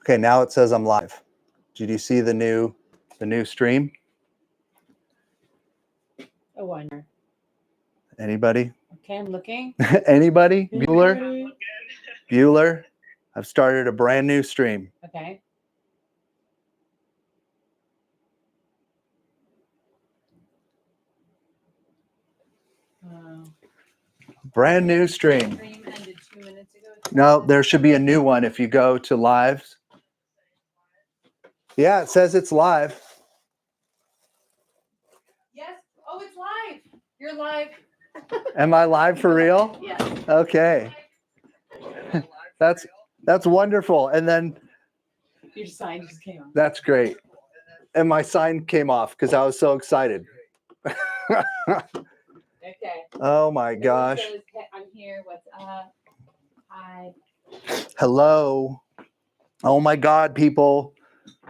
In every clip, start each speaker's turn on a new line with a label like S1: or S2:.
S1: Okay, now it says I'm live. Did you see the new stream?
S2: Oh, I know.
S1: Anybody?
S2: Okay, I'm looking.
S1: Anybody? Bueller? Bueller? I've started a brand new stream.
S2: Okay.
S1: Brand new stream.
S2: Stream ended 2 minutes ago.
S1: No, there should be a new one if you go to lives. Yeah, it says it's live.
S2: Yes. Oh, it's live. You're live.
S1: Am I live for real?
S2: Yes.
S1: Okay. That's wonderful. And then
S2: Your sign just came on.
S1: that's great. And my sign came off because I was so excited.
S2: Okay.
S1: Oh my gosh.
S2: Says, I'm here. What's up? Hi.
S1: Hello. Oh my God, people.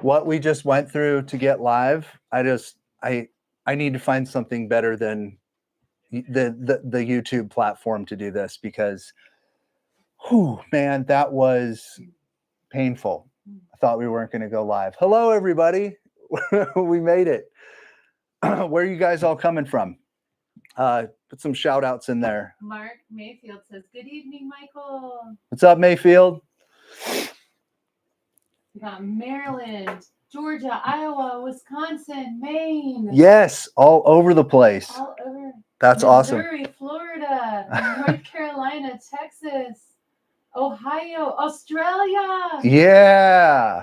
S1: What we just went through to get live, I need to find something better than the YouTube platform to do this because whew, man, that was painful. I thought we weren't going to go live. Hello, everybody. We made it. Where are you guys all coming from? Put some shout outs in there.
S2: Mark Mayfield says, good evening, Michael.
S1: What's up, Mayfield?
S2: We got Maryland, Georgia, Iowa, Wisconsin, Maine.
S1: Yes, all over the place.
S2: All over.
S1: That's awesome.
S2: Missouri, Florida, North Carolina, Texas, Ohio, Australia.
S1: Yeah.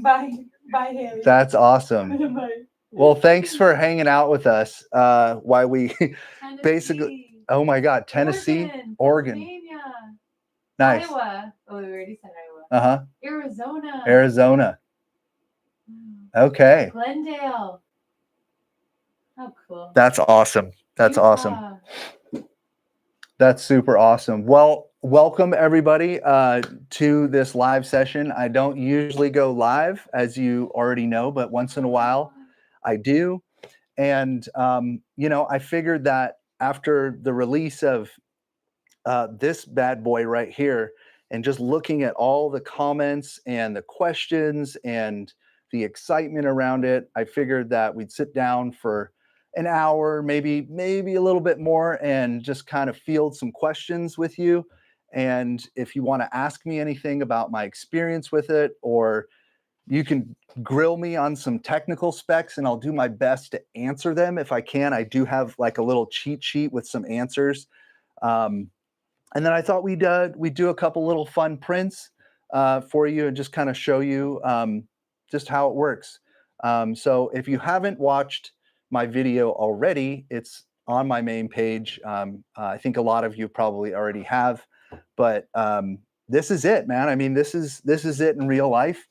S2: Bye, Haley.
S1: That's awesome.
S2: Bye.
S1: Well, thanks for hanging out with us. While we
S2: Tennessee,
S1: basically, oh my God, Tennessee, Oregon.
S2: Pennsylvania,
S1: Nice.
S2: Iowa. Oh, we already said Iowa.
S1: Uh-huh.
S2: Arizona.
S1: Okay.
S2: Glendale. Oh, cool.
S1: That's awesome. That's
S2: Utah.
S1: awesome. That's super awesome. Well, welcome everybody to this live session. I don't usually go live, as you already know, but once in a while I do. And, I figured that after the release of this bad boy right here, and just looking at all the comments and the questions and the excitement around it, I figured that we'd sit down for an hour, maybe a little bit more, and just kind of field some questions with you. And if you want to ask me anything about my experience with it, or you can grill me on some technical specs and I'll do my best to answer them if I can. I do have like a little cheat sheet with some answers. And then I thought we'd do a couple little fun prints for you and just kind of show you just how it works. So if you haven't watched my video already, it's on my main page. I think a lot of you probably already have, but this is it, man. I mean, this is it in real life.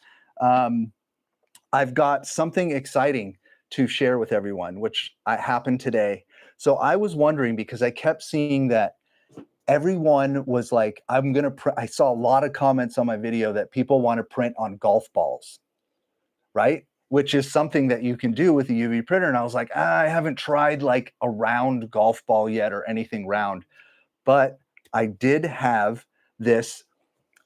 S1: I've got something exciting to share with everyone, which happened today. So I was wondering, because I kept seeing that everyone was like, I saw a lot of comments on my video that people want to print on golf balls, right? Which is something that you can do with a UV printer. And I was like, I haven't tried like a round golf ball yet or anything round, but I did have this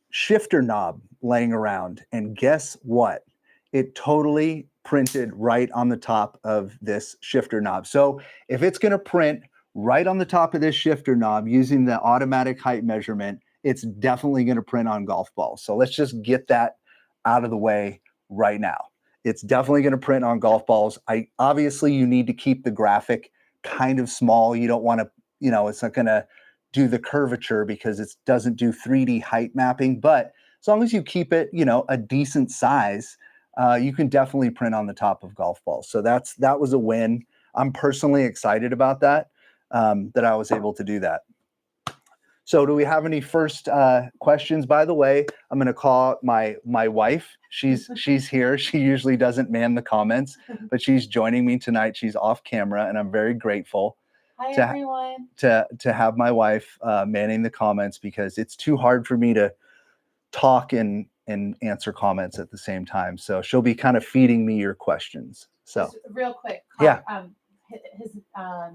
S1: shifter knob laying around, and guess what? It totally printed right on the top of this shifter knob. So if it's going to print right on the top of this shifter knob using the automatic height measurement, it's definitely going to print on golf balls. So let's just get that out of the way right now. It's definitely going to print on golf balls. Obviously you need to keep the graphic kind of small. You don't want to, it's not going to do the curvature because it doesn't do 3D height mapping, but as long as you keep it, a decent size, you can definitely print on the top of golf balls. So that was a win. I'm personally excited about that. That I was able to do that. So do we have any first questions? By the way, I'm going to call my wife. She's here. She usually doesn't man the comments, but she's joining me tonight. She's off camera, and I'm very grateful
S2: everyone.
S1: to have my wife manning the comments, because it's too hard for me to talk and answer comments at the same time. So she'll be kind of feeding me your questions. So
S2: just real quick.
S1: Yeah.
S2: his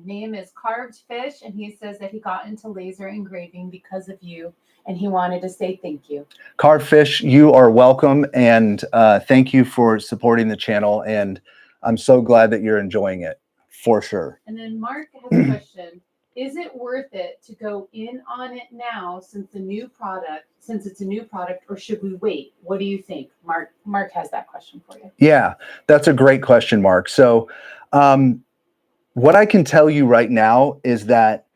S2: name is Carved Fish, and he says that he got into laser engraving because of you, and he wanted to say thank you.
S1: Carved Fish, you are welcome, and thank you for supporting the channel, and I'm so glad that you're enjoying it, for sure.
S2: And then Mark has a question. Is it worth it to go in on it now since it's a new product, or should we wait? What do you think? Mark has that question for you.
S1: Yeah, that's a great question, Mark. So what I can tell you right now is that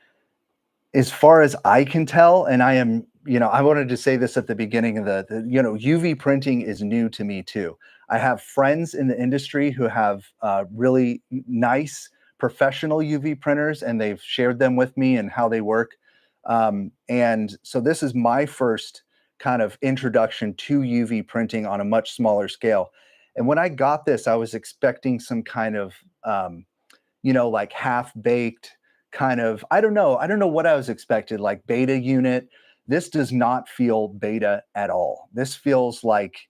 S1: as far as I can tell, and I am, I wanted to say this at the beginning of the UV printing is new to me too. I have friends in the industry who have really nice professional UV printers, and they've shared them with me and how they work. And so this is my first kind of introduction to UV printing on a much smaller scale. And when I got this, I was expecting some kind of, like half-baked kind of, I don't know what I was expected, like beta unit. This does not feel beta at all. This feels like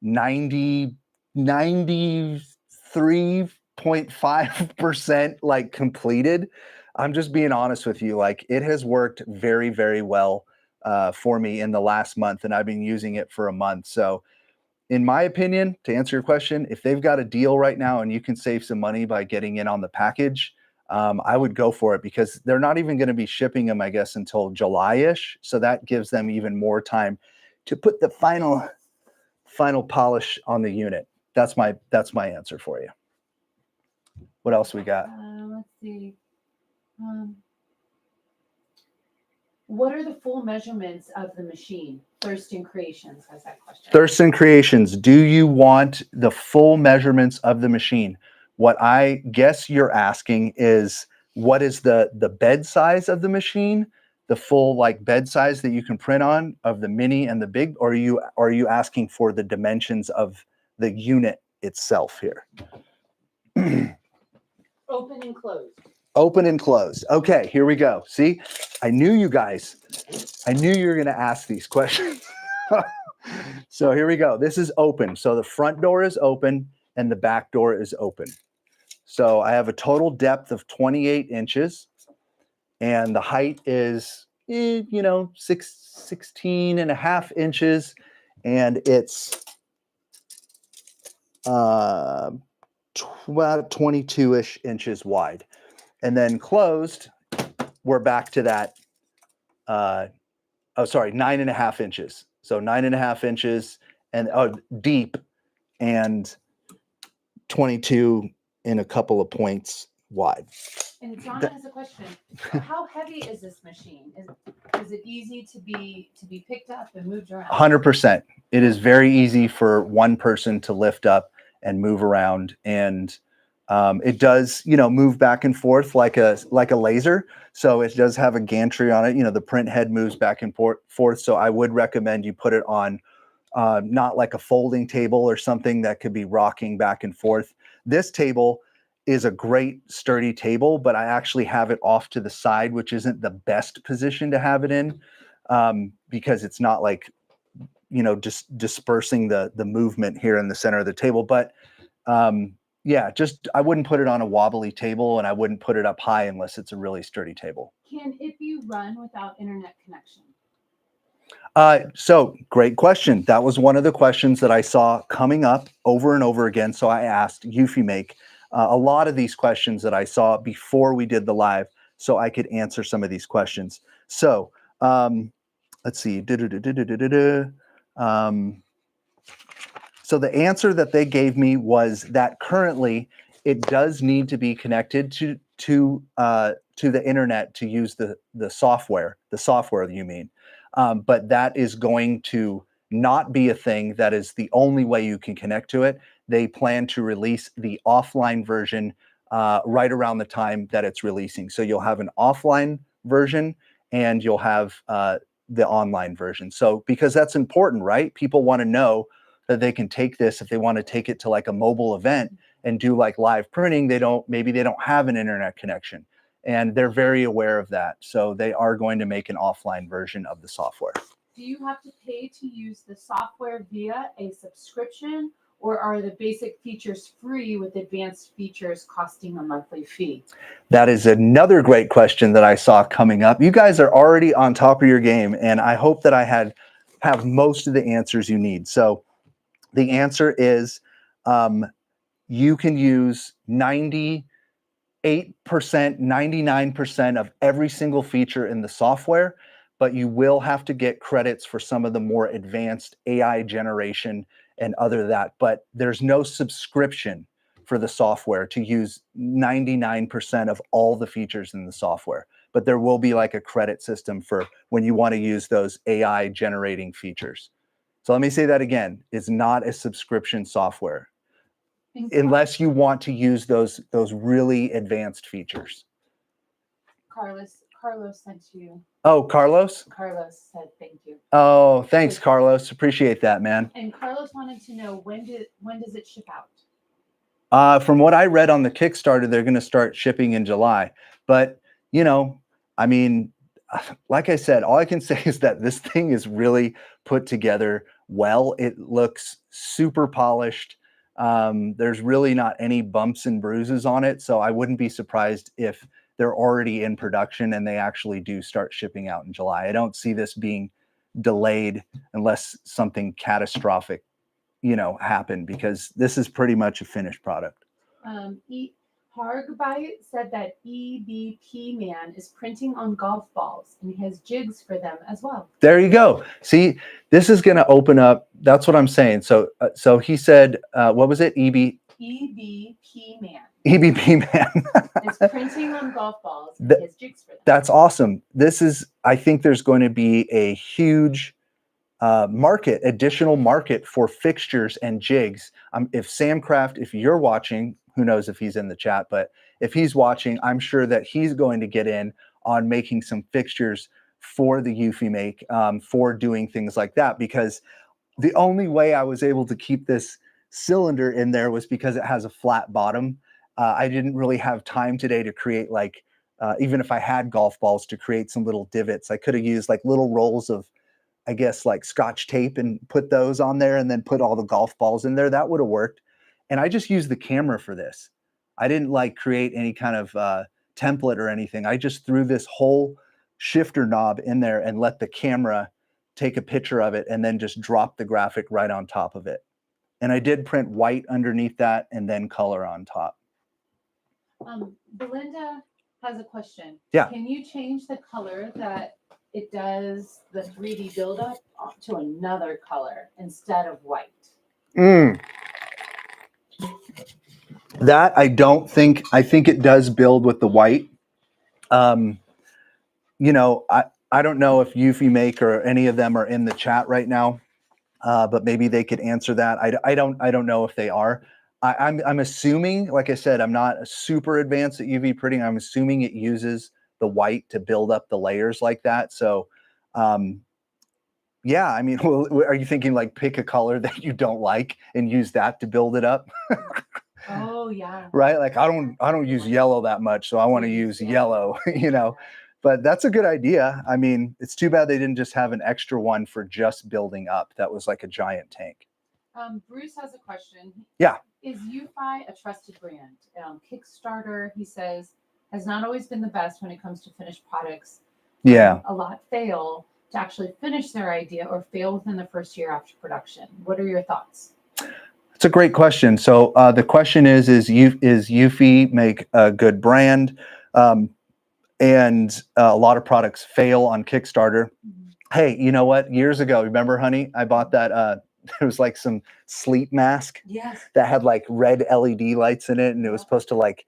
S1: 93.5% like completed. I'm just being honest with you. Like, it has worked very, very well for me in the last month, and I've been using it for a month. So in my opinion, to answer your question, if they've got a deal right now and you can save some money by getting in on the package, I would go for it, because they're not even going to be shipping them, I guess, until July-ish. So that gives them even more time to put the final polish on the unit. That's my answer for you. What else we got?
S2: Let's see. What are the full measurements of the machine? Thurston Creations has that question.
S1: Thurston Creations, do you want the full measurements of the machine? What I guess you're asking is, what is the bed size of the machine? The full like bed size that you can print on of the mini and the big, or are you asking for the dimensions of the unit itself here?
S2: Open and closed.
S1: Open and closed. Okay, here we go. See, I knew you guys. I knew you were going to ask these questions. So here we go. This is open. So the front door is open and the back door is open. So I have a total depth of 28 inches, and the height is, 16 and a half inches, and it's about 22-ish inches wide. And then closed, we're back to that, 9.5 inches. So 9.5 inches and deep, and 22 in a couple of points wide.
S2: And Donna has a question. How heavy is this machine? Is it easy to be picked up and moved around?
S1: 100%. It is very easy for one person to lift up and move around, and it does, move back and forth like a laser. So it does have a gantry on it. The print head moves back and forth. So I would recommend you put it on not like a folding table or something that could be rocking back and forth. This table is a great sturdy table, but I actually have it off to the side, which isn't the best position to have it in, because it's not like, just dispersing the movement here in the center of the table. But yeah, I wouldn't put it on a wobbly table, and I wouldn't put it up high unless it's a really sturdy table.
S2: Can it be run without internet connection?
S1: So great question. That was one of the questions that I saw coming up over and over again. So I asked Eufy a lot of these questions that I saw before we did the live, so I could answer some of these questions. So let's see. So the answer that they gave me was that currently it does need to be connected to the internet to use the software. The software, you mean? But that is going to not be a thing. That is the only way you can connect to it. They plan to release the offline version right around the time that it's releasing. So you'll have an offline version and you'll have the online version. So because that's important, right? People want to know that they can take this if they want to take it to like a mobile event and do like live printing. Maybe they don't have an internet connection, and they're very aware of that. So they are going to make an offline version of the software.
S2: Do you have to pay to use the software via a subscription, or are the basic features free with advanced features costing a monthly fee?
S1: That is another great question that I saw coming up. You guys are already on top of your game, and I hope that I have most of the answers you need. So the answer is you can use 98%, 99% of every single feature in the software, but you will have to get credits for some of the more advanced AI generation and other that. But there's no subscription for the software to use 99% of all the features in the software. But there will be like a credit system for when you want to use those AI generating features. So let me say that again, it's not a subscription software unless you want to use those really advanced features.
S2: Carlos sent you.
S1: Oh, Carlos?
S2: Carlos said thank you.
S1: Oh, thanks, Carlos. Appreciate that, man.
S2: And Carlos wanted to know when does it ship out?
S1: From what I read on the Kickstarter, they're going to start shipping in July. But, you know, I mean, like I said, all I can say is that this thing is really put together well. It looks super polished. There's really not any bumps and bruises on it. So I wouldn't be surprised if they're already in production and they actually do start shipping out in July. I don't see this being delayed unless something catastrophic, you know, happened, because this is pretty much a finished product.
S2: Hargbite said that EBP Man is printing on golf balls and he has jigs for them as well.
S1: There you go. See, this is going to open up. That's what I'm saying. So he said, what was it?
S2: EBP Man.
S1: EBP Man.
S2: Is printing on golf balls and he has jigs for them.
S1: That's awesome. This is, I think there's going to be a huge additional market for fixtures and jigs. If Samcraft, if you're watching, who knows if he's in the chat, but if he's watching, I'm sure that he's going to get in on making some fixtures for the Eufy make, for doing things like that, because the only way I was able to keep this cylinder in there was because it has a flat bottom. I didn't really have time today to create like, even if I had golf balls, to create some little divots. I could have used like little rolls of, I guess, like Scotch tape and put those on there and then put all the golf balls in there. That would have worked. And I just used the camera for this. I didn't like create any kind of template or anything. I just threw this whole shifter knob in there and let the camera take a picture of it and then just drop the graphic right on top of it. And I did print white underneath that and then color on top.
S2: Belinda has a question.
S1: Yeah.
S2: Can you change the color that it does the 3D buildup to another color instead of white?
S1: That I don't think. I think it does build with the white. You know, I don't know if Eufy Make or any of them are in the chat right now, but maybe they could answer that. I don't know if they are. I'm assuming, like I said, I'm not super advanced at UV printing. I'm assuming it uses the white to build up the layers like that. So, yeah, I mean, are you thinking like pick a color that you don't like and use that to build it up?
S2: Oh yeah.
S1: Right? Like I don't use yellow that much, so I want to use yellow, you know. But that's a good idea. I mean, it's too bad they didn't just have an extra one for just building up. That was like a giant tank.
S2: Bruce has a question.
S1: Yeah.
S2: Is Eufy a trusted brand? Kickstarter, he says, has not always been the best when it comes to finished products.
S1: Yeah.
S2: A lot fail to actually finish their idea or fail within the first year after production. What are your thoughts?
S1: It's a great question. So the question is Eufy Make a good brand? And a lot of products fail on Kickstarter. Mm-hmm. Hey, you know what? Years ago, remember, honey, I bought that. There was like some sleep mask.
S2: Yes.
S1: That had like red LED lights in it, and it was supposed to like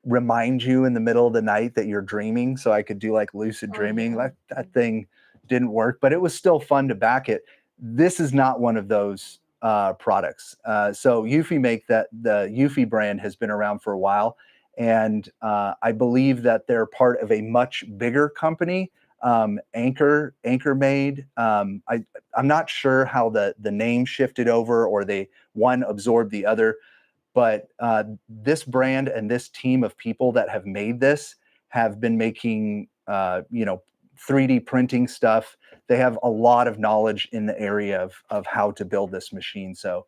S1: remind you in the middle of the night that you're dreaming. So I could do like lucid dreaming.
S2: Yeah.
S1: Like that thing didn't work, but it was still fun to back it. This is not one of those products. So Eufy Make, that the Eufy brand has been around for a while. And I believe that they're part of a much bigger company, Anchor Made. I'm not sure how the name shifted over or one absorbed the other, but this brand and this team of people that have made this have been making 3D printing stuff. They have a lot of knowledge in the area of how to build this machine. So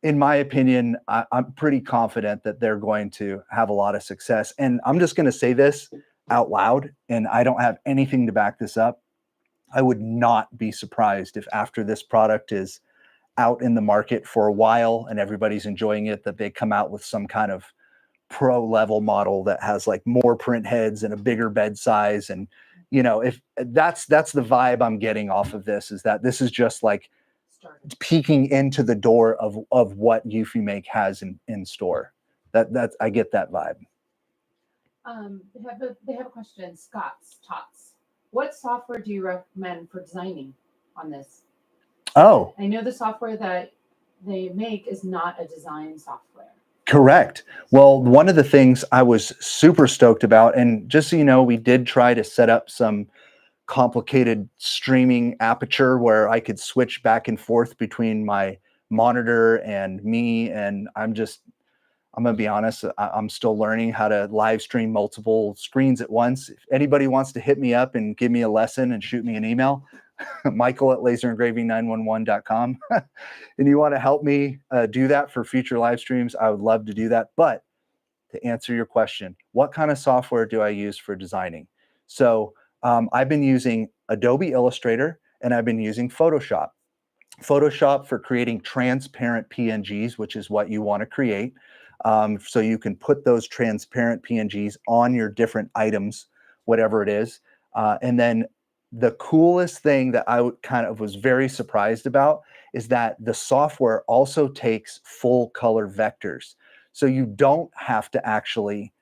S1: in my opinion, I'm pretty confident that they're going to have a lot of success. And I'm just going to say this out loud, and I don't have anything to back this up. I would not be surprised if after this product is out in the market for a while and everybody's enjoying it, that they come out with some kind of pro level model that has like more print heads and a bigger bed size. And, you know, if that's the vibe I'm getting off of this, is that this is just like peeking into the door of what Eufy Make has in store. That I get that vibe.
S2: They have a question. Scott's Tots. What software do you recommend for designing on this?
S1: Oh,
S2: I know the software that they make is not a design software.
S1: correct. Well, one of the things I was super stoked about, and just so you know, we did try to set up some complicated streaming aperture where I could switch back and forth between my monitor and me. And I'm going to be honest, I'm still learning how to live stream multiple screens at once. If anybody wants to hit me up and give me a lesson and shoot me an email, michael@laserengraving911.com. And you want to help me do that for future live streams, I would love to do that. But to answer your question, what kind of software do I use for designing? So I've been using Adobe Illustrator, and I've been using Photoshop. Photoshop for creating transparent PNGs, which is what you want to create. So you can put those transparent PNGs on your different items, whatever it is. And then the coolest thing that I kind of was very surprised about is that the software also takes full color vectors. So you don't have to actually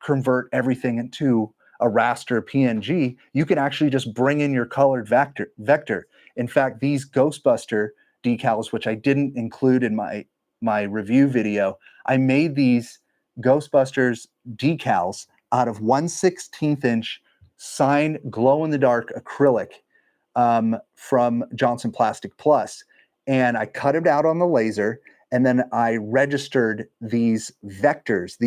S1: convert everything into a raster PNG. You can actually just bring in your colored vector. In fact, these Ghostbuster decals, which I didn't include in my review video, I made these Ghostbusters decals out of 1/16 inch sign glow-in-the-dark acrylic from Johnson Plastic Plus. And I cut it out on the laser, and then I registered these vectors.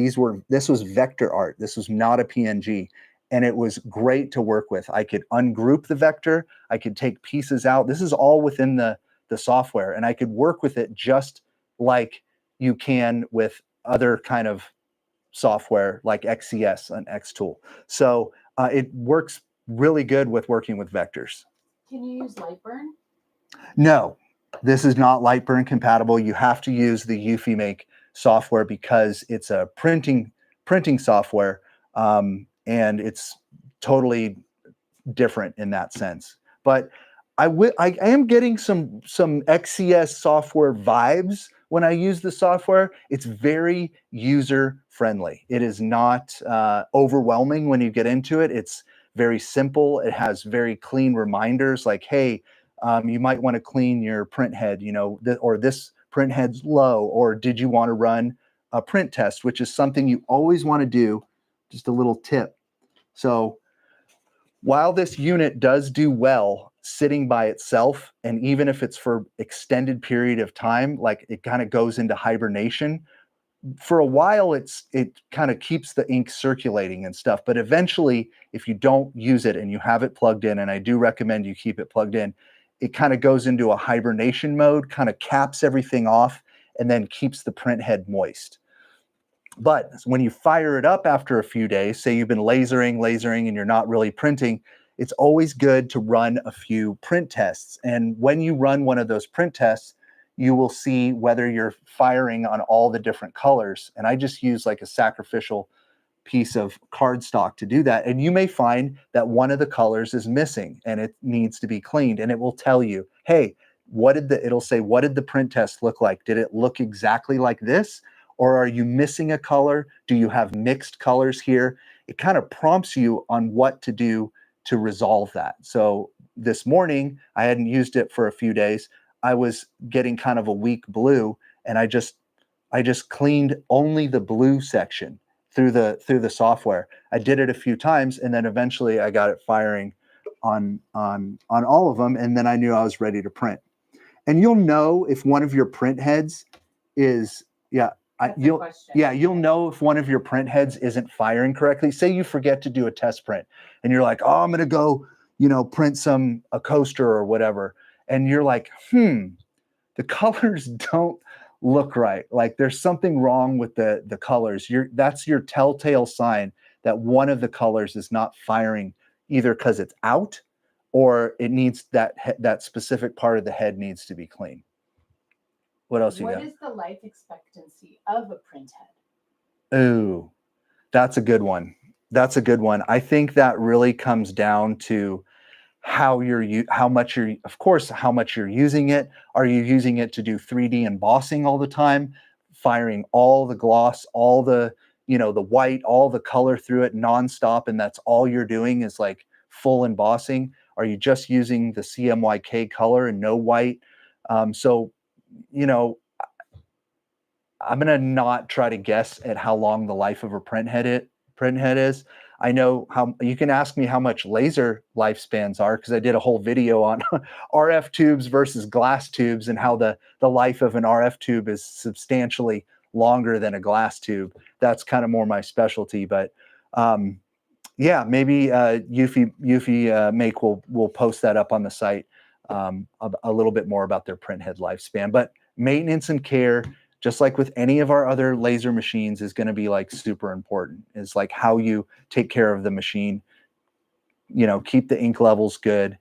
S1: This was vector art. This was not a PNG. And it was great to work with. I could ungroup the vector. I could take pieces out. This is all within the software. And I could work with it just like you can with other kind of software like XCS and Xtool. So it works really good with working with vectors.
S2: Can you use Lightburn?
S1: No, this is not Lightburn compatible. You have to use the Eufy Make software because it's a printing software, and it's totally different in that sense. But I am getting some XCS software vibes when I use the software. It's very user friendly. It is not overwhelming when you get into it. It's very simple. It has very clean reminders like, hey, you might want to clean your print head, you know, or this print head's low, or did you want to run a print test, which is something you always want to do. Just a little tip. So while this unit does do well sitting by itself, and even if it's for extended period of time, like it kind of goes into hibernation, for a while it kind of keeps the ink circulating and stuff. But eventually, if you don't use it and you have it plugged in, and I do recommend you keep it plugged in, it kind of goes into a hibernation mode, kind of caps everything off, and then keeps the print head moist. But when you fire it up after a few days, say you've been lasering, and you're not really printing, it's always good to run a few print tests. And when you run one of those print tests, you will see whether you're firing on all the different colors. And I just use like a sacrificial piece of cardstock to do that. And you may find that one of the colors is missing and it needs to be cleaned. And it will tell you, hey, it'll say, what did the print test look like? Did it look exactly like this? Or are you missing a color? Do you have mixed colors here? It kind of prompts you on what to do to resolve that. So this morning, I hadn't used it for a few days. I was getting kind of a weak blue, and I just cleaned only the blue section through the software. I did it a few times, and then eventually I got it firing on all of them, and then I knew I was ready to print. And you'll know if one of your print heads is you'll know if one of your print heads isn't firing correctly. Say you forget to do a test print and you're like, oh, I'm going to go, print a coaster or whatever. And you're like, the colors don't look right. Like there's something wrong with the colors. That's your telltale sign that one of the colors is not firing, either because it's out or it needs that specific part of the head needs to be clean. What else you got?
S2: What is the life expectancy of a print head?
S1: Ooh, that's a good one. That's a good one. I think that really comes down to how much you're using it. Are you using it to do 3D embossing all the time, firing all the gloss, all the, the white, all the color through it nonstop, and that's all you're doing is like full embossing? Are you just using the CMYK color and no white? So, I'm gonna not try to guess at how long the life of a print head is. I know how you can ask me how much laser lifespans are, because I did a whole video on RF tubes versus glass tubes and how the life of an RF tube is substantially longer than a glass tube. That's kind of more my specialty, but yeah, maybe Eufy Make will post that up on the site, a little bit more about their print head lifespan. But maintenance and care, just like with any of our other laser machines, is going to be like super important. Is like how you take care of the machine, keep the ink levels good,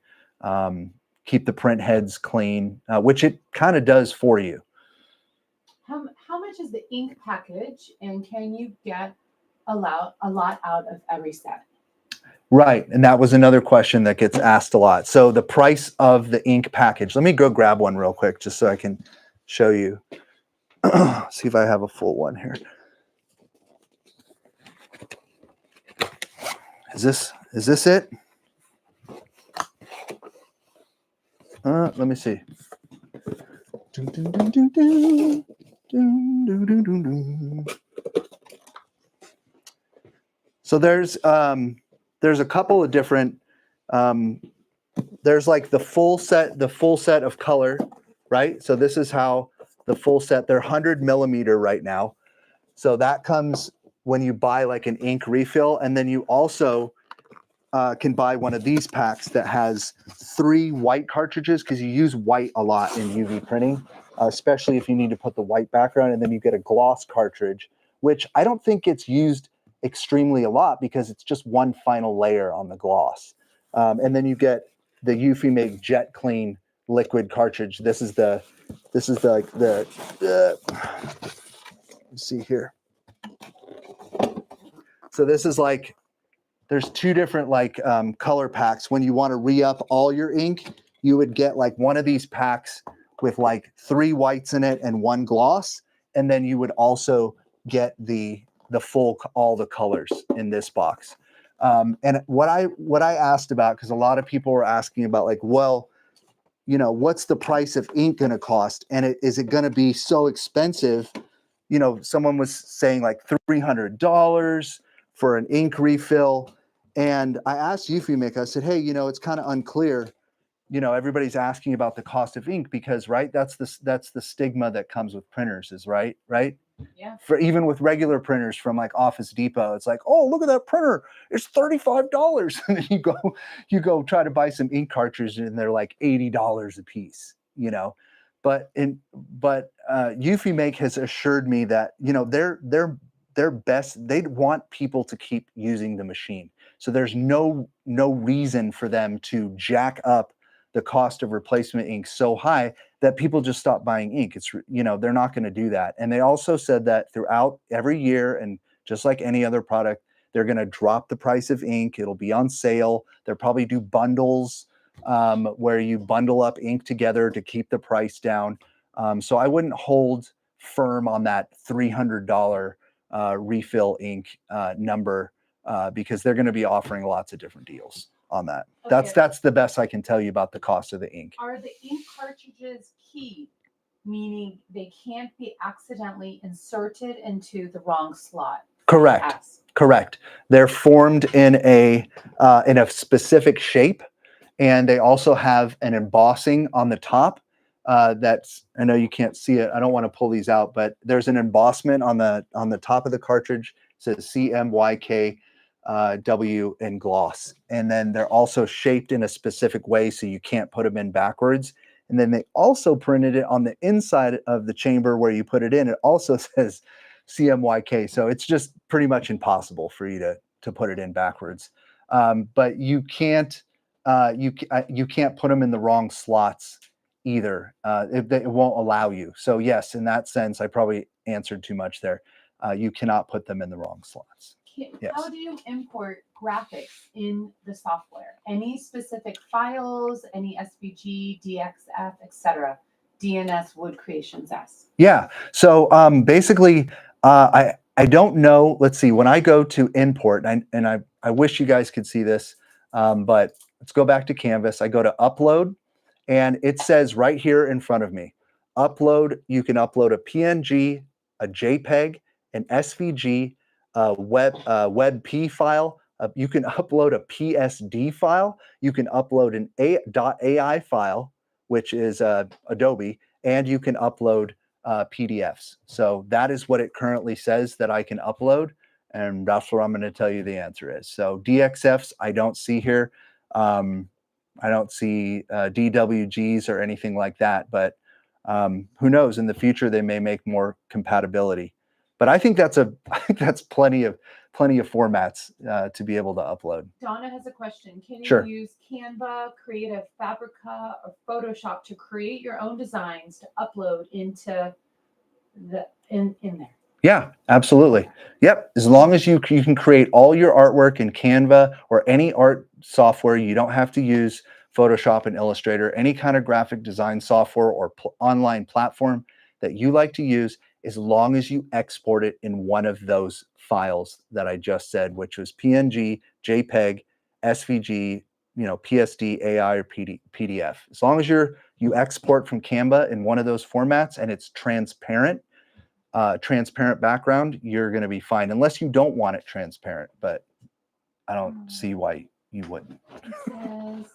S1: keep the print heads clean, which it kind of does for you.
S2: How much is the ink package, and can you get a lot out of every set?
S1: Right, and that was another question that gets asked a lot. So the price of the ink package. Let me go grab one real quick just so I can show you. See if I have a full one here. Is this it? Let me see. So there's a couple of different. There's like the full set of color, right? So this is how the full set. They're 100 millimeter right now. So that comes when you buy like an ink refill, and then you also can buy one of these packs that has 3 white cartridges, because you use white a lot in UV printing, especially if you need to put the white background, and then you get a gloss cartridge, which I don't think gets used extremely a lot because it's just one final layer on the gloss. And then you get the Eufy Make Jet Clean liquid cartridge. This is let's see here. So this is like, there's 2 different like color packs. When you want to re-up all your ink, you would get like one of these packs with like 3 whites in it and 1 gloss, and then you would also get the full all the colors in this box. And what I asked about, because a lot of people were asking about like, well, what's the price of ink going to cost, and is it going to be so expensive? Someone was saying like $300 for an ink refill. And I asked Eufy Make, I said, hey, it's kind of unclear. Everybody's asking about the cost of ink because, right, that's the stigma that comes with printers, is right?
S2: Yeah.
S1: For even with regular printers from like Office Depot, it's like, oh, look at that printer, it's $35. And then you go try to buy some ink cartridges and they're like $80 a piece, But Eufy Make has assured me that, they're best. They want people to keep using the machine. So there's no reason for them to jack up the cost of replacement ink so high that people just stop buying ink. It's, they're not going to do that. And they also said that throughout every year, and just like any other product, they're going to drop the price of ink. It'll be on sale. They'll probably do bundles where you bundle up ink together to keep the price down. So I wouldn't hold firm on that $300 refill ink number because they're going to be offering lots of different deals on that.
S2: Okay.
S1: That's the best I can tell you about the cost of the ink.
S2: Are the ink cartridges keyed, meaning they can't be accidentally inserted into the wrong slot?
S1: Correct. They're formed in a specific shape, and they also have an embossing on the top. That's, I know you can't see it. I don't want to pull these out, but there's an embossment on the top of the cartridge. It says CMYK W in gloss, and then they're also shaped in a specific way so you can't put them in backwards. And then they also printed it on the inside of the chamber where you put it in. It also says CMYK. So it's just pretty much impossible for you to put it in backwards. But you can't you can't put them in the wrong slots either. It won't allow you. So yes, in that sense, I probably answered too much there. You cannot put them in the wrong slots. Yes.
S2: How do you import graphics in the software? Any specific files, any SVG, DXF, etc.? DNS Wood Creations S.
S1: Yeah. So basically, I don't know. Let's see. When I go to import, and I wish you guys could see this, but let's go back to Canvas. I go to upload, and it says right here in front of me, upload. You can upload a PNG, a JPEG, an SVG, a WebP file. You can upload a PSD file. You can upload an .ai file, which is Adobe, and you can upload PDFs. So that is what it currently says that I can upload, and that's what I'm going to tell you the answer is. So DXFs I don't see here. I don't see DWGs or anything like that, but who knows? In the future, they may make more compatibility. But I think that's plenty of formats to be able to upload.
S2: Donna has a question. Can you
S1: Sure.
S2: use Canva, Creative Fabrica, or Photoshop to create your own designs to upload into in there?
S1: Yeah, absolutely. Yep. As long as you can create all your artwork in Canva or any art software, you don't have to use Photoshop and Illustrator, any kind of graphic design software or online platform that you like to use, as long as you export it in one of those files that I just said, which was PNG, JPEG, SVG, PSD, AI, or PDF. As long as you export from Canva in one of those formats and it's transparent background, you're going to be fine, unless you don't want it transparent. But I don't see why you wouldn't.
S2: It says,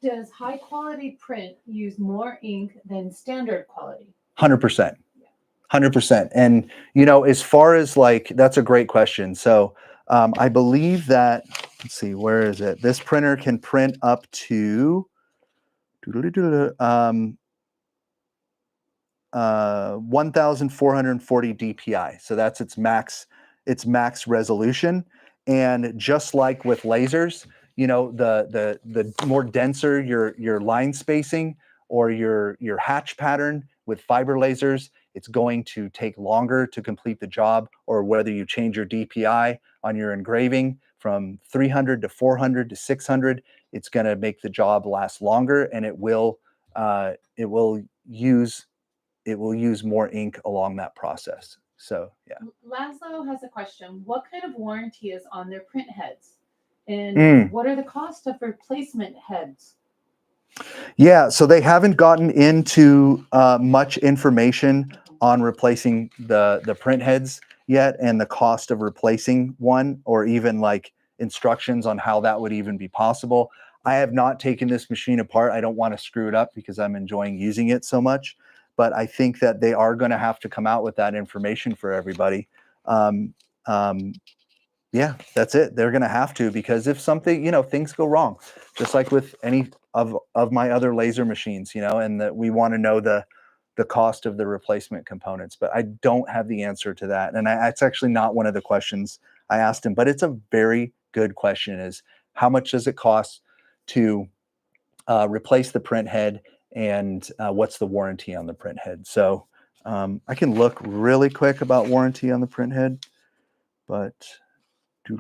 S2: does high quality print use more ink than standard quality?
S1: 100%. 100%. And, as far as that's a great question. So I believe that, let's see, where is it? This printer can print up to 1,440 DPI. So that's its max resolution. And just like with lasers, the more denser your line spacing or your hatch pattern with fiber lasers, it's going to take longer to complete the job. Or whether you change your DPI on your engraving from 300 to 400 to 600, it's going to make the job last longer, and it will use more ink along that process. So yeah.
S2: Laszlo has a question. What kind of warranty is on their print heads? And what are the cost of replacement heads?
S1: Yeah, so they haven't gotten into much information on replacing the print heads yet, and the cost of replacing one, or even instructions on how that would even be possible. I have not taken this machine apart. I don't want to screw it up because I'm enjoying using it so much. But I think that they are going to have to come out with that information for everybody. Yeah, that's it. They're going to have to, because if something, things go wrong, just like with any of my other laser machines, and that we want to know the cost of the replacement components. But I don't have the answer to that. And it's actually not one of the questions I asked him, but it's a very good question, is how much does it cost to replace the print head, and what's the warranty on the print head? So I can look really quick about warranty on the print head, but so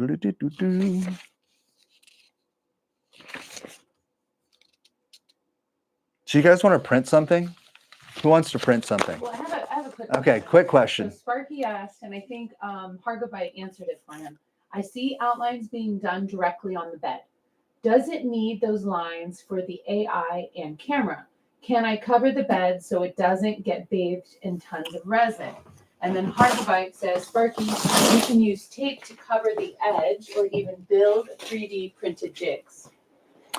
S1: you guys want to print something? Who wants to print something?
S2: Well, I have a quick
S1: question. Okay, quick question.
S2: So Sparky asked, and I think Hargobite answered it for him. I see outlines being done directly on the bed. Does it need those lines for the AI and camera? Can I cover the bed so it doesn't get bathed in tons of resin? And then Hargobite says, Sparky, you can use tape to cover the edge, or even build 3D printed jigs.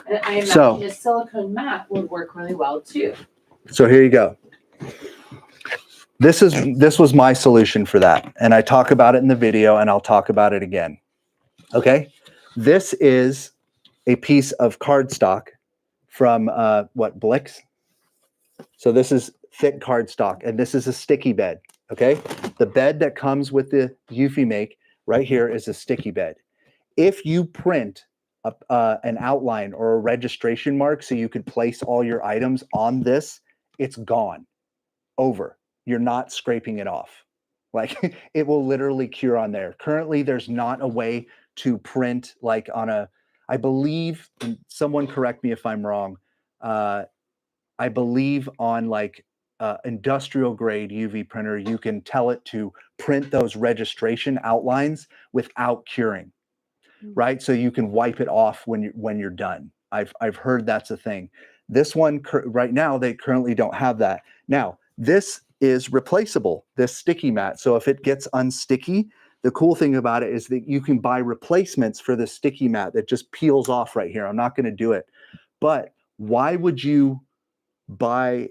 S2: And I imagine a silicone mat would work really well too.
S1: So here you go. This was my solution for that. And I talk about it in the video, and I'll talk about it again. Okay. This is a piece of cardstock from what, Blix? So this is thick cardstock, and this is a sticky bed, okay? The bed that comes with the Eufy make right here is a sticky bed. If you print an outline or a registration mark so you could place all your items on this, it's gone, over. You're not scraping it off. Like it will literally cure on there. Currently, there's not a way to print like on a, I believe, and someone correct me if I'm wrong, I believe on like industrial grade UV printer, you can tell it to print those registration outlines without curing, right? So you can wipe it off when you're done. I've heard that's a thing. This one right now, they currently don't have that. Now, this is replaceable, this sticky mat. So if it gets unsticky, the cool thing about it is that you can buy replacements for the sticky mat that just peels off right here. I'm not going to do it. But why would you buy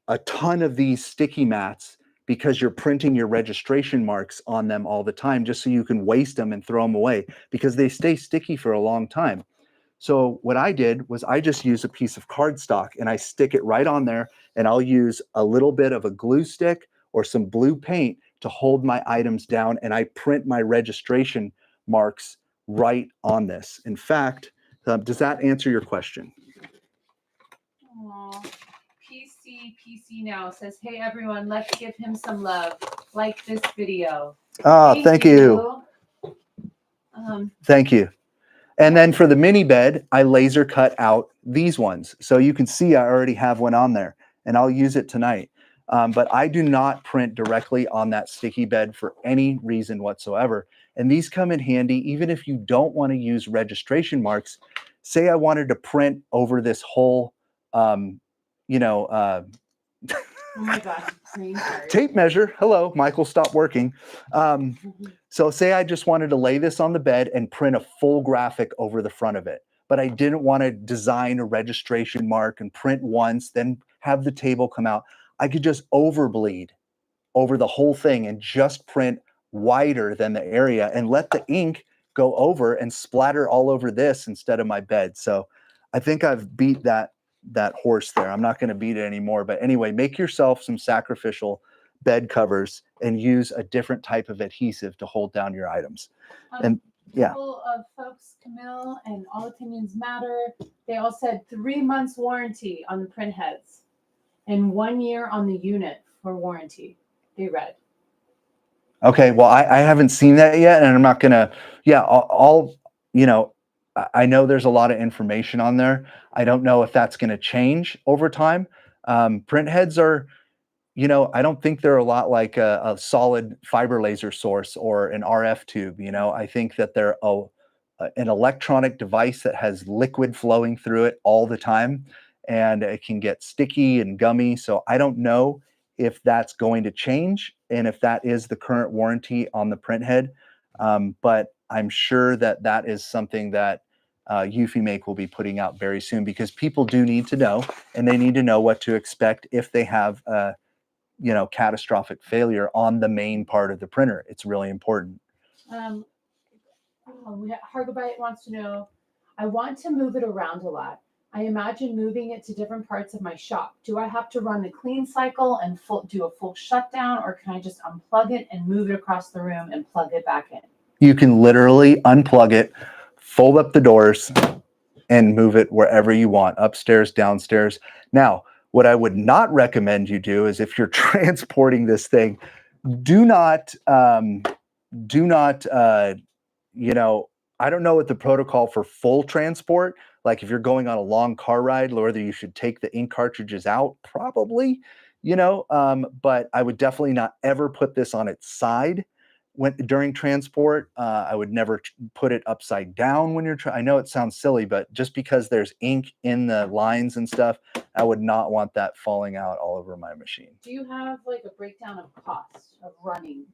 S1: a ton of these sticky mats because you're printing your registration marks on them all the time just so you can waste them and throw them away because they stay sticky for a long time. So what I did was I just use a piece of cardstock and I stick it right on there, and I'll use a little bit of a glue stick or some blue paint to hold my items down, and I print my registration marks right on this. In fact, does that answer your question?
S2: Aww. PC now says, hey everyone, let's give him some love. Like this video.
S1: Oh, thank you. Thank you. And then for the mini bed, I laser cut out these ones. So you can see I already have one on there, and I'll use it tonight. But I do not print directly on that sticky bed for any reason whatsoever. And these come in handy even if you don't want to use registration marks. Say I wanted to print over this whole,
S2: oh my God,
S1: tape measure. Hello, Michael, stop working. So say I just wanted to lay this on the bed and print a full graphic over the front of it, but I didn't want to design a registration mark and print once, then have the table come out. I could just overbleed over the whole thing and just print wider than the area and let the ink go over and splatter all over this instead of my bed. So I think I've beat that horse there. I'm not going to beat it anymore. But anyway, make yourself some sacrificial bed covers and use a different type of adhesive to hold down your items. And yeah.
S2: A couple of folks, Camille and All Opinions Matter, they all said 3 months warranty on the print heads and 1 year on the unit for warranty. They read.
S1: Okay, well, I haven't seen that yet, and I'm not gonna. Yeah, I'll you know, I know there's a lot of information on there. I don't know if that's going to change over time. Print heads are, I don't think they're a lot like a solid fiber laser source or an RF tube. I think that they're an electronic device that has liquid flowing through it all the time, and it can get sticky and gummy. So I don't know if that's going to change and if that is the current warranty on the print head. But I'm sure that that is something that Eufy Make will be putting out very soon, because people do need to know, and they need to know what to expect if they have catastrophic failure on the main part of the printer. It's really important.
S2: Hargobite wants to know, I want to move it around a lot. I imagine moving it to different parts of my shop. Do I have to run the clean cycle and do a full shutdown, or can I just unplug it and move it across the room and plug it back in?
S1: You can literally unplug it, fold up the doors, and move it wherever you want, upstairs, downstairs. Now, what I would not recommend you do is, if you're transporting this thing, do not, I don't know what the protocol for full transport, like if you're going on a long car ride, whether you should take the ink cartridges out, probably, but I would definitely not ever put this on its side during transport. I would never put it upside down when you're I know it sounds silly, but just because there's ink in the lines and stuff, I would not want that falling out all over my machine.
S2: Do you have like a breakdown of cost of running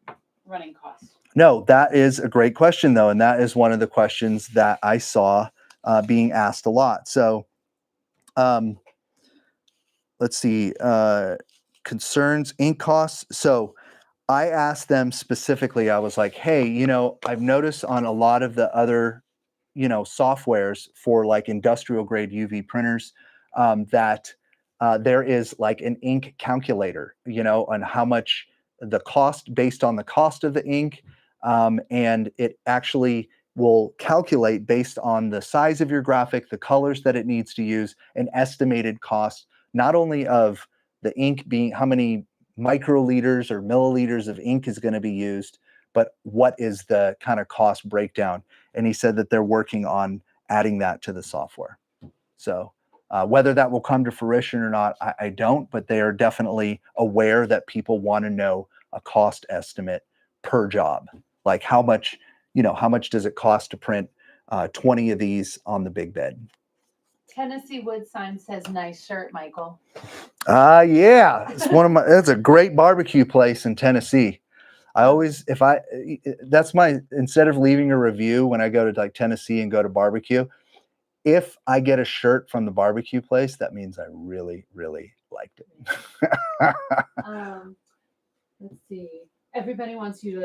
S2: costs?
S1: No, that is a great question though, and that is one of the questions that I saw being asked a lot. So let's see, concerns, ink costs. So I asked them specifically, I was like, hey, I've noticed on a lot of the other, softwares for like industrial grade UV printers, that there is like an ink calculator, you know, on how much the cost based on the cost of the ink. And it actually will calculate based on the size of your graphic, the colors that it needs to use, an estimated cost, not only of the ink being how many microliters or milliliters of ink is going to be used, but what is the kind of cost breakdown. And he said that they're working on adding that to the software. So whether that will come to fruition or not, I don't, but they are definitely aware that people want to know a cost estimate per job. Like how much, you know, how much does it cost to print 20 of these on the big bed?
S2: Tennessee Wood Sign says, nice shirt, Michael.
S1: Yeah, it's that's a great barbecue place in Tennessee. I always, that's my, instead of leaving a review when I go to like Tennessee and go to barbecue, if I get a shirt from the barbecue place, that means I really, really liked it.
S2: Let's see. Everybody wants you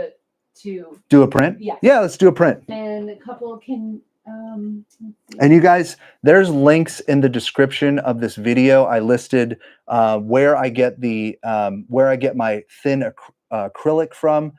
S2: to
S1: Do a print?
S2: Yes.
S1: Yeah, let's do a print.
S2: And a couple can,
S1: and you guys, there's links in the description of this video. I listed where I get my thin acrylic from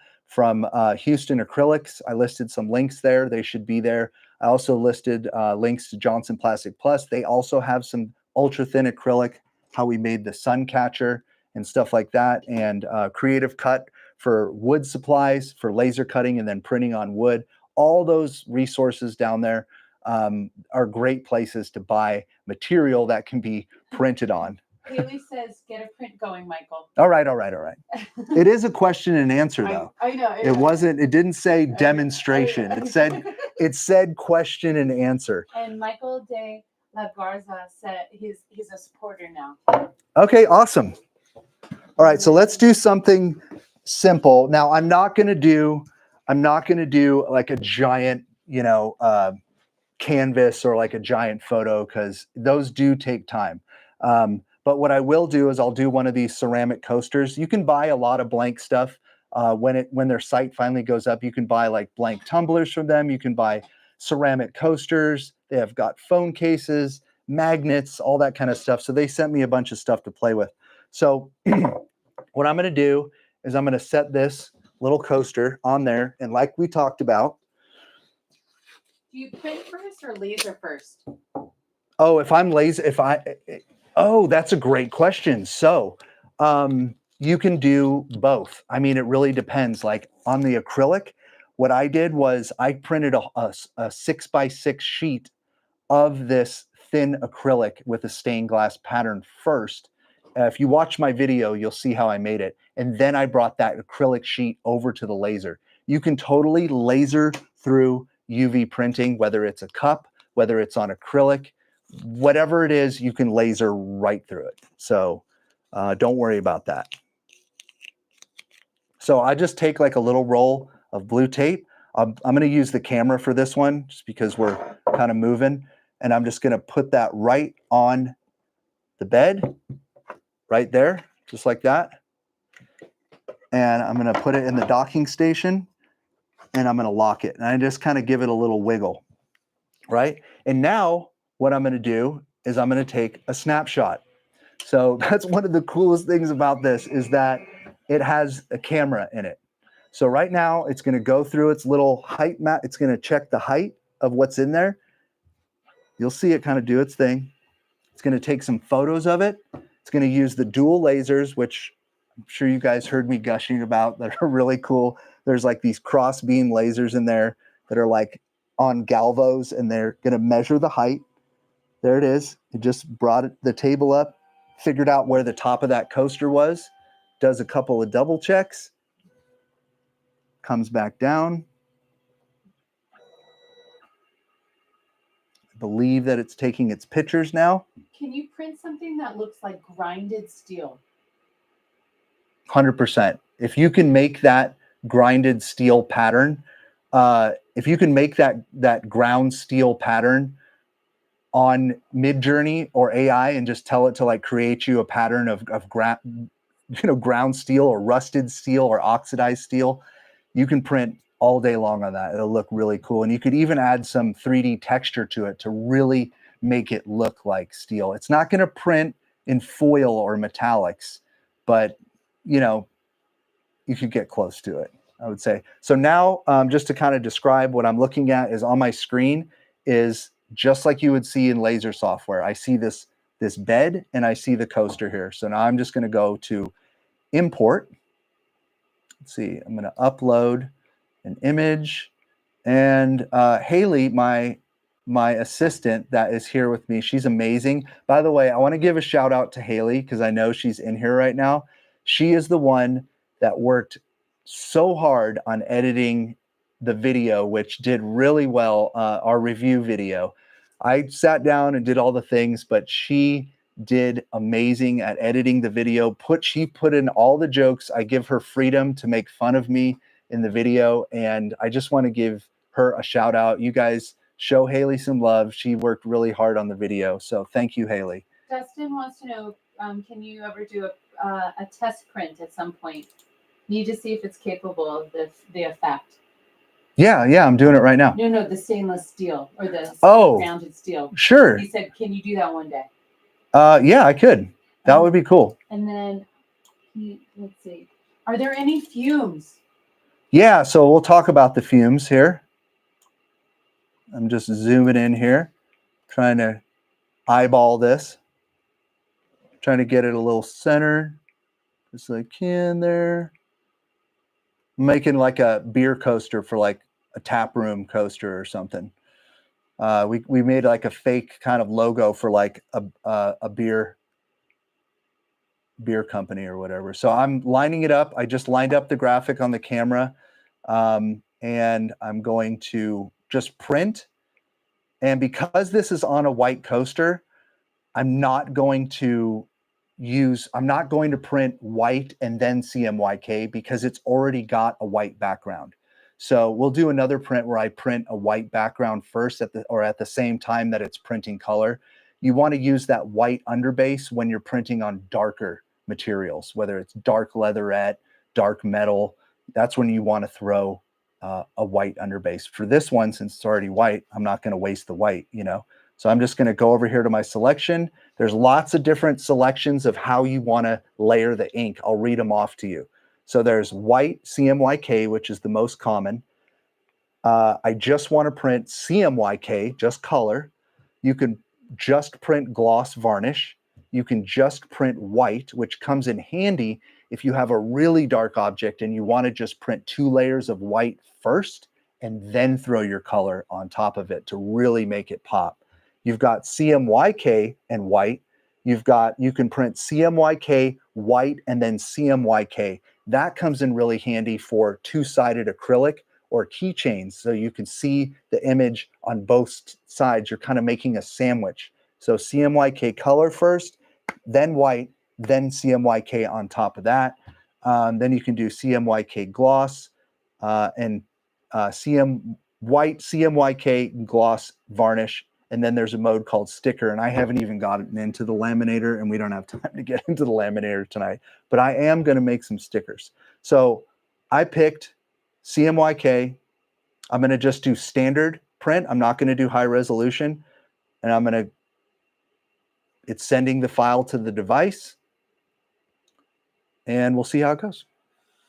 S1: Houston Acrylics. I listed some links there. They should be there. I also listed links to Johnson Plastic Plus. They also have some ultra thin acrylic, how we made the sun catcher and stuff like that, and Creative Cut for wood supplies, for laser cutting and then printing on wood. All those resources down there are great places to buy material that can be printed on.
S2: Haley says, get a print going, Michael.
S1: All right. It is a question and answer, though.
S2: I know.
S1: It didn't say demonstration. It said question and answer.
S2: And Michael de la Garza said he's a supporter now.
S1: Okay, awesome. All right, so let's do something simple. Now, I'm not going to do like a giant, canvas or like a giant photo, because those do take time. But what I will do is I'll do one of these ceramic coasters. You can buy a lot of blank stuff when their site finally goes up. You can buy like blank tumblers from them. You can buy ceramic coasters. They have got phone cases, magnets, all that kind of stuff. So they sent me a bunch of stuff to play with. So what I'm going to do is I'm going to set this little coaster on there. And like we talked about.
S2: Do you print first or laser first?
S1: Oh, that's a great question. So you can do both. I mean, it really depends. Like on the acrylic, what I did was I printed a 6x6 sheet of this thin acrylic with a stained glass pattern first. If you watch my video, you'll see how I made it. And then I brought that acrylic sheet over to the laser. You can totally laser through UV printing, whether it's a cup, whether it's on acrylic, whatever it is, you can laser right through it. So don't worry about that. So I just take like a little roll of blue tape. I'm going to use the camera for this one just because we're kind of moving. And I'm just going to put that right on the bed, right there, just like that. And I'm going to put it in the docking station and I'm going to lock it. And I just kind of give it a little wiggle, right? And now what I'm going to do is I'm going to take a snapshot. So that's one of the coolest things about this is that it has a camera in it. So right now it's going to go through its little height map. It's going to check the height of what's in there. You'll see it kind of do its thing. It's going to take some photos of it. It's going to use the dual lasers, which I'm sure you guys heard me gushing about, that are really cool. There's like these cross beam lasers in there that are like on galvos, and they're going to measure the height. There it is. It just brought the table up, figured out where the top of that coaster was, does a couple of double checks, comes back down. I believe that it's taking its pictures now.
S2: Can you print something that looks like grinded steel?
S1: 100%. If you can make that grinded steel pattern, if you can make that ground steel pattern on Midjourney or AI and just tell it to like create you a pattern of ground steel or rusted steel or oxidized steel, you can print all day long on that. It'll look really cool. And you could even add some 3D texture to it to really make it look like steel. It's not going to print in foil or metallics, but you know, you could get close to it, I would say. So now, just to kind of describe what I'm looking at is on my screen is just like you would see in laser software. I see this bed and I see the coaster here. So now I'm just going to go to import. Let's see, I'm going to upload an image, and Haley, my assistant that is here with me, she's amazing. By the way, I want to give a shout out to Haley because I know she's in here right now. She is the one that worked so hard on editing the video, which did really well, our review video. I sat down and did all the things, but she did amazing at editing the video. She put in all the jokes. I give her freedom to make fun of me in the video, and I just want to give her a shout out. You guys show Haley some love. She worked really hard on the video, so thank you, Haley.
S2: Dustin wants to know, can you ever do a test print at some point? Need to see if it's capable of the effect.
S1: Yeah, I'm doing it right now.
S2: No, the stainless steel or the grounded steel.
S1: Sure.
S2: He said, can you do that one day?
S1: Yeah, I could. That would be cool.
S2: And then, let's see, are there any fumes?
S1: Yeah, so we'll talk about the fumes here. I'm just zooming in here, trying to eyeball this, trying to get it a little centered, just like I can there. I'm making like a beer coaster for like a tap room coaster or something. We made like a fake kind of logo for like a beer company or whatever. So I'm lining it up. I just lined up the graphic on the camera, and I'm going to just print. And because this is on a white coaster, I'm not going to print white and then CMYK because it's already got a white background. So we'll do another print where I print a white background first at the same time that it's printing color. You want to use that white underbase when you're printing on darker materials, whether it's dark leatherette, dark metal. That's when you want to throw a white underbase. For this one, since it's already white, I'm not going to waste the white, So I'm just going to go over here to my selection. There's lots of different selections of how you want to layer the ink. I'll read them off to you. So there's white CMYK, which is the most common. I just want to print CMYK, just color. You can just print gloss varnish. You can just print white, which comes in handy if you have a really dark object and you want to just print 2 layers of white first and then throw your color on top of it to really make it pop. You've got CMYK and white. You can print CMYK, white, and then CMYK. That comes in really handy for 2-sided acrylic or keychains, so you can see the image on both sides. You're kind of making a sandwich. So CMYK color first, then white, then CMYK on top of that. Then you can do CMYK gloss and white, CMYK gloss varnish. And then there's a mode called sticker. And I haven't even gotten into the laminator, and we don't have time to get into the laminator tonight. But I am going to make some stickers. So I picked CMYK. I'm going to just do standard print. I'm not going to do high resolution. And it's sending the file to the device. And we'll see how it goes.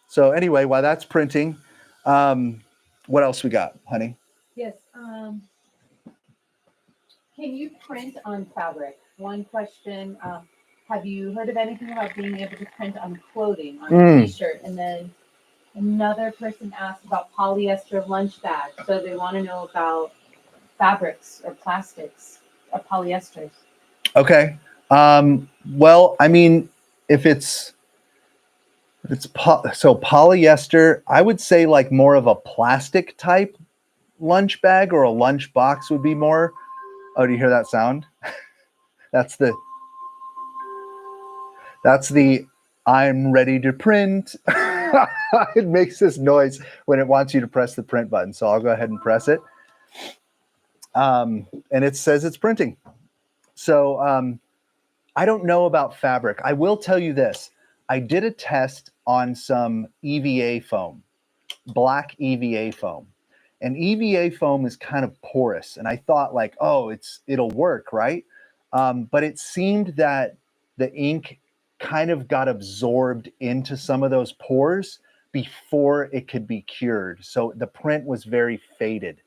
S1: So anyway, while that's printing, what else we got, honey?
S2: Yes. Can you print on fabric? One question. Have you heard of anything about being able to print on clothing, on a t-shirt? And then another person asked about polyester lunch bags. So they want to know about fabrics or plastics or polyesters.
S1: Okay. Well, I mean, if it's polyester, I would say like more of a plastic type lunch bag or a lunch box would be more. Oh, do you hear that sound? That's the I'm ready to print. It makes this noise when it wants you to press the print button. So I'll go ahead and press it. And it says it's printing. So I don't know about fabric. I will tell you this. I did a test on some EVA foam, black EVA foam. And EVA foam is kind of porous. And I thought like, oh, it'll work, right? But it seemed that the ink kind of got absorbed into some of those pores before it could be cured. So the print was very faded.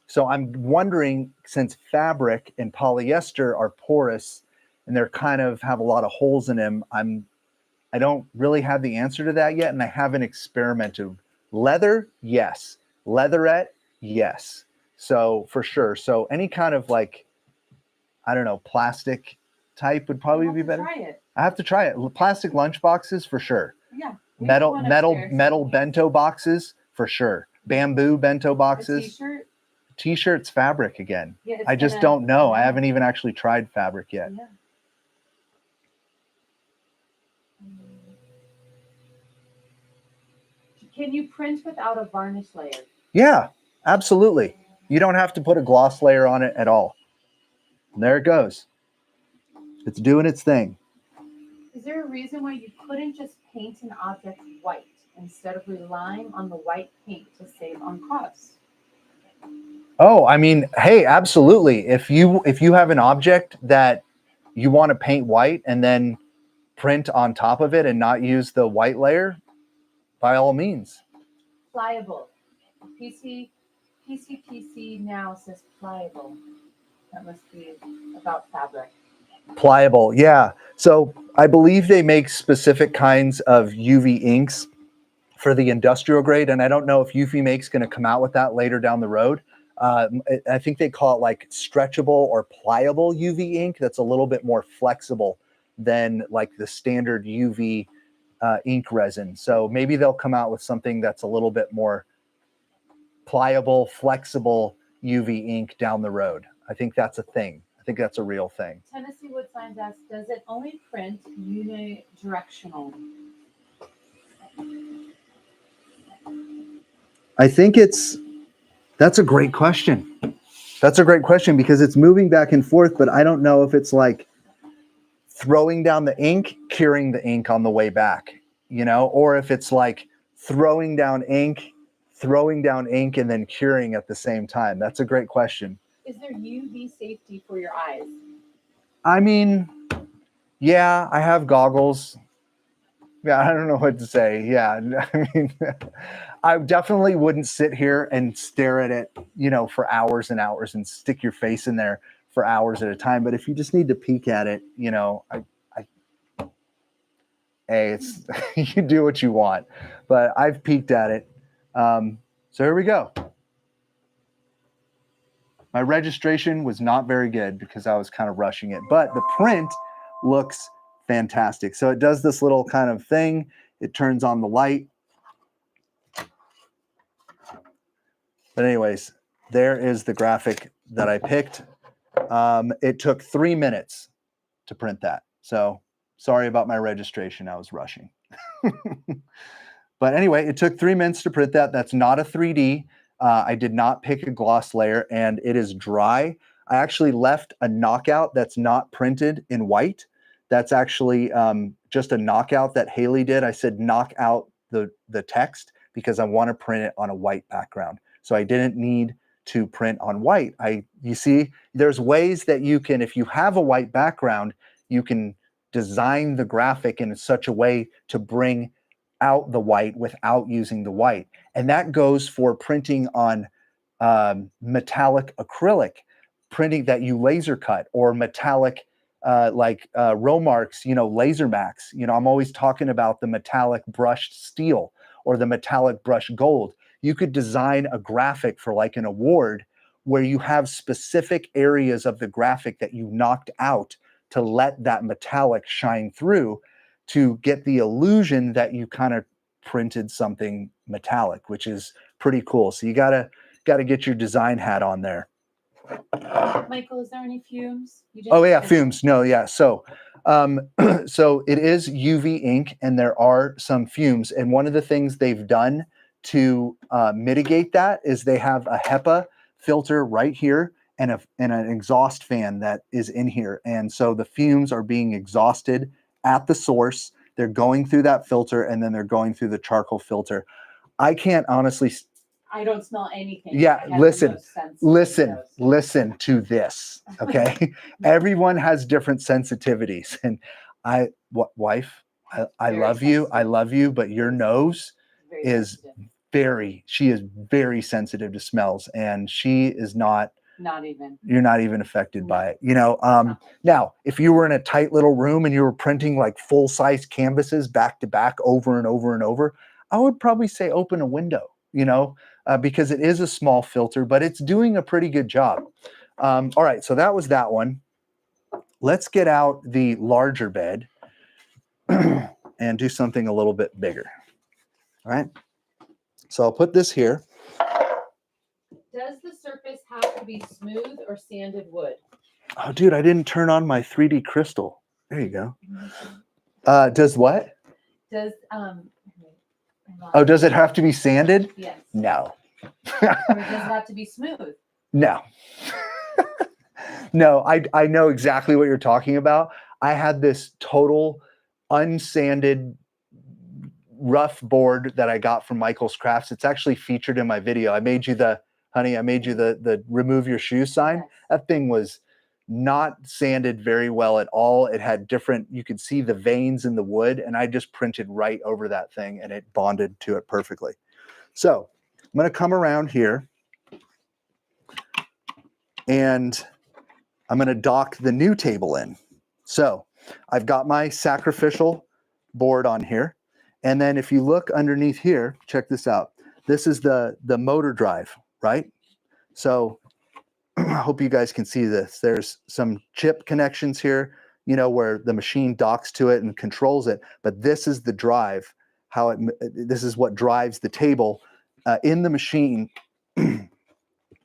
S1: So I'm wondering, since fabric and polyester are porous and they're kind of have a lot of holes in them, I don't really have the answer to that yet, and I haven't experimented. Leather, yes. Leatherette, yes. So for sure. So any kind of like, I don't know, plastic type would probably be better.
S2: Try it.
S1: I have to try it. Plastic lunch boxes for sure.
S2: Yeah.
S1: Metal bento boxes for sure. Bamboo bento boxes.
S2: T-shirt.
S1: T-shirts, fabric again.
S2: Yeah,
S1: I just don't know. I haven't even actually tried fabric yet.
S2: Yeah. Can you print without a varnish layer?
S1: Yeah, absolutely. You don't have to put a gloss layer on it at all. And there it goes. It's doing its thing.
S2: Is there a reason why you couldn't just paint an object white instead of relying on the white paint to save on costs?
S1: Oh, I mean, hey, absolutely. If you have an object that you want to paint white and then print on top of it and not use the white layer, by all means.
S2: Pliable. PCPC now says pliable. That must be about fabric.
S1: Pliable, yeah. So I believe they make specific kinds of UV inks for the industrial grade, and I don't know if Eufy Make's going to come out with that later down the road. I think they call it like stretchable or pliable UV ink that's a little bit more flexible than like the standard UV ink resin. So maybe they'll come out with something that's a little bit more pliable, flexible UV ink down the road. I think that's a thing. I think that's a real thing.
S2: Tennessee Wood Signs asks, does it only print unidirectional?
S1: I think that's a great question. That's a great question because it's moving back and forth, but I don't know if it's like throwing down the ink, curing the ink on the way back, or if it's like throwing down ink, and then curing at the same time. That's a great question.
S2: Is there UV safety for your eyes?
S1: I mean, yeah, I have goggles. Yeah, I don't know what to say. Yeah, I mean, I definitely wouldn't sit here and stare at it, for hours and hours and stick your face in there for hours at a time. But if you just need to peek at it, it's you do what you want. But I've peeked at it. So here we go. My registration was not very good because I was kind of rushing it, but the print looks fantastic. So it does this little kind of thing. It turns on the light. But anyways, there is the graphic that I picked. It took 3 minutes to print that. So sorry about my registration. I was rushing. But anyway, it took 3 minutes to print that. That's not a 3D. I did not pick a gloss layer, and it is dry. I actually left a knockout that's not printed in white. That's actually just a knockout that Haley did. I said knock out the text because I want to print it on a white background. So I didn't need to print on white. You see, there's ways that you can, if you have a white background, you can design the graphic in such a way to bring out the white without using the white. And that goes for printing on metallic acrylic, printing that you laser cut, or metallic like Romarks, Laser Max. I'm always talking about the metallic brushed steel or the metallic brushed gold. You could design a graphic for like an award where you have specific areas of the graphic that you knocked out to let that metallic shine through to get the illusion that you kind of printed something metallic, which is pretty cool. So you gotta get your design hat on there.
S2: Michael, is there any fumes?
S1: Oh yeah, fumes. No, yeah. So so it is UV ink and there are some fumes. And one of the things they've done to mitigate that is they have a HEPA filter right here and an exhaust fan that is in here. And so the fumes are being exhausted at the source. They're going through that filter and then they're going through the charcoal filter. I can't honestly.
S2: I don't smell anything.
S1: Yeah,
S2: I have the
S1: listen,
S2: most sensitive
S1: listen,
S2: nose.
S1: listen to this. Okay. Everyone has different sensitivities. And wife, I
S2: Very
S1: love you. I
S2: sensitive.
S1: love you, but your nose
S2: Very
S1: is
S2: sensitive.
S1: she is very sensitive to smells, and she is not,
S2: Not even.
S1: you're not even affected
S2: No.
S1: by it. You know, now, if you were in a tight little room and you were printing like full size canvases back to back over and over and over, I would probably say open a window, you know, because it is a small filter, but it's doing a pretty good job. All right, so that was that one. Let's get out the larger bed and do something a little bit bigger. All right, so I'll put this here.
S2: Does the surface have to be smooth or sanded wood?
S1: Oh, dude, I didn't turn on my 3D crystal. There you go. Does what?
S2: Does
S1: Oh, does it have to be sanded?
S2: Yes.
S1: No.
S2: Or does it have to be smooth?
S1: No. No, I know exactly what you're talking about. I had this total unsanded rough board that I got from Michael's Crafts. It's actually featured in my video. I made you the, honey, I made you the remove your shoe sign.
S2: Yes.
S1: That thing was not sanded very well at all. It had different, you could see the veins in the wood, and I just printed right over that thing and it bonded to it perfectly. So I'm going to come around here and I'm going to dock the new table in. So I've got my sacrificial board on here. And then if you look underneath here, check this out. This is the motor drive, right? So I hope you guys can see this. There's some chip connections here, you know, where the machine docks to it and controls it. But this is the drive, this is what drives the table in the machine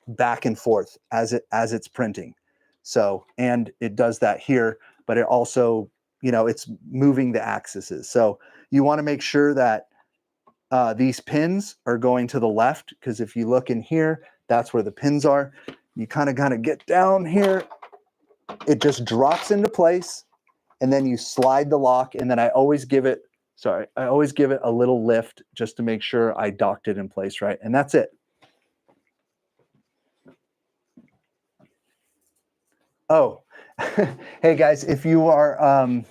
S1: back and forth as it's printing. So, and it does that here, but it also, you know, it's moving the axes. So you want to make sure that these pins are going to the left, because if you look in here, that's where the pins are. You kind of got to get down here. It just drops into place, and then you slide the lock, and then I always give it a little lift just to make sure I docked it in place right, and that's it. Oh, hey guys, if you are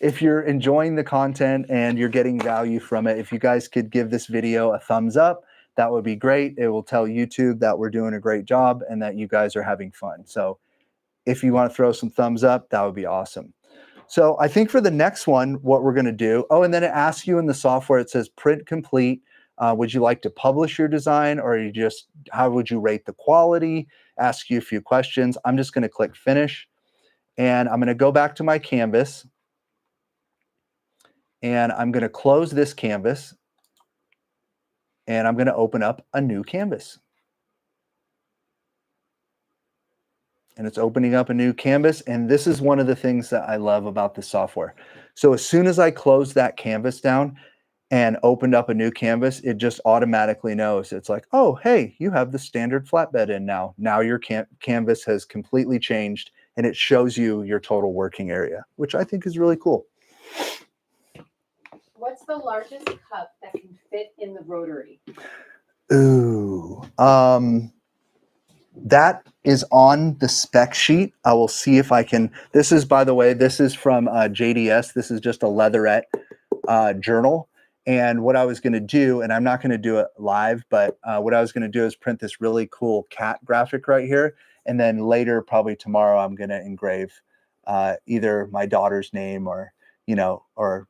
S1: if you're enjoying the content and you're getting value from it, if you guys could give this video a thumbs up, that would be great. It will tell YouTube that we're doing a great job and that you guys are having fun. So if you want to throw some thumbs up, that would be awesome. So I think for the next one, what we're going to do, oh, and then it asks you in the software, it says print complete. Would you like to publish your design, or how would you rate the quality? Ask you a few questions. I'm just going to click finish, and I'm going to go back to my canvas, and I'm going to close this canvas, and I'm going to open up a new canvas. And it's opening up a new canvas. And this is one of the things that I love about the software. So as soon as I close that canvas down and opened up a new canvas, it just automatically knows. It's like, oh, hey, you have the standard flatbed in now. Now your canvas has completely changed, and it shows you your total working area, which I think is really cool.
S2: What's the largest cup that can fit in the Rotary?
S1: Ooh, that is on the spec sheet. I will see if I can. This is, by the way, this is from JDS. This is just a leatherette journal. And what I was going to do, and I'm not going to do it live, but what I was going to do is print this really cool cat graphic right here. And then later, probably tomorrow, I'm going to engrave either my daughter's name or, you know, or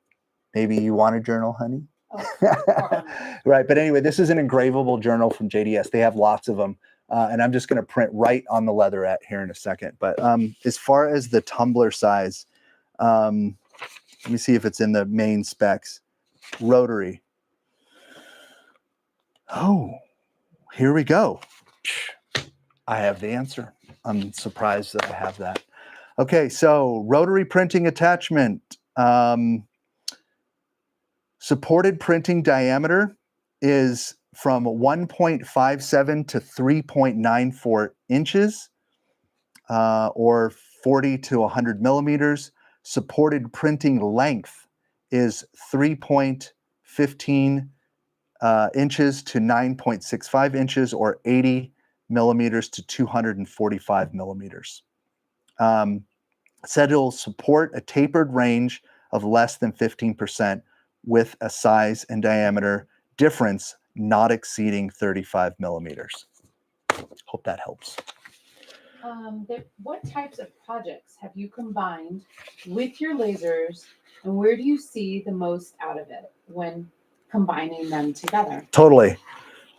S1: maybe you want a journal, honey? Oh, right. But anyway, this is an engravable journal from JDS. They have lots of them. And I'm just going to print right on the leatherette here in a second. But as far as the tumbler size, let me see if it's in the main specs. Rotary. Oh, here we go. I have the answer. I'm surprised that I have that. Okay, so rotary printing attachment. Supported printing diameter is from 1.57 to 3.94 inches, or 40 to 100 millimeters. Supported printing length is 3.15 inches to 9.65 inches, or 80 millimeters to 245 millimeters. Said it'll support a tapered range of less than 15% with a size and diameter difference not exceeding 35 millimeters. Hope that helps.
S2: What types of projects have you combined with your lasers, and where do you see the most out of it when combining them together?
S1: Totally.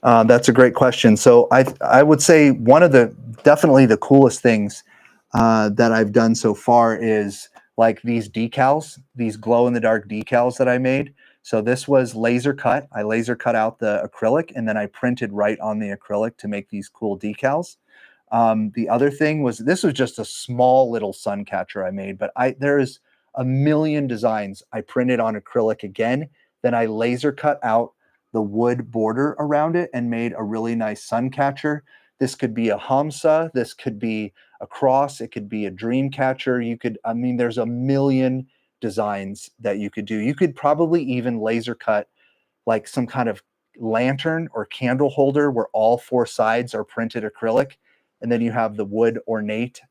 S1: That's a great question. So I would say one of the definitely the coolest things that I've done so far is like these decals, these glow in the dark decals that I made. So this was laser cut. I laser cut out the acrylic, and then I printed right on the acrylic to make these cool decals. The other thing was, this was just a small little sun catcher I made, but there is a million designs I printed on acrylic again. Then I laser cut out the wood border around it and made a really nice sun catcher. This could be a Hamsa, this could be a cross, it could be a dream catcher. You could, I mean, there's a million designs that you could do. You could probably even laser cut like some kind of lantern or candle holder where all four sides are printed acrylic, and then you have the wood ornate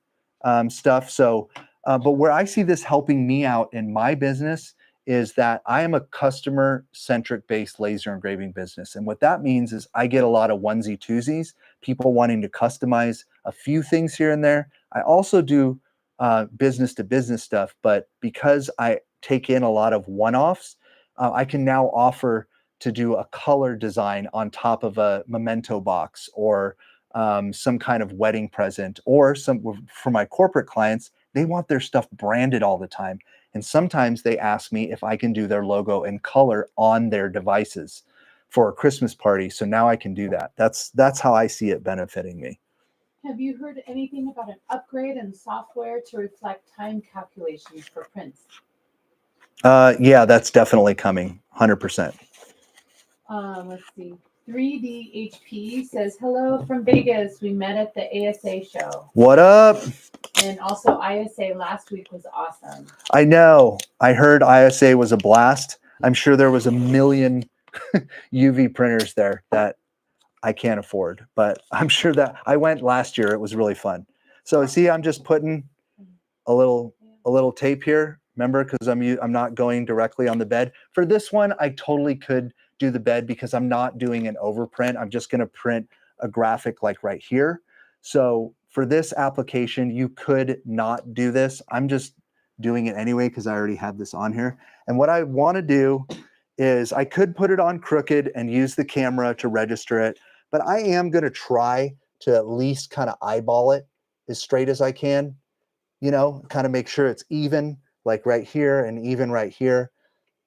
S1: stuff. So, but where I see this helping me out in my business is that I am a customer-centric based laser engraving business. And what that means is I get a lot of onesie twosies, people wanting to customize a few things here and there. I also do business to business stuff, but because I take in a lot of one-offs, I can now offer to do a color design on top of a memento box, or some kind of wedding present, or for my corporate clients, they want their stuff branded all the time. And sometimes they ask me if I can do their logo in color on their devices for a Christmas party. So now I can do that. That's how I see it benefiting me.
S2: Have you heard anything about an upgrade in software to reflect time calculations for prints?
S1: Yeah, that's definitely coming, 100%.
S2: Let's see. 3D HP says, hello from Vegas. We met at the ASA show.
S1: What up?
S2: And also ISA last week was awesome.
S1: I know. I heard ISA was a blast. I'm sure there was a million UV printers there that I can't afford, but I'm sure that I went last year. It was really fun. So see, I'm just putting a little tape here. Remember, because I'm not going directly on the bed. For this one, I totally could do the bed because I'm not doing an overprint. I'm just going to print a graphic like right here. So for this application, you could not do this. I'm just doing it anyway because I already have this on here. And what I want to do is I could put it on crooked and use the camera to register it, but I am going to try to at least kind of eyeball it as straight as I can, you know, kind of make sure it's even, like right here and even right here.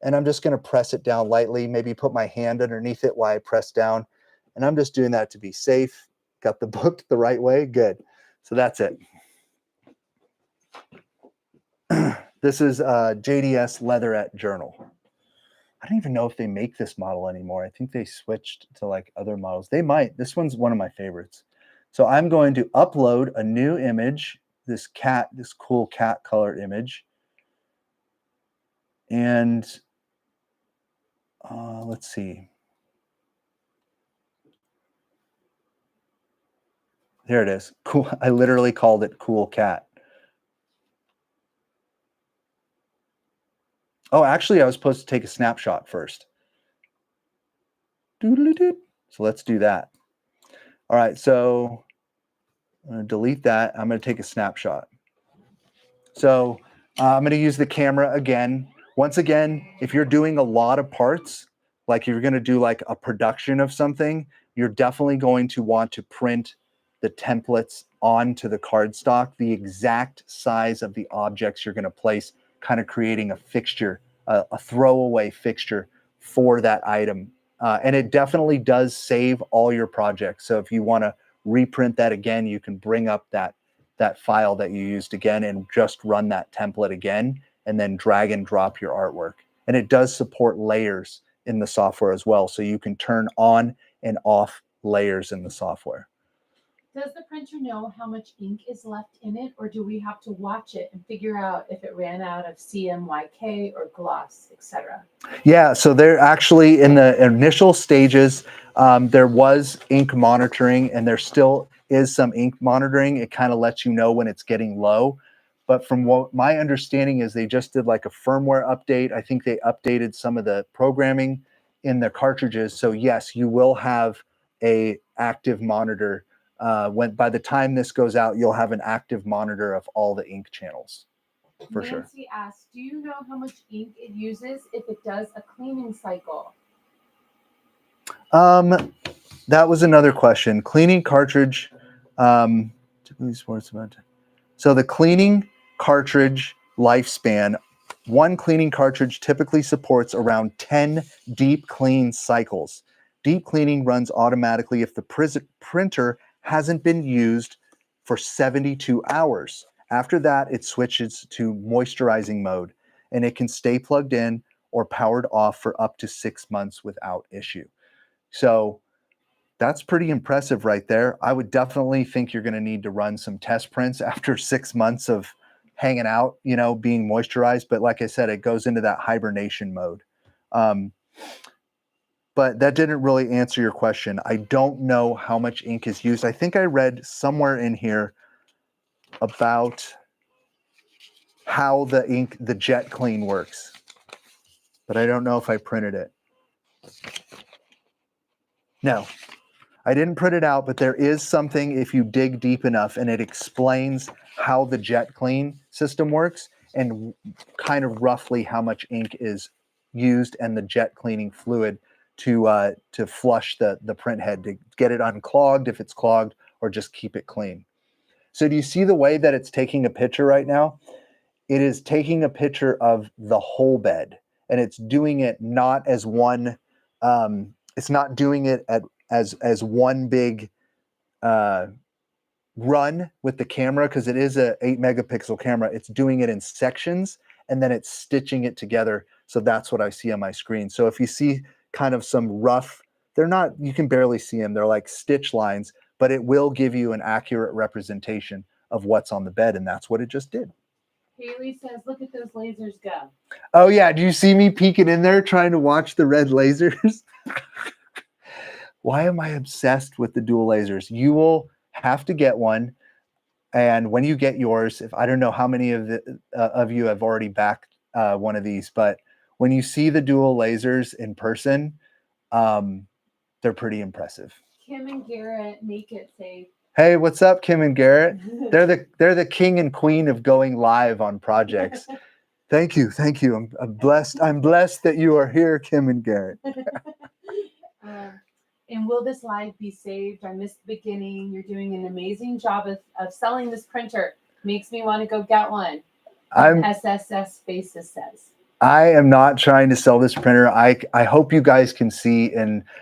S1: And I'm just going to press it down lightly, maybe put my hand underneath it while I press down. And I'm just doing that to be safe. Got the book the right way. Good. So that's it. This is JDS Leatherette Journal. I don't even know if they make this model anymore. I think they switched to like other models. They might. This one's one of my favorites. So I'm going to upload a new image, this cool cat color image. And let's see. There it is. Cool. I literally called it cool cat. Oh, actually, I was supposed to take a snapshot first. So let's do that. All right, so I'm going to delete that. I'm going to take a snapshot. So I'm going to use the camera again. Once again, if you're doing a lot of parts, like you're going to do like a production of something, you're definitely going to want to print the templates onto the cardstock, the exact size of the objects you're going to place, kind of creating a fixture, a throwaway fixture for that item. And it definitely does save all your projects. So if you want to reprint that again, you can bring up that file that you used again and just run that template again, and then drag and drop your artwork. And it does support layers in the software as well. So you can turn on and off layers in the software.
S2: Does the printer know how much ink is left in it, or do we have to watch it and figure out if it ran out of CMYK or gloss, etc.?
S1: Yeah, so they're actually in the initial stages. There was ink monitoring, and there still is some ink monitoring. It kind of lets you know when it's getting low. But from what my understanding is, they just did like a firmware update. I think they updated some of the programming in the cartridges. So yes, you will have a active monitor. When by the time this goes out, you'll have an active monitor of all the ink channels. For sure.
S2: Nancy asks, do you know how much ink it uses if it does a cleaning cycle?
S1: That was another question. Cleaning cartridge, typically sports event. So the cleaning cartridge lifespan, one cleaning cartridge typically supports around 10 deep clean cycles. Deep cleaning runs automatically if the printer hasn't been used for 72 hours. After that, it switches to moisturizing mode, and it can stay plugged in or powered off for up to 6 months without issue. So that's pretty impressive right there. I would definitely think you're going to need to run some test prints after 6 months of hanging out, you know, being moisturized. But like I said, it goes into that hibernation mode. But that didn't really answer your question. I don't know how much ink is used. I think I read somewhere in here about how the jet clean works, but I don't know if I printed it. No, I didn't print it out, but there is something if you dig deep enough, and it explains how the jet clean system works and kind of roughly how much ink is used and the jet cleaning fluid to flush the print head, to get it unclogged if it's clogged, or just keep it clean. So do you see the way that it's taking a picture right now? It is taking a picture of the whole bed, and it's doing it not as one. It's not doing it as one big run with the camera, because it is a 8 megapixel camera. It's doing it in sections, and then it's stitching it together. So that's what I see on my screen. So if you see kind of some rough, they're not, you can barely see them. They're like stitch lines, but it will give you an accurate representation of what's on the bed. And that's what it just did.
S2: Haley says, look at those lasers go.
S1: Oh yeah, do you see me peeking in there trying to watch the red lasers? Why am I obsessed with the dual lasers? You will have to get one, and when you get yours, if I don't know how many of you have already backed one of these, but when you see the dual lasers in person, they're pretty impressive.
S2: Kim and Garrett make it safe.
S1: Hey, what's up, Kim and Garrett? They're the king and queen of going live on projects. Thank you. I'm blessed. I'm blessed that you are here, Kim and Garrett.
S2: And will this live be saved? I missed the beginning. You're doing an amazing job of selling this printer. Makes me want to go get one. SSS Faces says.
S1: I am not trying to sell this printer. I hope you guys can see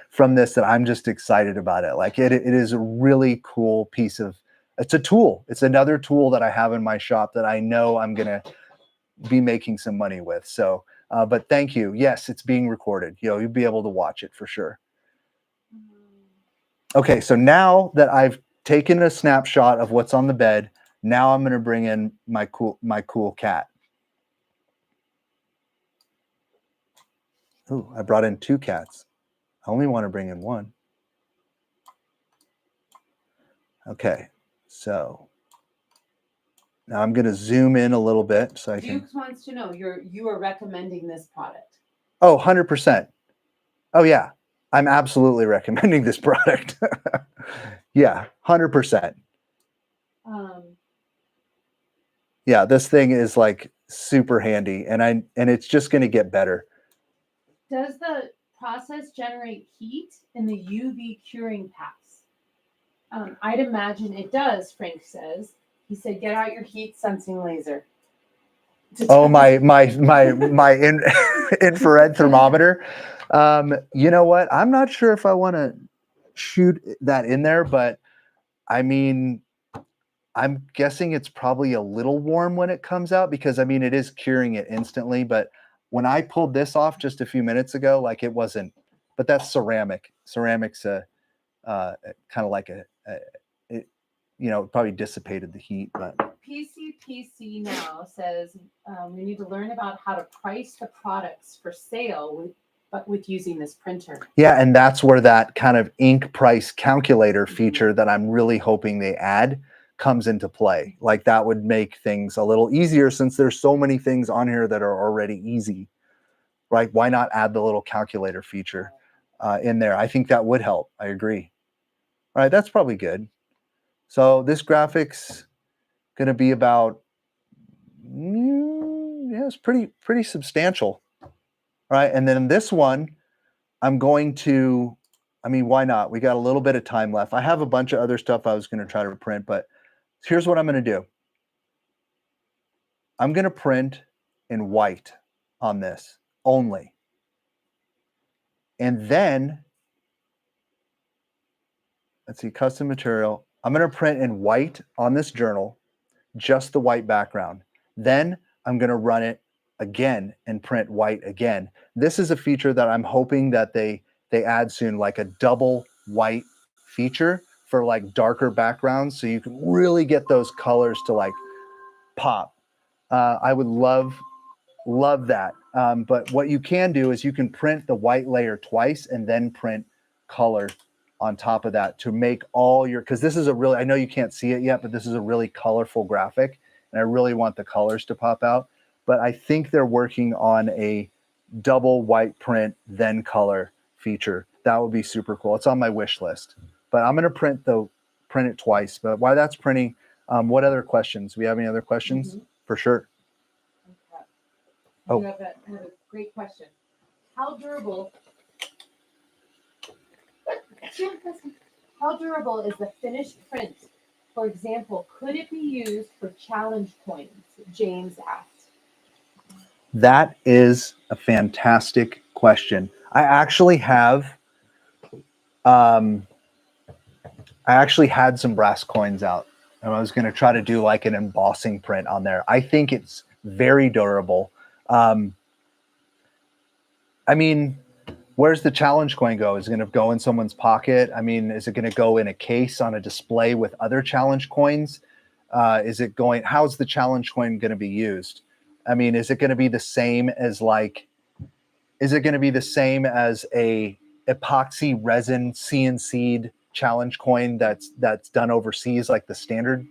S1: from this that I'm just excited about it. Like it is a really cool piece of, it's a tool. It's another tool that I have in my shop that I know I'm going to be making some money with. So, but thank you. Yes, it's being recorded. You'll be able to watch it for sure. Okay, so now that I've taken a snapshot of what's on the bed, now I'm going to bring in my cool cat. Ooh, I brought in 2 cats. I only want to bring in 1. Okay, so now I'm going to zoom in a little bit so I can.
S2: Dukes wants to know you are recommending this product.
S1: Oh, 100%. Oh yeah, I'm absolutely recommending this product. Yeah, 100%. Yeah, this thing is like super handy, and it's just going to get better.
S2: Does the process generate heat in the UV curing pass? I'd imagine it does, Frank says. He said, get out your heat sensing laser.
S1: Oh, my infrared thermometer. You know what? I'm not sure if I want to shoot that in there, but I mean, I'm guessing it's probably a little warm when it comes out, because I mean, it is curing it instantly. But when I pulled this off just a few minutes ago, like it wasn't, but that's ceramic. Ceramic's kind of like you know, probably dissipated the heat, but.
S2: PCPC now says we need to learn about how to price the products for sale but with using this printer.
S1: Yeah, and that's where that kind of ink price calculator feature that I'm really hoping they add comes into play. Like that would make things a little easier since there's so many things on here that are already easy, right? Why not add the little calculator feature in there? I think that would help. I agree. All right, that's probably good. So this graphic's going to be about, yeah, it's pretty substantial. All right, and then this one, I'm going to, I mean, why not? We got a little bit of time left. I have a bunch of other stuff I was going to try to print, but here's what I'm going to do. I'm going to print in white on this only. And then, let's see, custom material. I'm going to print in white on this journal, just the white background. Then I'm going to run it again and print white again. This is a feature that I'm hoping that they add soon, like a double white feature for like darker backgrounds, so you can really get those colors to like pop. I would love that. But what you can do is you can print the white layer twice and then print color on top of that to make all your, because this is a really, I know you can't see it yet, but this is a really colorful graphic, and I really want the colors to pop out. But I think they're working on a double white print then color feature. That would be super cool. It's on my wish list. But I'm going to print it twice. But while that's printing, what other questions? Do we have any other questions?
S2: Mm-hmm.
S1: For sure.
S2: Okay.
S1: Oh.
S2: You have a great question. How durable is the finished print? For example, could it be used for challenge coins? James asked.
S1: That is a fantastic question. I actually have, I actually had some brass coins out, and I was going to try to do like an embossing print on there. I think it's very durable. I mean, where's the challenge coin go? Is it going to go in someone's pocket? I mean, is it going to go in a case on a display with other challenge coins? Is it going, how's the challenge coin going to be used? I mean, is it going to be the same as like, is it going to be the same as a epoxy resin CNC'd challenge coin that's done overseas, like the standard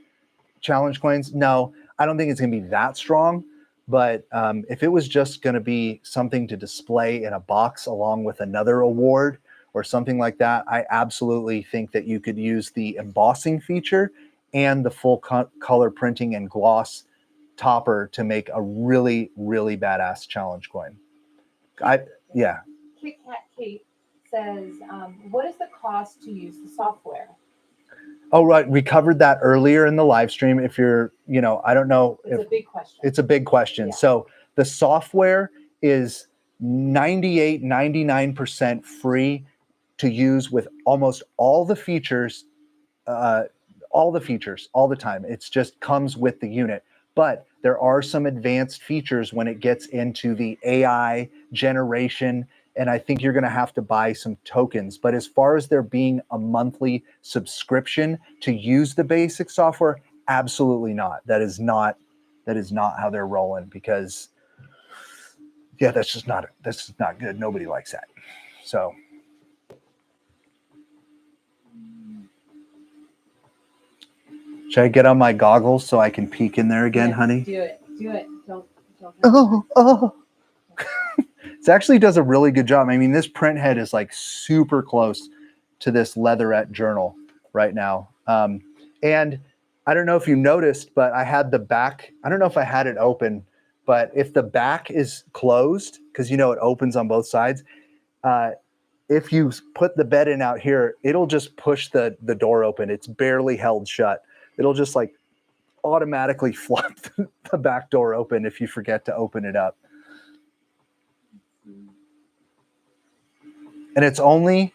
S1: challenge coins? No, I don't think it's going to be that strong. But if it was just going to be something to display in a box along with another award or something like that, I absolutely think that you could use the embossing feature and the full color printing and gloss topper to make a really, really badass challenge coin. Yeah.
S2: Kit Kat Kate says, what is the cost to use the software?
S1: Oh, right. We covered that earlier in the live stream. If you're, you know, I don't know.
S2: It's a big question.
S1: It's a big question.
S2: Yeah.
S1: So the software is 99% free to use with almost all the features, all the time. It's just comes with the unit. But there are some advanced features when it gets into the AI generation, and I think you're going to have to buy some tokens. But as far as there being a monthly subscription to use the basic software, absolutely not. That is not how they're rolling, because yeah, that's just not good. Nobody likes that. So should I get on my goggles so I can peek in there again,
S2: Yes,
S1: honey?
S2: Do it. Don't.
S1: Oh. It actually does a really good job. I mean, this print head is like super close to this leatherette journal right now. And I don't know if you noticed, but I had the back, I don't know if I had it open, but if the back is closed, because you know it opens on both sides, if you put the bed in out here, it'll just push the door open. It's barely held shut. It'll just like automatically flop the back door open if you forget to open it up. And it's only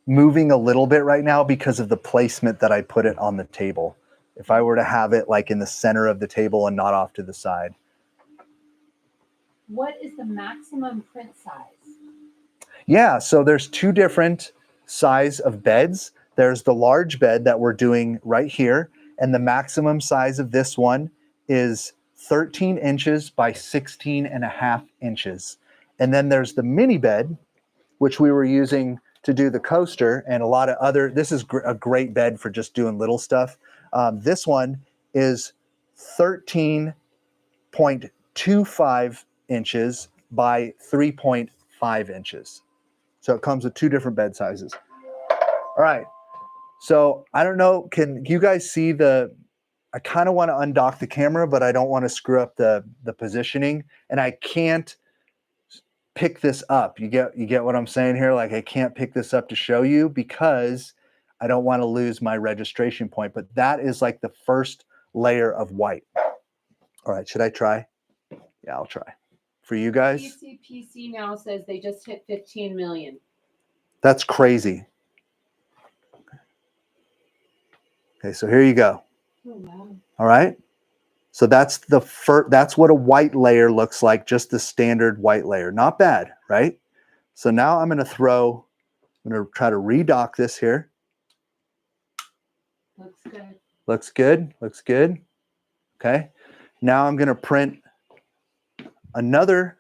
S1: moving a little bit right now because of the placement that I put it on the table. If I were to have it like in the center of the table and not off to the side.
S2: What is the maximum print size?
S1: Yeah, so there's two different size of beds. there's the large bed that we're doing right here. And the maximum size of this one is 13 inches by 16.5 inches. And then there's the mini bed, which we were using to do the coaster and a lot of other, this is a great bed for just doing little stuff. This one is 13.25 inches by 3.5 inches. So it comes with two different bed sizes. All right. So I don't know, can you guys see I kind of want to undock the camera, but I don't want to screw up the positioning. And I can't pick this up. You get what I'm saying here? Like I can't pick this up to show you because I don't want to lose my registration point. But that is like the first layer of white. All right, should I try? Yeah, I'll try. For you guys?
S2: PCPC now says they just hit 15 million.
S1: That's crazy. Okay, so here you go.
S2: Oh, wow.
S1: All right. So that's the that's what a white layer looks like, just the standard white layer. Not bad, right? So now I'm going to try to redock this here.
S2: Looks good.
S1: Looks good. Looks good. Okay. Now I'm going to print another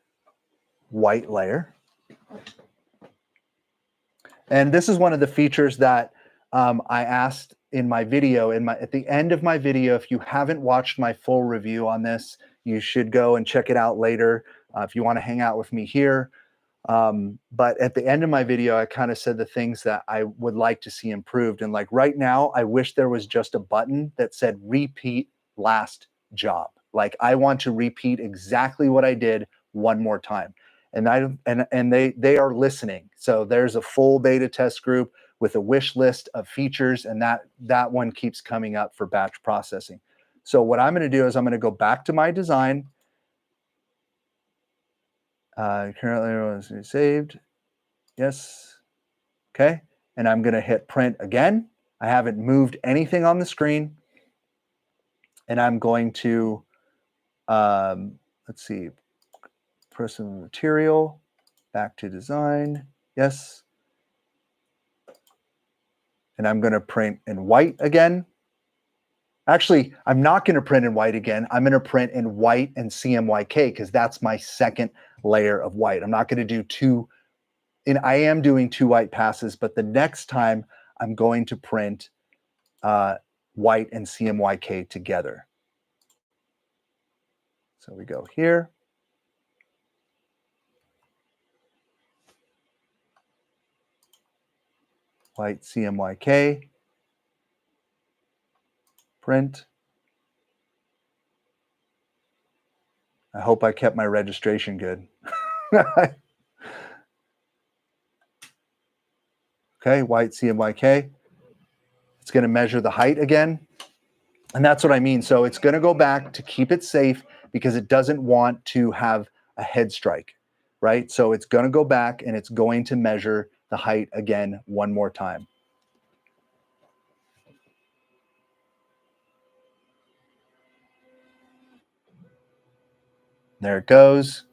S1: white layer. And this is one of the features that I asked in my video. At the end of my video, if you haven't watched my full review on this, you should go and check it out later if you want to hang out with me here. But at the end of my video, I kind of said the things that I would like to see improved. And like right now, I wish there was just a button that said repeat last job. Like I want to repeat exactly what I did one more time. And they are listening. So there's a full beta test group with a wish list of features, and that one keeps coming up for batch processing. So what I'm going to do is I'm going to go back to my design. Currently was saved. Yes. Okay. And I'm going to hit print again. I haven't moved anything on the screen. And I'm going to, let's see, personal material, back to design. Yes. And I'm going to print in white again. Actually, I'm not going to print in white again. I'm going to print in white and CMYK because that's my second layer of white. I'm not going to do two. And I am doing two white passes, but the next time I'm going to print white and CMYK together. So we go here. White CMYK. Print. I hope I kept my registration good. Okay, white CMYK. It's going to measure the height again. And that's what I mean. So it's going to go back to keep it safe because it doesn't want to have a head strike, right? So it's going to go back and it's going to measure the height again one more time. There it goes.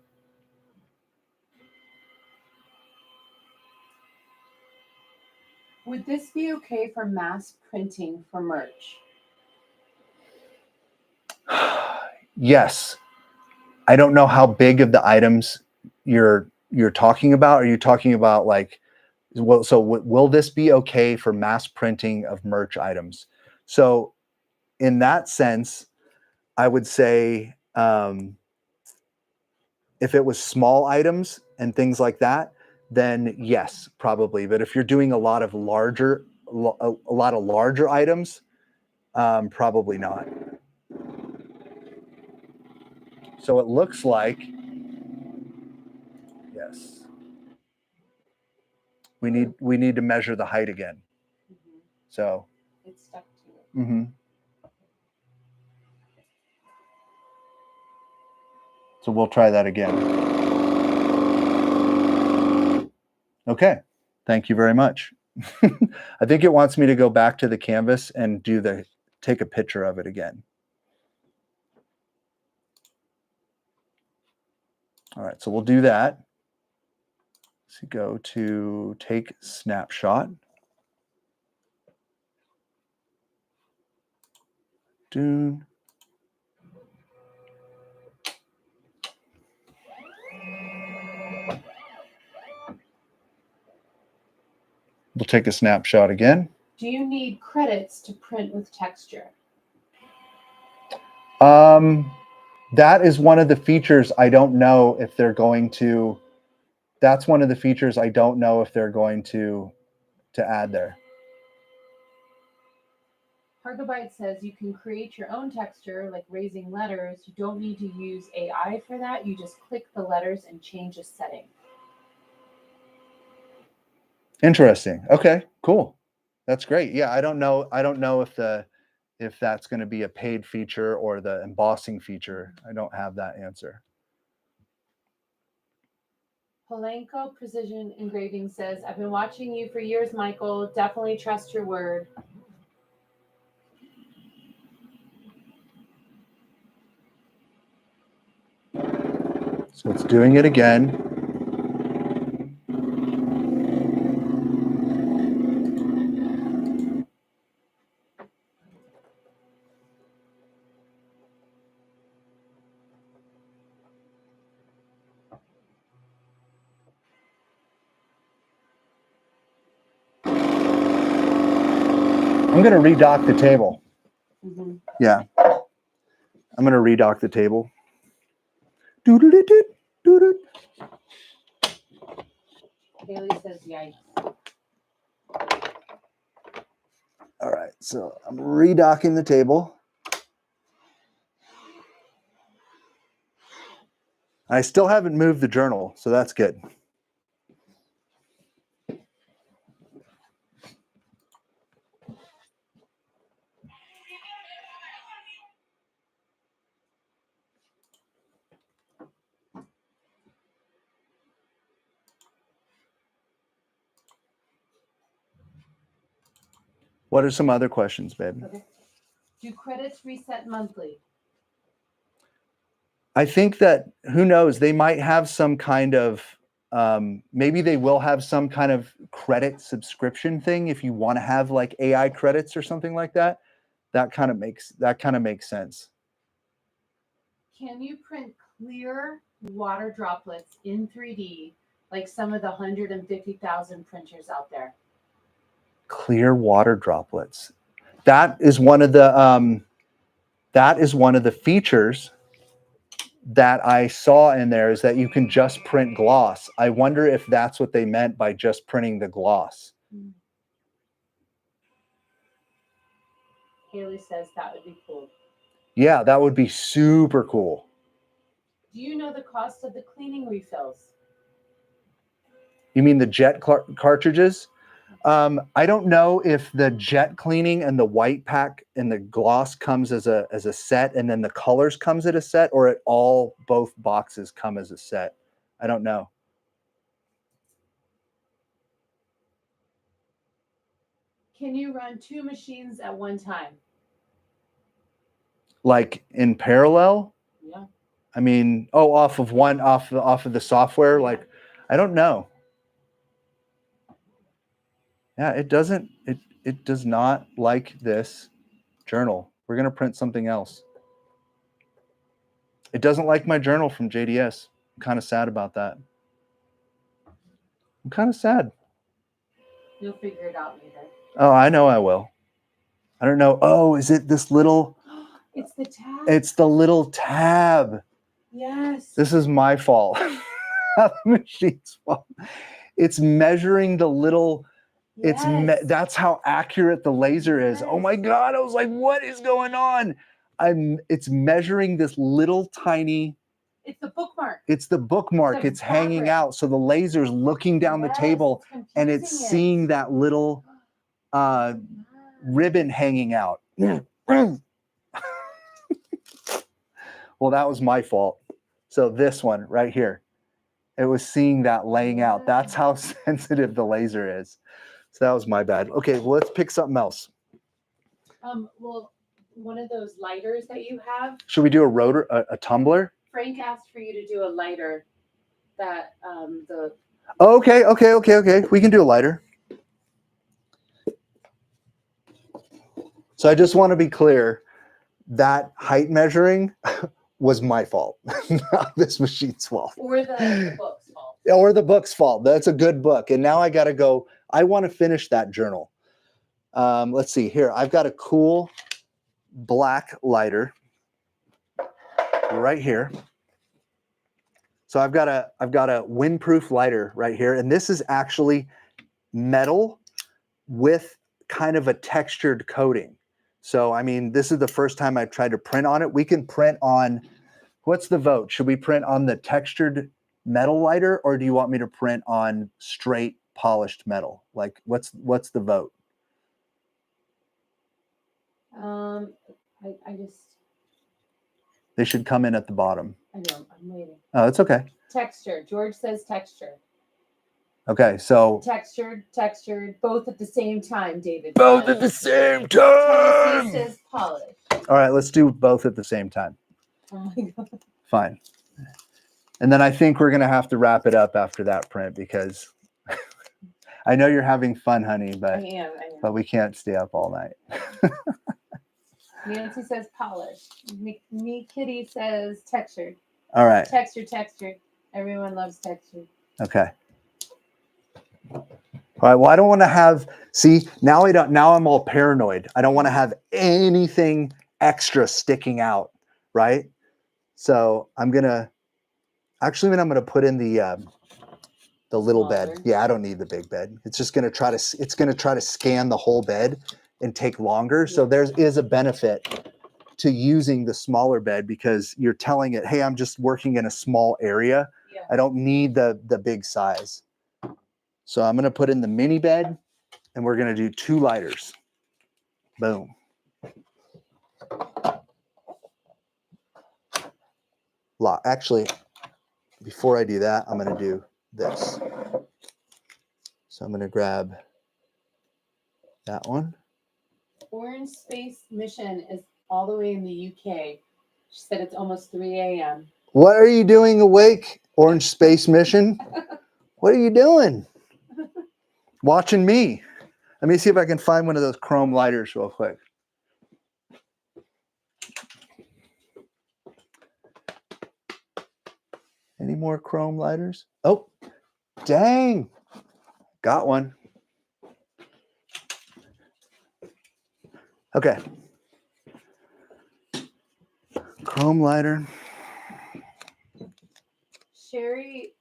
S2: Would this be okay for mass printing for merch?
S1: Yes. I don't know how big of the items you're talking about. Are you talking about like, well, so will this be okay for mass printing of merch items? So in that sense, I would say if it was small items and things like that, then yes, probably. But if you're doing a lot of larger items, probably not. So it looks like, yes, we need to measure the height again.
S2: Mm-hmm.
S1: So
S2: it's stuck to it.
S1: Mm-hmm. So we'll try that again. Okay, thank you very much. I think it wants me to go back to the canvas and take a picture of it again. All right, so we'll do that. So go to take snapshot. Dune. We'll take a snapshot again.
S2: Do you need credits to print with texture?
S1: That is one of the features I don't know if they're going to. That's one of the features I don't know if they're going to add there.
S2: Hargobyte says you can create your own texture, like raising letters. You don't need to use AI for that. You just click the letters and change a setting.
S1: Interesting. Okay, cool. That's great. Yeah, I don't know if that's going to be a paid feature or the embossing feature. I don't have that answer.
S2: Polanco Precision Engraving says, I've been watching you for years, Michael. Definitely trust your word.
S1: So it's doing it again. I'm going to redock the table.
S2: Mm-hmm.
S1: Yeah. I'm going to redock the table. Doodle-doo-doo, doodle.
S2: Haley says, yikes.
S1: All right, so I'm redocking the table. I still haven't moved the journal, so that's good. What are some other questions, babe?
S2: Okay. Do credits reset monthly?
S1: I think that, who knows, they might have some kind of, maybe they will have some kind of credit subscription thing if you want to have like AI credits or something like that. That kind of makes sense.
S2: Can you print clear water droplets in 3D like some of the 150,000 printers out there?
S1: Clear water droplets. That is one of the features that I saw in there, is that you can just print gloss. I wonder if that's what they meant by just printing the gloss.
S2: Haley says that would be cool.
S1: Yeah, that would be super cool.
S2: Do you know the cost of the cleaning refills?
S1: You mean the jet cartridges? I don't know if the jet cleaning and the white pack and the gloss comes as a set, and then the colors comes at a set, or both boxes come as a set. I don't know.
S2: Can you run 2 machines at one time?
S1: Like in parallel?
S2: Yeah.
S1: I mean, off of the software.
S2: Yeah.
S1: Like, I don't know. Yeah, it doesn't. It does not like this journal. We're gonna print something else. It doesn't like my journal from JDS. I'm kind of sad about that. I'm kind of sad.
S2: You'll figure it out later.
S1: Oh, I know I will. I don't know. Oh, is it this little?
S2: It's the tab.
S1: It's the little tab.
S2: Yes.
S1: This is my fault. Not the machine's fault. It's measuring the little.
S2: Yes.
S1: That's how accurate the laser is. Oh my God! I was like, what is going on? It's measuring this little tiny.
S2: It's the bookmark.
S1: It's the bookmark. It's hanging out. So the laser's looking down the table, and it's seeing that little ribbon hanging out. Well, that was my fault. So this one right here, it was seeing that laying out. That's how sensitive the laser is. So that was my bad. Okay, well, let's pick something else.
S2: Well, one of those lighters that you have.
S1: Should we do a tumbler?
S2: Frank asked for you to do a lighter that the.
S1: Okay. We can do a lighter. So I just want to be clear. that height measuring was my fault, not this machine's fault.
S2: Or the book's fault.
S1: Or the book's fault. That's a good book. And now I got to go. I want to finish that journal. Let's see here. I've got a cool black lighter right here. So I've got a windproof lighter right here. And this is actually metal with kind of a textured coating. So, I mean, this is the first time I've tried to print on it. We can print on, what's the vote? Should we print on the textured metal lighter, or do you want me to print on straight polished metal? Like, what's the vote?
S2: I just.
S1: They should come in at the bottom.
S2: I know, I'm waiting.
S1: Oh, it's okay.
S2: Texture. George says texture.
S1: Okay, so.
S2: Textured, both at the same time, David.
S1: Both at the same time!
S2: Tennessee says polished.
S1: All right, let's do both at the same time.
S2: Oh my God.
S1: Fine. And then I think we're going to have to wrap it up after that print because I know you're having fun, honey, but
S2: I am.
S1: but we can't stay up all night.
S2: Nancy says polished. Me Kitty says textured.
S1: All right.
S2: Textured. Everyone loves textured.
S1: Okay. All right. Well, I don't want to have, see, now I'm all paranoid. I don't want to have anything extra sticking out, right? So I'm going to put in the little bed. Yeah, I don't need the big bed. It's just going to try to scan the whole bed and take longer. So there is a benefit to using the smaller bed because you're telling it, hey, I'm just working in a small area.
S2: Yeah.
S1: I don't need the big size. So I'm going to put in the mini bed and we're going to do 2 lighters. Boom. Actually, before I do that, I'm going to do this. So I'm going to grab that one.
S2: Orange Space Mission is all the way in the UK. She said it's almost 3 a.m.
S1: What are you doing awake, Orange Space Mission? What are you doing? Watching me. Let me see if I can find one of those chrome lighters real quick. Any more chrome lighters? Oh, dang. Got one. Okay. Chrome lighter.
S2: Sherry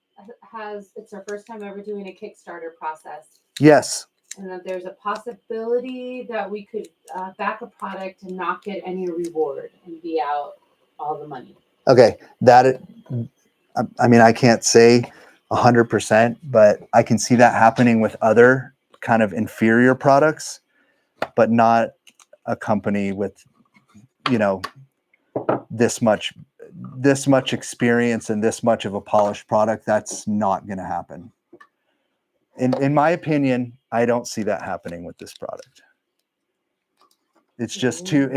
S2: it's her first time ever doing a Kickstarter process.
S1: Yes.
S2: And that there's a possibility that we could back a product and not get any reward and be out all the money.
S1: Okay. I mean, I can't say 100%, but I can see that happening with other kind of inferior products, but not a company with, this much experience and this much of a polished product. That's not going to happen. In my opinion, I don't see that happening with this product. It's just too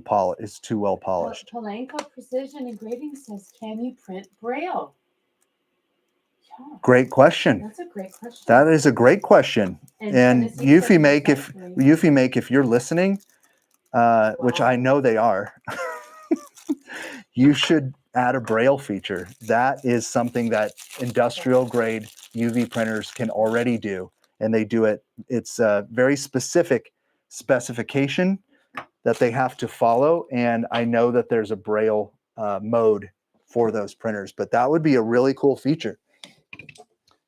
S1: polished. It's too well polished.
S2: Polanco Precision Engraving says, can you print Braille? Yeah,
S1: great question.
S2: That's a great question.
S1: That is a great question. And Eufy Make, if you're listening, which I know they are, you should add a Braille feature. That is something that industrial grade UV printers can already do. And they do it. It's a very specific specification that they have to follow. And I know that there's a Braille mode for those printers, but that would be a really cool feature.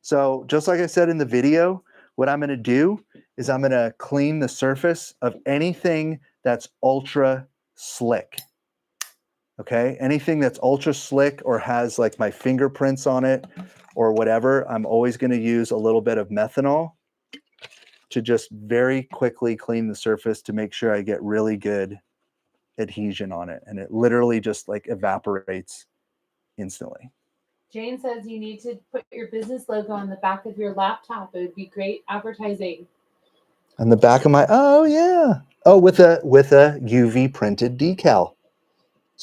S1: So just like I said in the video, what I'm going to do is I'm going to clean the surface of anything that's ultra slick. Okay, anything that's ultra slick or has like my fingerprints on it or whatever, I'm always going to use a little bit of methanol to just very quickly clean the surface to make sure I get really good adhesion on it. And it literally just like evaporates instantly.
S2: Jane says you need to put your business logo on the back of your laptop. It would be great advertising.
S1: On the back of my, oh yeah. Oh, with a UV printed decal.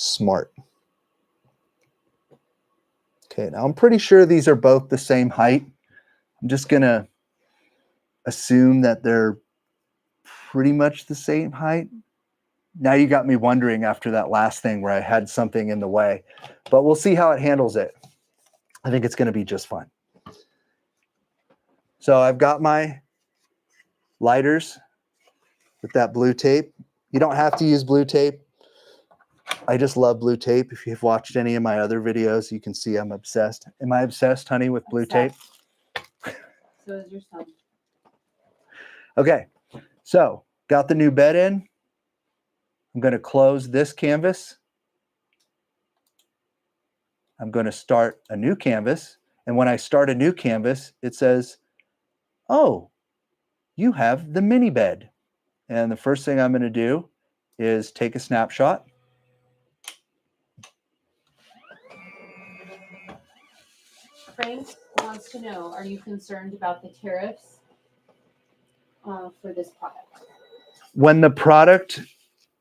S1: Smart. Okay, now I'm pretty sure these are both the same height. I'm just gonna assume that they're pretty much the same height. Now you got me wondering after that last thing where I had something in the way, but we'll see how it handles it. I think it's going to be just fine. So I've got my lighters with that blue tape. You don't have to use blue tape. I just love blue tape. If you've watched any of my other videos, you can see I'm obsessed. Am I obsessed, honey, with blue tape?
S2: So is your son.
S1: Okay, so got the new bed in. I'm going to close this canvas. I'm going to start a new canvas. And when I start a new canvas, it says, oh, you have the mini bed. And the first thing I'm going to do is take a snapshot.
S2: Frank wants to know, are you concerned about the tariffs for this product?
S1: When the product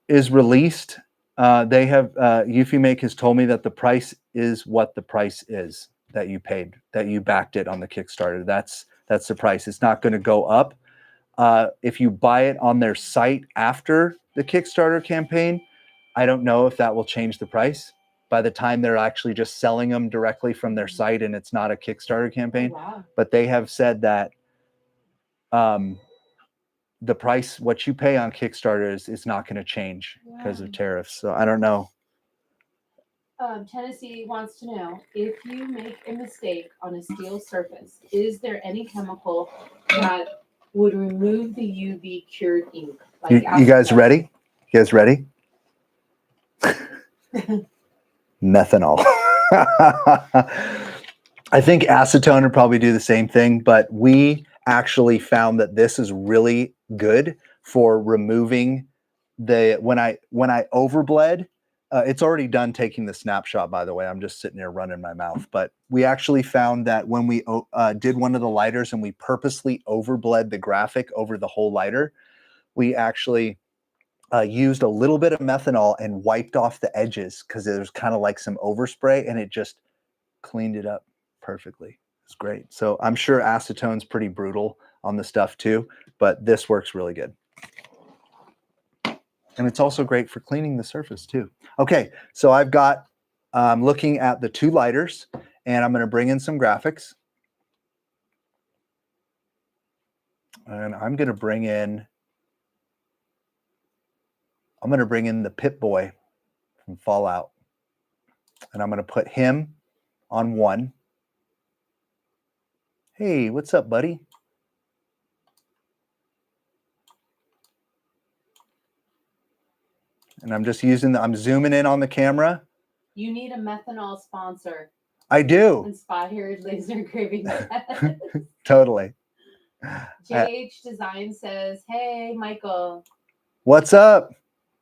S1: is released, they have Eufy has told me that the price is what the price is that you paid, that you backed it on the Kickstarter. That's the price. It's not going to go up. If you buy it on their site after the Kickstarter campaign, I don't know if that will change the price by the time they're actually just selling them directly from their site and it's not a Kickstarter campaign.
S2: Oh, wow.
S1: But they have said that the price, what you pay on Kickstarter is not going to change because of tariffs. So I don't know.
S2: Tennessee wants to know, if you make a mistake on a steel surface, is there any chemical that would remove the UV cured ink?
S1: You guys ready? You guys ready? Methanol. I think acetone would probably do the same thing, but we actually found that this is really good for removing the, when I overbled, it's already done taking the snapshot, by the way. I'm just sitting here running my mouth, but we actually found that when we did one of the lighters and we purposely overbled the graphic over the whole lighter, we actually used a little bit of methanol and wiped off the edges because there's kind of like some overspray and it just cleaned it up perfectly. It's great. So I'm sure acetone's pretty brutal on the stuff too, but this works really good. And it's also great for cleaning the surface too. Okay, so I've got, looking at the two lighters and I'm going to bring in some graphics. And I'm going to bring in the Pip-Boy from Fallout. And I'm going to put him on one. Hey, what's up, buddy? And I'm just I'm zooming in on the camera.
S2: You need a methanol sponsor.
S1: I do.
S2: Inspired laser engraving.
S1: Totally.
S2: JH Design says, hey, Michael.
S1: What's up?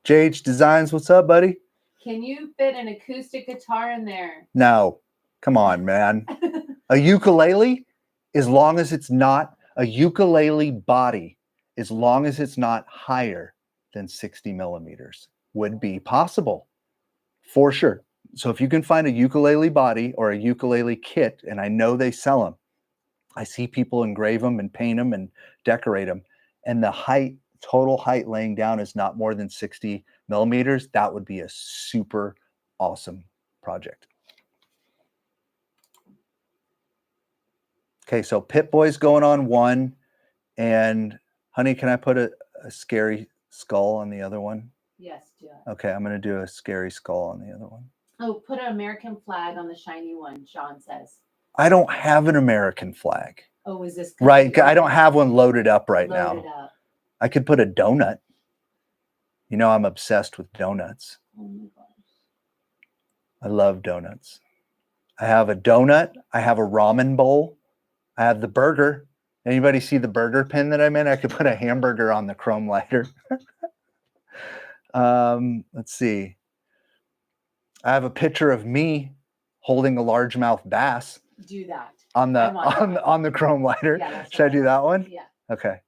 S1: JH Designs, what's up, buddy?
S2: Can you fit an acoustic guitar in there?
S1: No. Come on, man. A ukulele, as long as it's not a ukulele body, as long as it's not higher than 60 millimeters, would be possible for sure. So if you can find a ukulele body or a ukulele kit, and I know they sell them, I see people engrave them and paint them and decorate them, and the height, total height laying down is not more than 60 millimeters, that would be a super awesome project. Okay, so Pip-Boy's going on one, and honey, can I put a scary skull on the other one?
S2: Yes, do it.
S1: Okay, I'm going to do a scary skull on the other one.
S2: Oh, put an American flag on the shiny one, Sean says.
S1: I don't have an American flag.
S2: Oh, is this
S1: right? I don't have one loaded up right now.
S2: Up.
S1: I could put a donut. You know, I'm obsessed with donuts.
S2: Oh my gosh.
S1: I love donuts. I have a donut. I have a ramen bowl. I have the burger. Anybody see the burger pin that I'm in? I could put a hamburger on the chrome lighter. Let's see. I have a picture of me holding a largemouth bass.
S2: Do that.
S1: On the chrome lighter. Yeah, should I do that one?
S2: Yeah.
S1: Okay.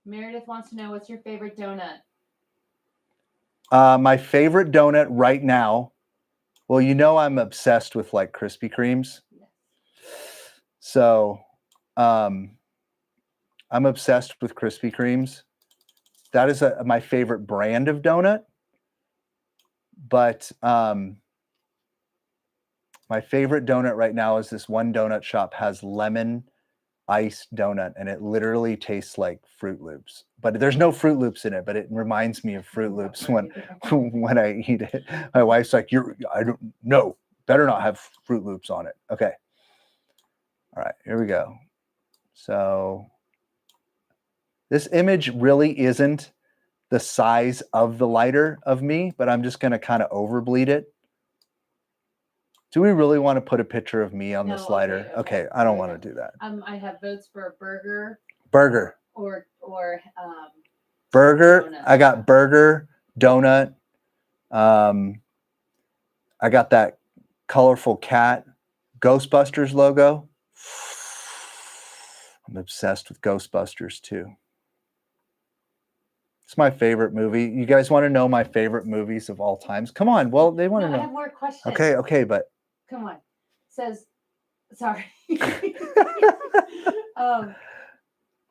S2: Meredith wants to know, what's your favorite donut?
S1: My favorite donut right now. Well, you know I'm obsessed with like Krispy Kremes. Yeah. So I'm obsessed with Krispy Kremes. that is my favorite brand of donut. But my favorite donut right now is this one donut shop has lemon ice donut, and it literally tastes like Fruit Loops. But there's no Fruit Loops in it, but it reminds me of Fruit Loops when I eat it. My wife's like, I don't know, better not have Fruit Loops on it. Okay. All right, here we go. So this image really isn't the size of the lighter of me, but I'm just going to kind of overbleed it. Do we really want to put a picture of me on this lighter? Okay, I don't want to do that.
S2: I have votes for a burger.
S1: Burger.
S2: Or
S1: burger.
S2: Donut.
S1: I got burger, donut. I got that colorful cat Ghostbusters logo. I'm obsessed with Ghostbusters too. It's my favorite movie. You guys want to know my favorite movies of all times? Come on. Well, they want to know.
S2: I have more questions.
S1: Okay, but
S2: come on. Says, sorry.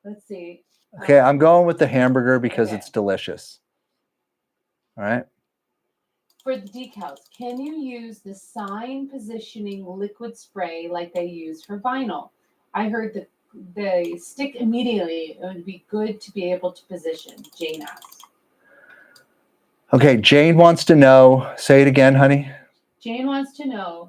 S2: Let's see.
S1: Okay, I'm going with the hamburger because it's delicious. All right.
S2: For the decals, can you use the sign positioning liquid spray like they use for vinyl? I heard that they stick immediately. It would be good to be able to position. Jane asked.
S1: Okay, Jane wants to know. Say it again, honey.
S2: Jane wants to know,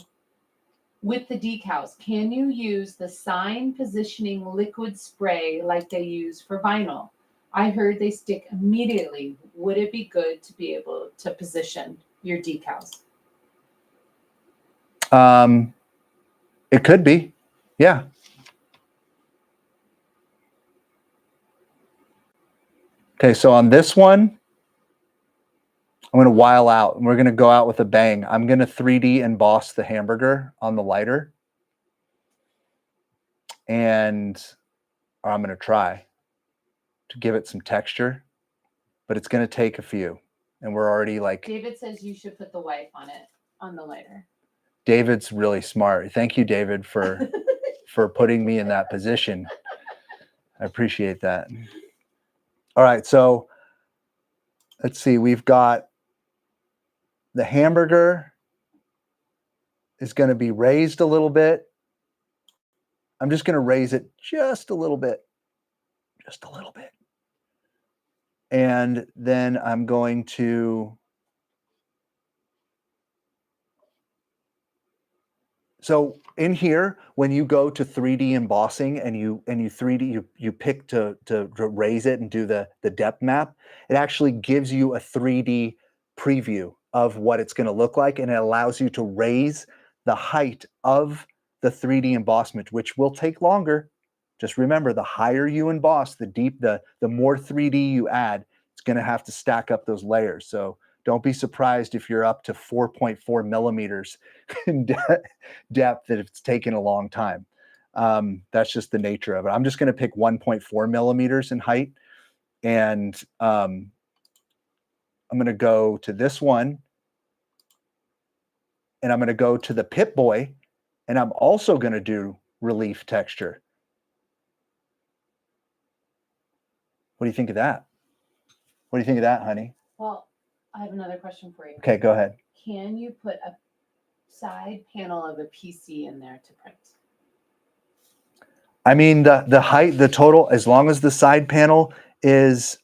S2: with the decals, can you use the sign positioning liquid spray like they use for vinyl? I heard they stick immediately. Would it be good to be able to position your decals?
S1: It could be. Yeah. Okay, so on this one, I'm going to while out, and we're going to go out with a bang. I'm going to 3D emboss the hamburger on the lighter. And I'm going to try to give it some texture, but it's going to take a few. And we're already like...
S2: David says you should put the wife on it, on the lighter.
S1: David's really smart. Thank you, David, for putting me in that position. I appreciate that. All right, so let's see. We've got the hamburger is going to be raised a little bit. I'm just going to raise it just a little bit. Just a little bit. And then I'm going to... So in here, when you go to 3D embossing and you 3D, you pick to raise it and do the depth map, it actually gives you a 3D preview of what it's going to look like, and it allows you to raise the height of the 3D embossment, which will take longer. Just remember, the higher you emboss, the more 3D you add, it's going to have to stack up those layers. So don't be surprised if you're up to 4.4 millimeters in depth that it's taken a long time. That's just the nature of it. I'm just going to pick 1.4 millimeters in height. And I'm going to go to this one. And I'm going to go to the Pip-Boy. And I'm also going to do relief texture. What do you think of that? What do you think of that, honey?
S2: Well, I have another question for you.
S1: Okay, go ahead.
S2: Can you put a side panel of a PC in there to print?
S1: I mean, the height, the total, as long as the side panel is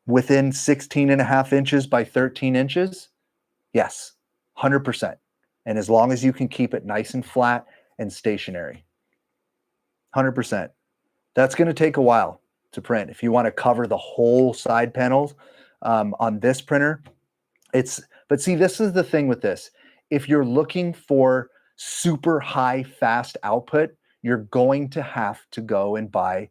S1: within 16.5 inches by 13 inches, yes, 100%. And as long as you can keep it nice and flat and stationary, 100%. That's going to take a while to print. If you want to cover the whole side panels on this printer, but see, this is the thing with this. If you're looking for super high, fast output, you're going to have to go and buy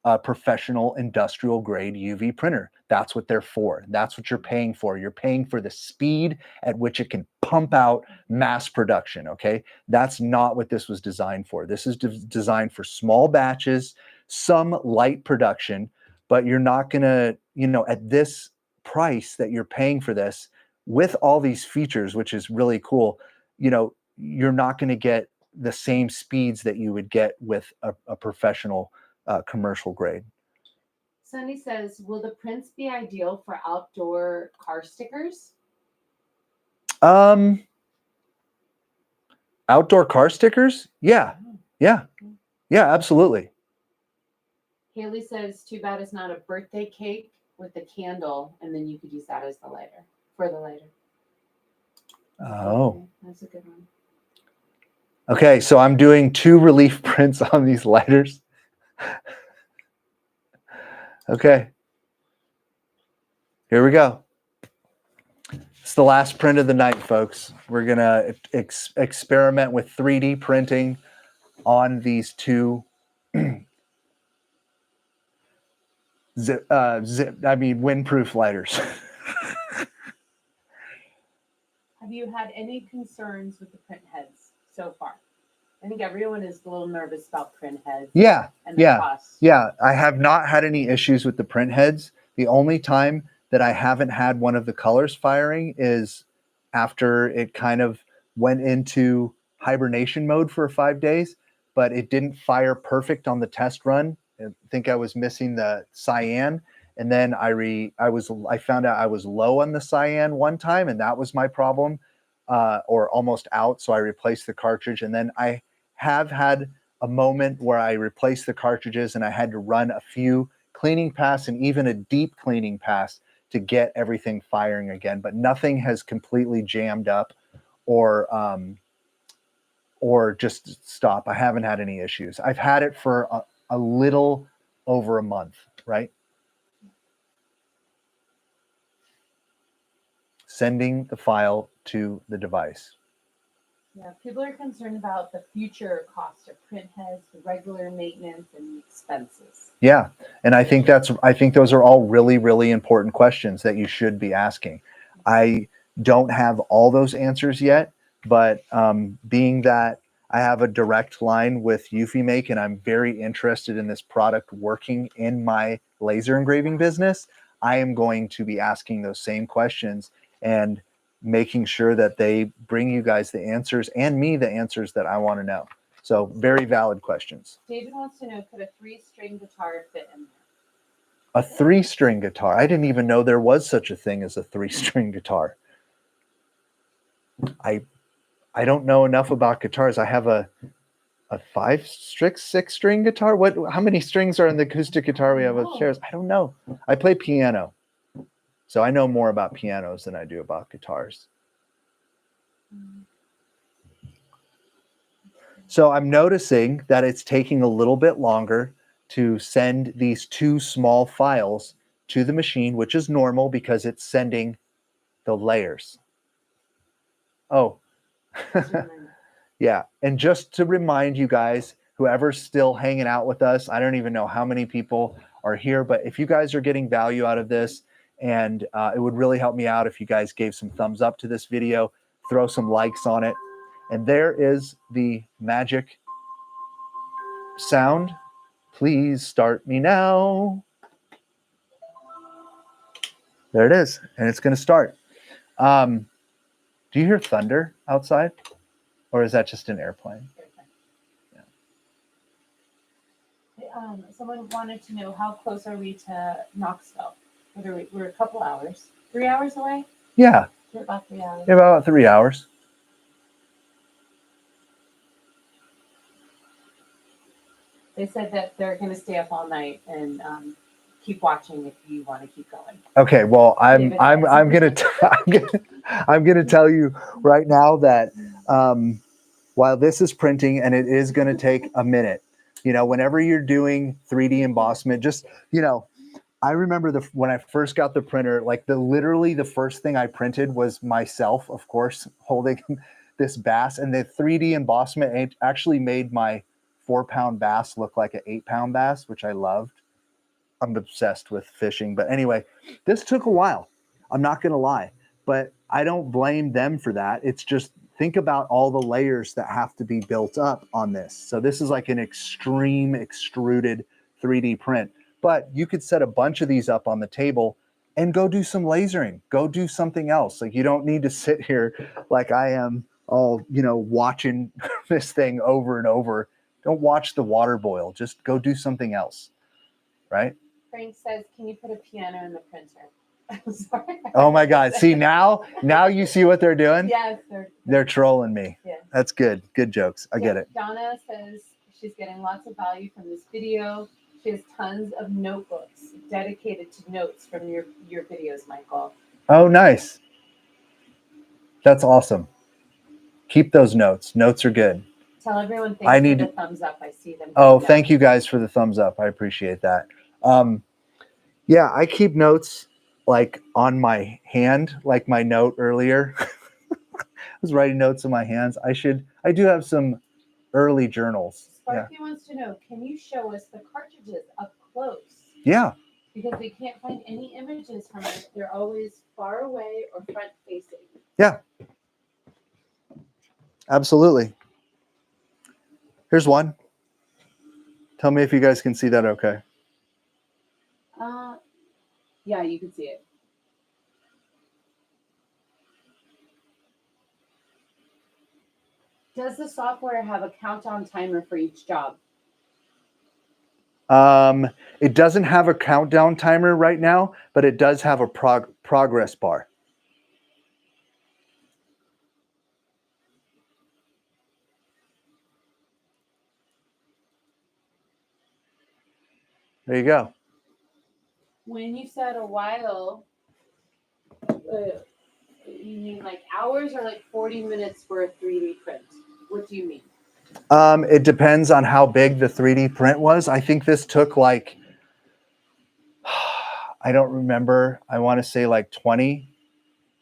S1: a professional industrial grade UV printer. That's what they're for. That's what you're paying for. You're paying for the speed at which it can pump out mass production, okay? That's not what this was designed for. This is designed for small batches, some light production, but you're not gonna, at this price that you're paying for this, with all these features, which is really cool, you're not gonna get the same speeds that you would get with a professional commercial grade.
S2: Sunny says, will the prints be ideal for outdoor car stickers?
S1: Outdoor car stickers? Yeah. Yeah, absolutely.
S2: Haley says, too bad it's not a birthday cake with the candle, and then you could use that as the lighter, for the lighter.
S1: Oh.
S2: Okay, that's a good one.
S1: Okay, so I'm doing 2 relief prints on these lighters. Okay. Here we go. It's the last print of the night, folks. We're going to experiment with 3D printing on these 2 windproof lighters.
S2: Have you had any concerns with the print heads so far? I think everyone is a little nervous about print heads.
S1: Yeah,
S2: and the cost.
S1: yeah. I have not had any issues with the print heads. The only time that I haven't had one of the colors firing is after it kind of went into hibernation mode for 5 days, but it didn't fire perfect on the test run. I think I was missing the cyan, and then I found out I was low on the cyan one time, and that was my problem, or almost out. So I replaced the cartridge, and then I have had a moment where I replaced the cartridges and I had to run a few cleaning pass and even a deep cleaning pass to get everything firing again, but nothing has completely jammed up or just stop. I haven't had any issues. I've had it for a little over a month, right? Sending the file to the device.
S2: Yeah, people are concerned about the future cost of print heads, the regular maintenance, and the expenses.
S1: Yeah, and I think those are all really, really important questions that you should be asking. I don't have all those answers yet, but being that I have a direct line with Eufy and I'm very interested in this product working in my laser engraving business, I am going to be asking those same questions and making sure that they bring you guys the answers and me the answers that I want to know. So very valid questions.
S2: David wants to know, could a 3-string guitar fit in there?
S1: A 3-string guitar. I didn't even know there was such a thing as a 3-string guitar. I don't know enough about guitars. I have a 5-string, 6-string guitar. How many strings are in the acoustic guitar we have upstairs? I don't know. I play piano. So I know more about pianos than I do about guitars. So I'm noticing that it's taking a little bit longer to send these 2 small files to the machine, which is normal because it's sending the layers. Oh, yeah. And just to remind you guys, whoever's still hanging out with us, I don't even know how many people are here, but if you guys are getting value out of this, and it would really help me out if you guys gave some thumbs up to this video, throw some likes on it. And there is the magic sound. Please start me now. There it is, and it's going to start. Do you hear thunder outside, or is that just an airplane?
S2: Yeah. Someone wanted to know, how close are we to Knoxville? We're a couple hours, 3 hours away.
S1: Yeah.
S2: We're about 3 hours.
S1: Yeah, about 3 hours.
S2: They said that they're going to stay up all night and keep watching if you want to keep going.
S1: Okay, well, I'm gonna tell you right now that while this is printing and it is going to take a minute, whenever you're doing 3D embossment, just I remember when I first got the printer, literally the first thing I printed was myself, of course, holding this bass, and the 3D embossment actually made my 4-pound bass look like an 8-pound bass, which I loved. I'm obsessed with fishing. But anyway, this took a while. I'm not going to lie, but I don't blame them for that. It's just, think about all the layers that have to be built up on this. So this is like an extreme extruded 3D print, but you could set a bunch of these up on the table and go do some lasering, go do something else. Like, you don't need to sit here like I am all, watching this thing over and over. Don't watch the water boil. Just go do something else. Right?
S2: Frank says, can you put a piano in the printer? I'm sorry.
S1: Oh my God. See, now you see what they're doing?
S2: Yes,
S1: They're trolling me.
S2: Yeah.
S1: That's good. Good jokes. I get it.
S2: Donna says she's getting lots of value from this video. She has tons of notebooks dedicated to notes from your videos, Michael.
S1: Oh, nice. That's awesome. Keep those notes. Notes are good.
S2: Tell everyone thanks for the thumbs up. I see them.
S1: Oh, thank you guys for the thumbs up. I appreciate that. Yeah, I keep notes like on my hand, like my note earlier. I was writing notes in my hands. I do have some early journals.
S2: Sparky wants to know, can you show us the cartridges up close?
S1: Yeah.
S2: Because we can't find any images from it. They're always far away or front facing.
S1: Yeah. Absolutely. Here's one. Tell me if you guys can see that okay.
S2: Yeah, you can see it. Does the software have a countdown timer for each job?
S1: It doesn't have a countdown timer right now, but it does have a progress bar. There you go.
S2: When you said a while, you mean like hours or like 40 minutes for a 3D print? What do you mean?
S1: It depends on how big the 3D print was. I think this took like, I don't remember. I want to say like 20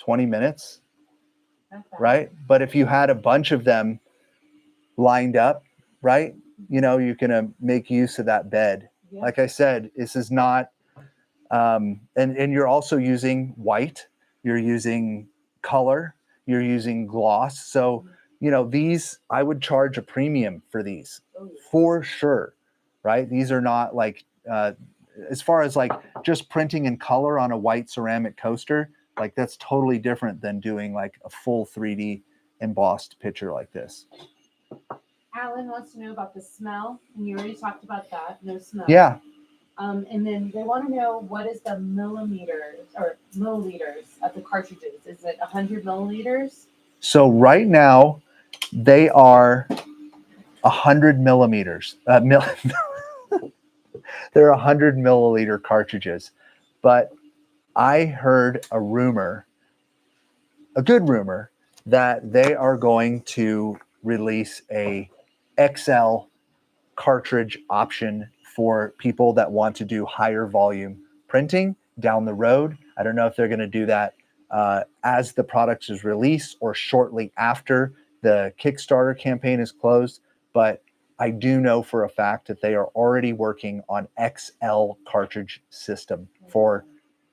S1: minutes, right? But if you had a bunch of them lined up, right? You know, you can make use of that bed. Yeah. Like I said, this is not, and you're also using white, you're using color, you're using gloss. So, you know, these, I would charge a premium for these for sure, right? These are not like, as far as like just printing in color on a white ceramic coaster, like that's totally different than doing like a full 3D embossed picture like this.
S2: Alan wants to know about the smell, and you already talked about that. No smell.
S1: Yeah.
S2: And then they want to know what is the milliliters of the cartridges. Is it 100 milliliters?
S1: So right now, they are 100 millimeters. They're 100 milliliter cartridges. But I heard a rumor, a good rumor, that they are going to release a XL cartridge option for people that want to do higher volume printing down the road. I don't know if they're going to do that as the product is released or shortly after the Kickstarter campaign is closed, but I do know for a fact that they are already working on XL cartridge system for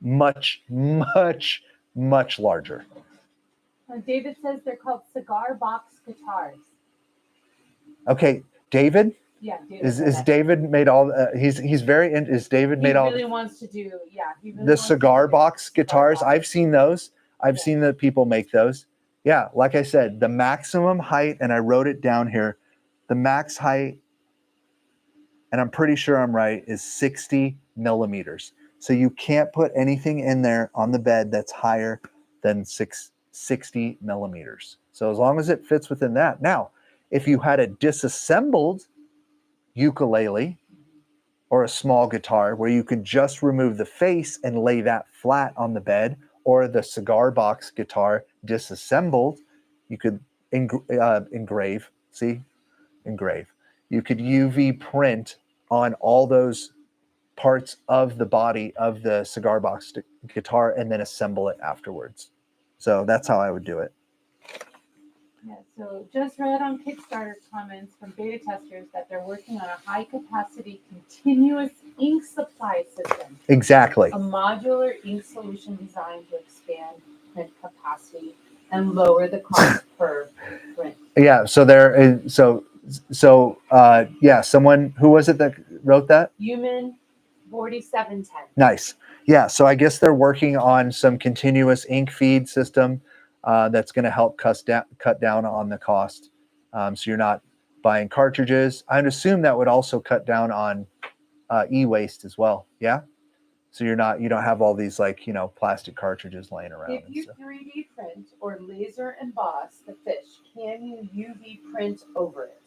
S1: much, much, much larger.
S2: David says they're called cigar box guitars.
S1: Okay, David?
S2: Yeah, David.
S1: Is David made all? He's very into. Is David made all?
S2: He really wants to do. Yeah, he really
S1: the cigar box guitars. I've seen those. I've seen that people make those. Yeah, like I said, the maximum height, and I wrote it down here. The max height, and I'm pretty sure I'm right, is 60 millimeters. So you can't put anything in there on the bed that's higher than 60 millimeters. So as long as it fits within that. Now, if you had a disassembled ukulele or a small guitar where you could just remove the face and lay that flat on the bed, or the cigar box guitar disassembled, you could engrave. You could UV print on all those parts of the body of the cigar box guitar and then assemble it afterwards. So that's how I would do it.
S2: Yeah, so just read on Kickstarter comments from beta testers that they're working on a high capacity continuous ink supply system.
S1: Exactly.
S2: A modular ink solution designed to expand print capacity and lower the cost per print.
S1: Yeah, so someone, who was it that wrote that?
S2: Human 4710.
S1: Nice. Yeah, so I guess they're working on some continuous ink feed system that's going to help cut down on the cost. So you're not buying cartridges. I'd assume that would also cut down on e-waste as well. Yeah. So you don't have all these like, plastic cartridges laying around.
S2: If you 3D print or laser emboss the fish, can you UV print over it?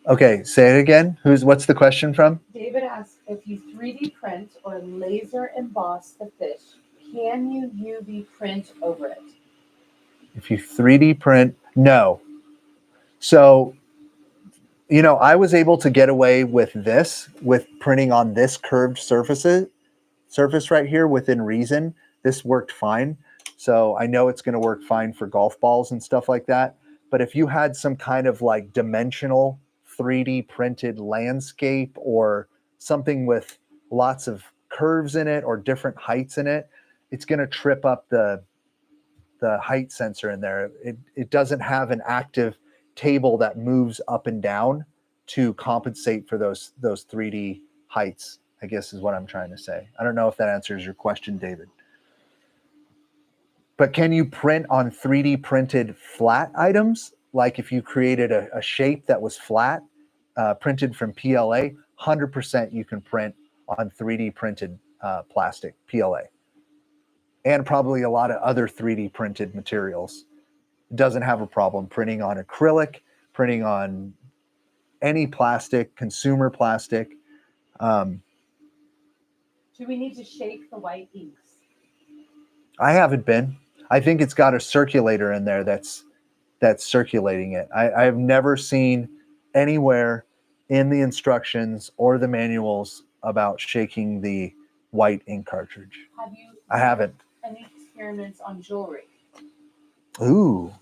S1: Okay, say it again. What's the question from?
S2: David asks, if you 3D print or laser emboss the fish, can you UV print over it?
S1: If you 3D print, no. So, I was able to get away with printing on this curved surface right here within reason. This worked fine. So I know it's going to work fine for golf balls and stuff like that. But if you had some kind of like dimensional 3D printed landscape or something with lots of curves in it or different heights in it, it's going to trip up the height sensor in there. It doesn't have an active table that moves up and down to compensate for those 3D heights, I guess is what I'm trying to say. I don't know if that answers your question, David. But can you print on 3D printed flat items? Like if you created a shape that was flat, printed from PLA, 100% you can print on 3D printed plastic, PLA. And probably a lot of other 3D printed materials. It doesn't have a problem printing on acrylic, printing on any plastic, consumer plastic.
S2: Do we need to shake the white inks?
S1: I haven't been. I think it's got a circulator in there that's circulating it. I have never seen anywhere in the instructions or the manuals about shaking the white ink cartridge.
S2: Have you?
S1: I haven't.
S2: Any experiments on jewelry?
S1: Ooh,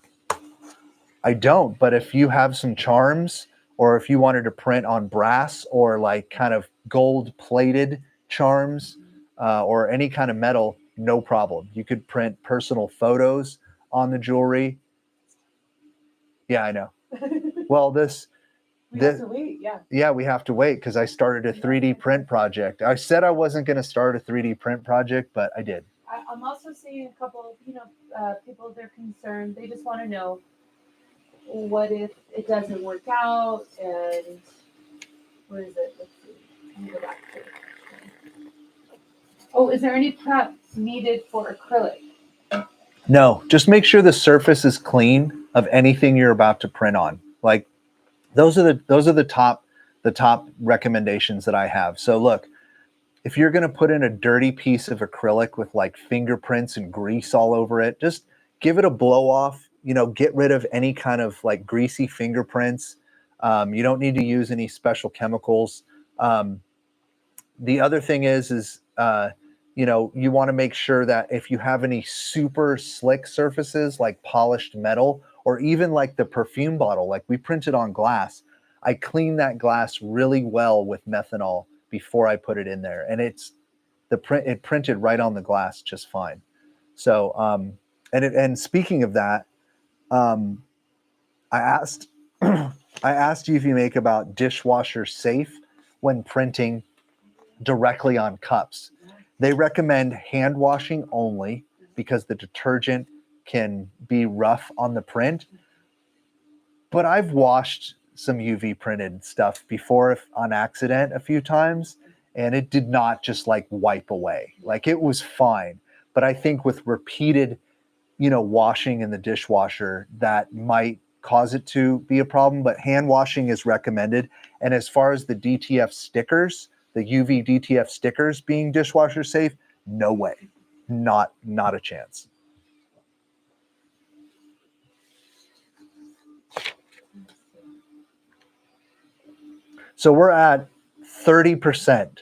S1: I don't. But if you have some charms, or if you wanted to print on brass or like kind of gold plated charms, or any kind of metal, no problem. You could print personal photos on the jewelry. Yeah, I know. Well,
S2: we have to wait, yeah.
S1: Yeah, we have to wait because I started a 3D print project. I said I wasn't going to start a 3D print project, but I did.
S2: I'm also seeing a couple of, people, they're concerned. They just want to know, what if it doesn't work out? And where is it? Let's see. Let me go back to it. Oh, is there any prep needed for acrylic?
S1: No, just make sure the surface is clean of anything you're about to print on. Like those are the top recommendations that I have. So look, if you're going to put in a dirty piece of acrylic with like fingerprints and grease all over it, just give it a blow off, get rid of any kind of like greasy fingerprints. You don't need to use any special chemicals. The other thing is you want to make sure that if you have any super slick surfaces like polished metal or even like the perfume bottle, like we printed on glass, I clean that glass really well with methanol before I put it in there, and it printed right on the glass just fine. So and speaking of that, I asked Eufy Make about dishwasher safe when printing directly on cups. They recommend hand washing only because the detergent can be rough on the print. But I've washed some UV printed stuff before on accident a few times, and it did not just like wipe away. Like it was fine. But I think with repeated, washing in the dishwasher, that might cause it to be a problem. But hand washing is recommended. And as far as the DTF stickers, the UV DTF stickers being dishwasher safe, no way. Not a chance. So we're at 30%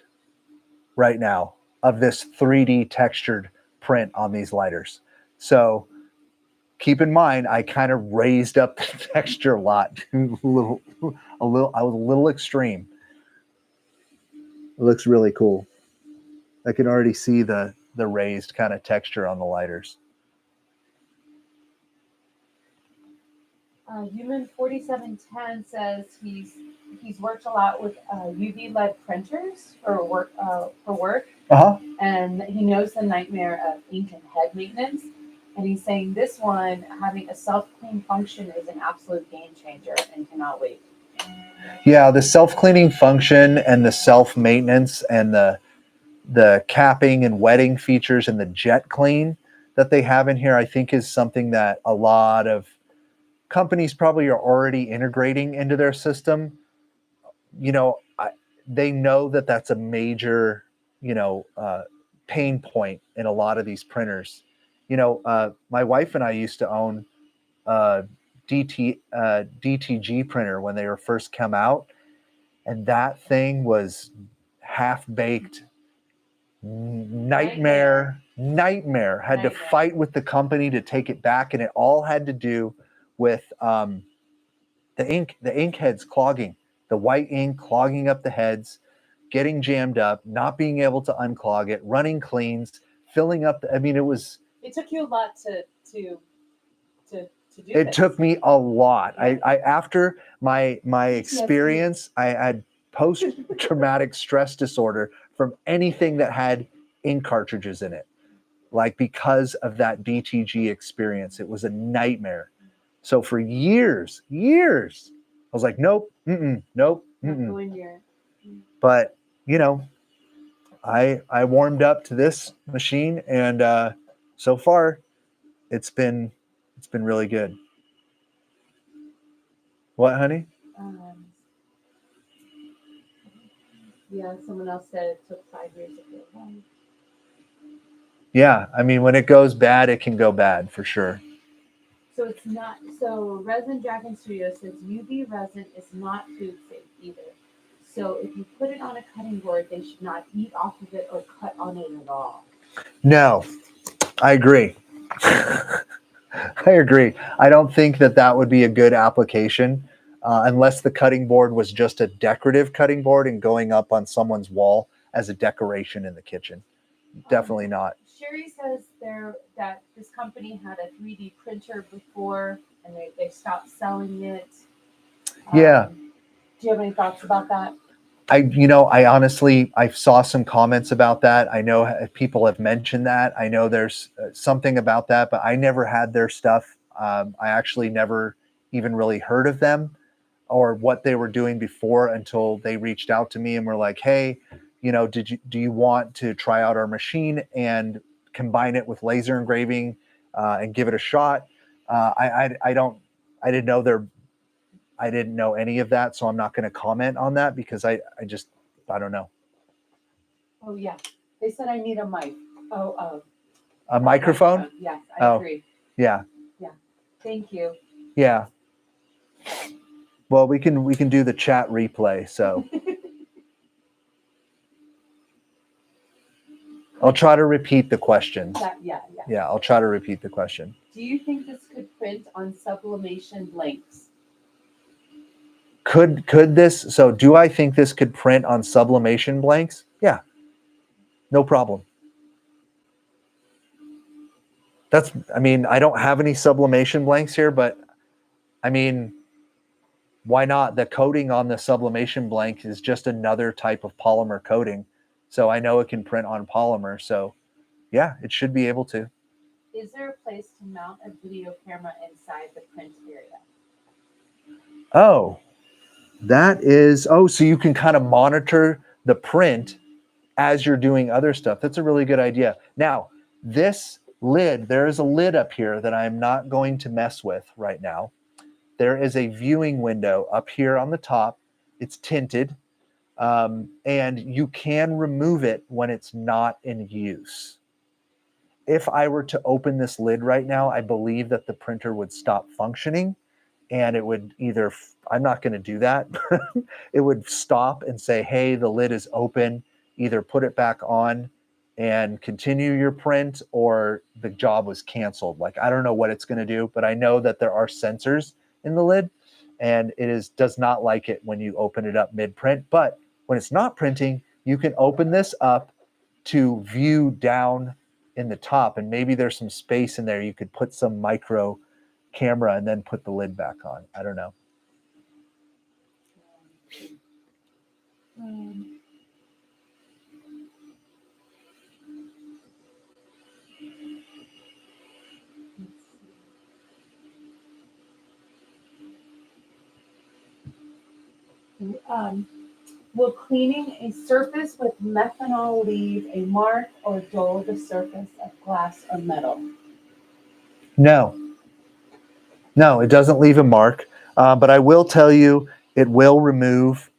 S1: right now of this 3D textured print on these lighters. So keep in mind, I kind of raised up the texture a lot. I was a little extreme. It looks really cool. I can already see the raised kind of texture on the lighters.
S2: Human 4710 says he's worked a lot with UV LED printers for work, and he knows the nightmare of ink and head maintenance. And he's saying this one having a self-clean function is an absolute game changer and cannot wait.
S1: Yeah, the self-cleaning function and the self-maintenance and the capping and wetting features and the jet clean that they have in here, I think is something that a lot of companies probably are already integrating into their system. You know, they know that that's a major, pain point in a lot of these printers. My wife and I used to own a DTG printer when they were first come out, and that thing was half baked. Nightmare. Had to fight with the company to take it back, and it all had to do with the ink heads clogging, the white ink clogging up the heads, getting jammed up, not being able to unclog it, running cleans, filling up. I mean,
S2: it took you a lot to do
S1: it
S2: this.
S1: took me a lot.
S2: Yeah.
S1: I after my experience, I had post-traumatic stress disorder from anything that had ink cartridges in it. Like, because of that DTG experience, it was a nightmare. So for years, I was like, nope, nope. But I warmed up to this machine, and so far, it's been really good. What, honey?
S2: Yeah, someone else said it took 5 years to feel done.
S1: Yeah, I mean, when it goes bad, it can go bad for sure.
S2: So it's not. So Resin Dragon Studio says UV resin is not food safe either. So if you put it on a cutting board, they should not eat off of it or cut on it at all.
S1: No, I agree. I agree. I don't think that would be a good application unless the cutting board was just a decorative cutting board and going up on someone's wall as a decoration in the kitchen. Definitely not.
S2: Sherry says that this company had a 3D printer before and they stopped selling it.
S1: Yeah.
S2: Do you have any thoughts about that?
S1: I honestly, I saw some comments about that. I know people have mentioned that. I know there's something about that, but I never had their stuff. I actually never even really heard of them or what they were doing before until they reached out to me and were like, "Hey, do you want to try out our machine and combine it with laser engraving and give it a shot?" I didn't know I didn't know any of that, so I'm not going to comment on that because I don't know.
S2: Oh yeah, they said I need a mic.
S1: A microphone?
S2: Yes, I agree.
S1: Yeah.
S2: Yeah. Thank you.
S1: Yeah. Well, we can do the chat replay, so I'll try to repeat the questions. Yeah, I'll try to repeat the question.
S2: Do you think this could print on sublimation blanks?
S1: Could this? So, do I think this could print on sublimation blanks? Yeah, no problem. I mean, I don't have any sublimation blanks here, but I mean, why not? The coating on the sublimation blank is just another type of polymer coating. So I know it can print on polymer. So yeah, it should be able to.
S2: Is there a place to mount a video camera inside the print area?
S1: Oh, so you can kind of monitor the print as you're doing other stuff. That's a really good idea. Now, this lid, there is a lid up here that I'm not going to mess with right now. There is a viewing window up here on the top. It's tinted, and you can remove it when it's not in use. If I were to open this lid right now, I believe that the printer would stop functioning, and it would either, I'm not going to do that. It would stop and say, hey, the lid is open. Either put it back on and continue your print, or the job was canceled. Like, I don't know what it's going to do, but I know that there are sensors in the lid, and does not like it when you open it up mid-print. But when it's not printing, you can open this up to view down in the top, and maybe there's some space in there. You could put some micro camera and then put the lid back on. I don't know.
S2: Will cleaning a surface with methanol leave a mark or dull the surface of glass or metal?
S1: No, no, it doesn't leave a mark. But I will tell you, it will remove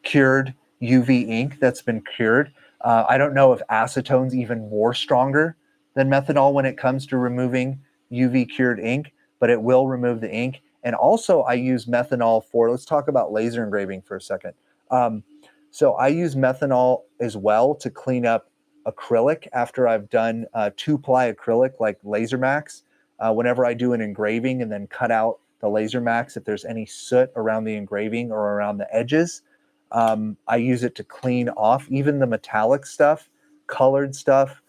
S1: cured UV ink that's been cured. I don't know if acetone's even more stronger than methanol when it comes to removing UV cured ink, but it will remove the ink. And also I use methanol for, let's talk about laser engraving for a second. So I use methanol as well to clean up acrylic after I've done 2-ply acrylic like Laser Max. Whenever I do an engraving and then cut out the Laser Max, if there's any soot around the engraving or around the edges, I use it to clean off even the metallic stuff, colored stuff.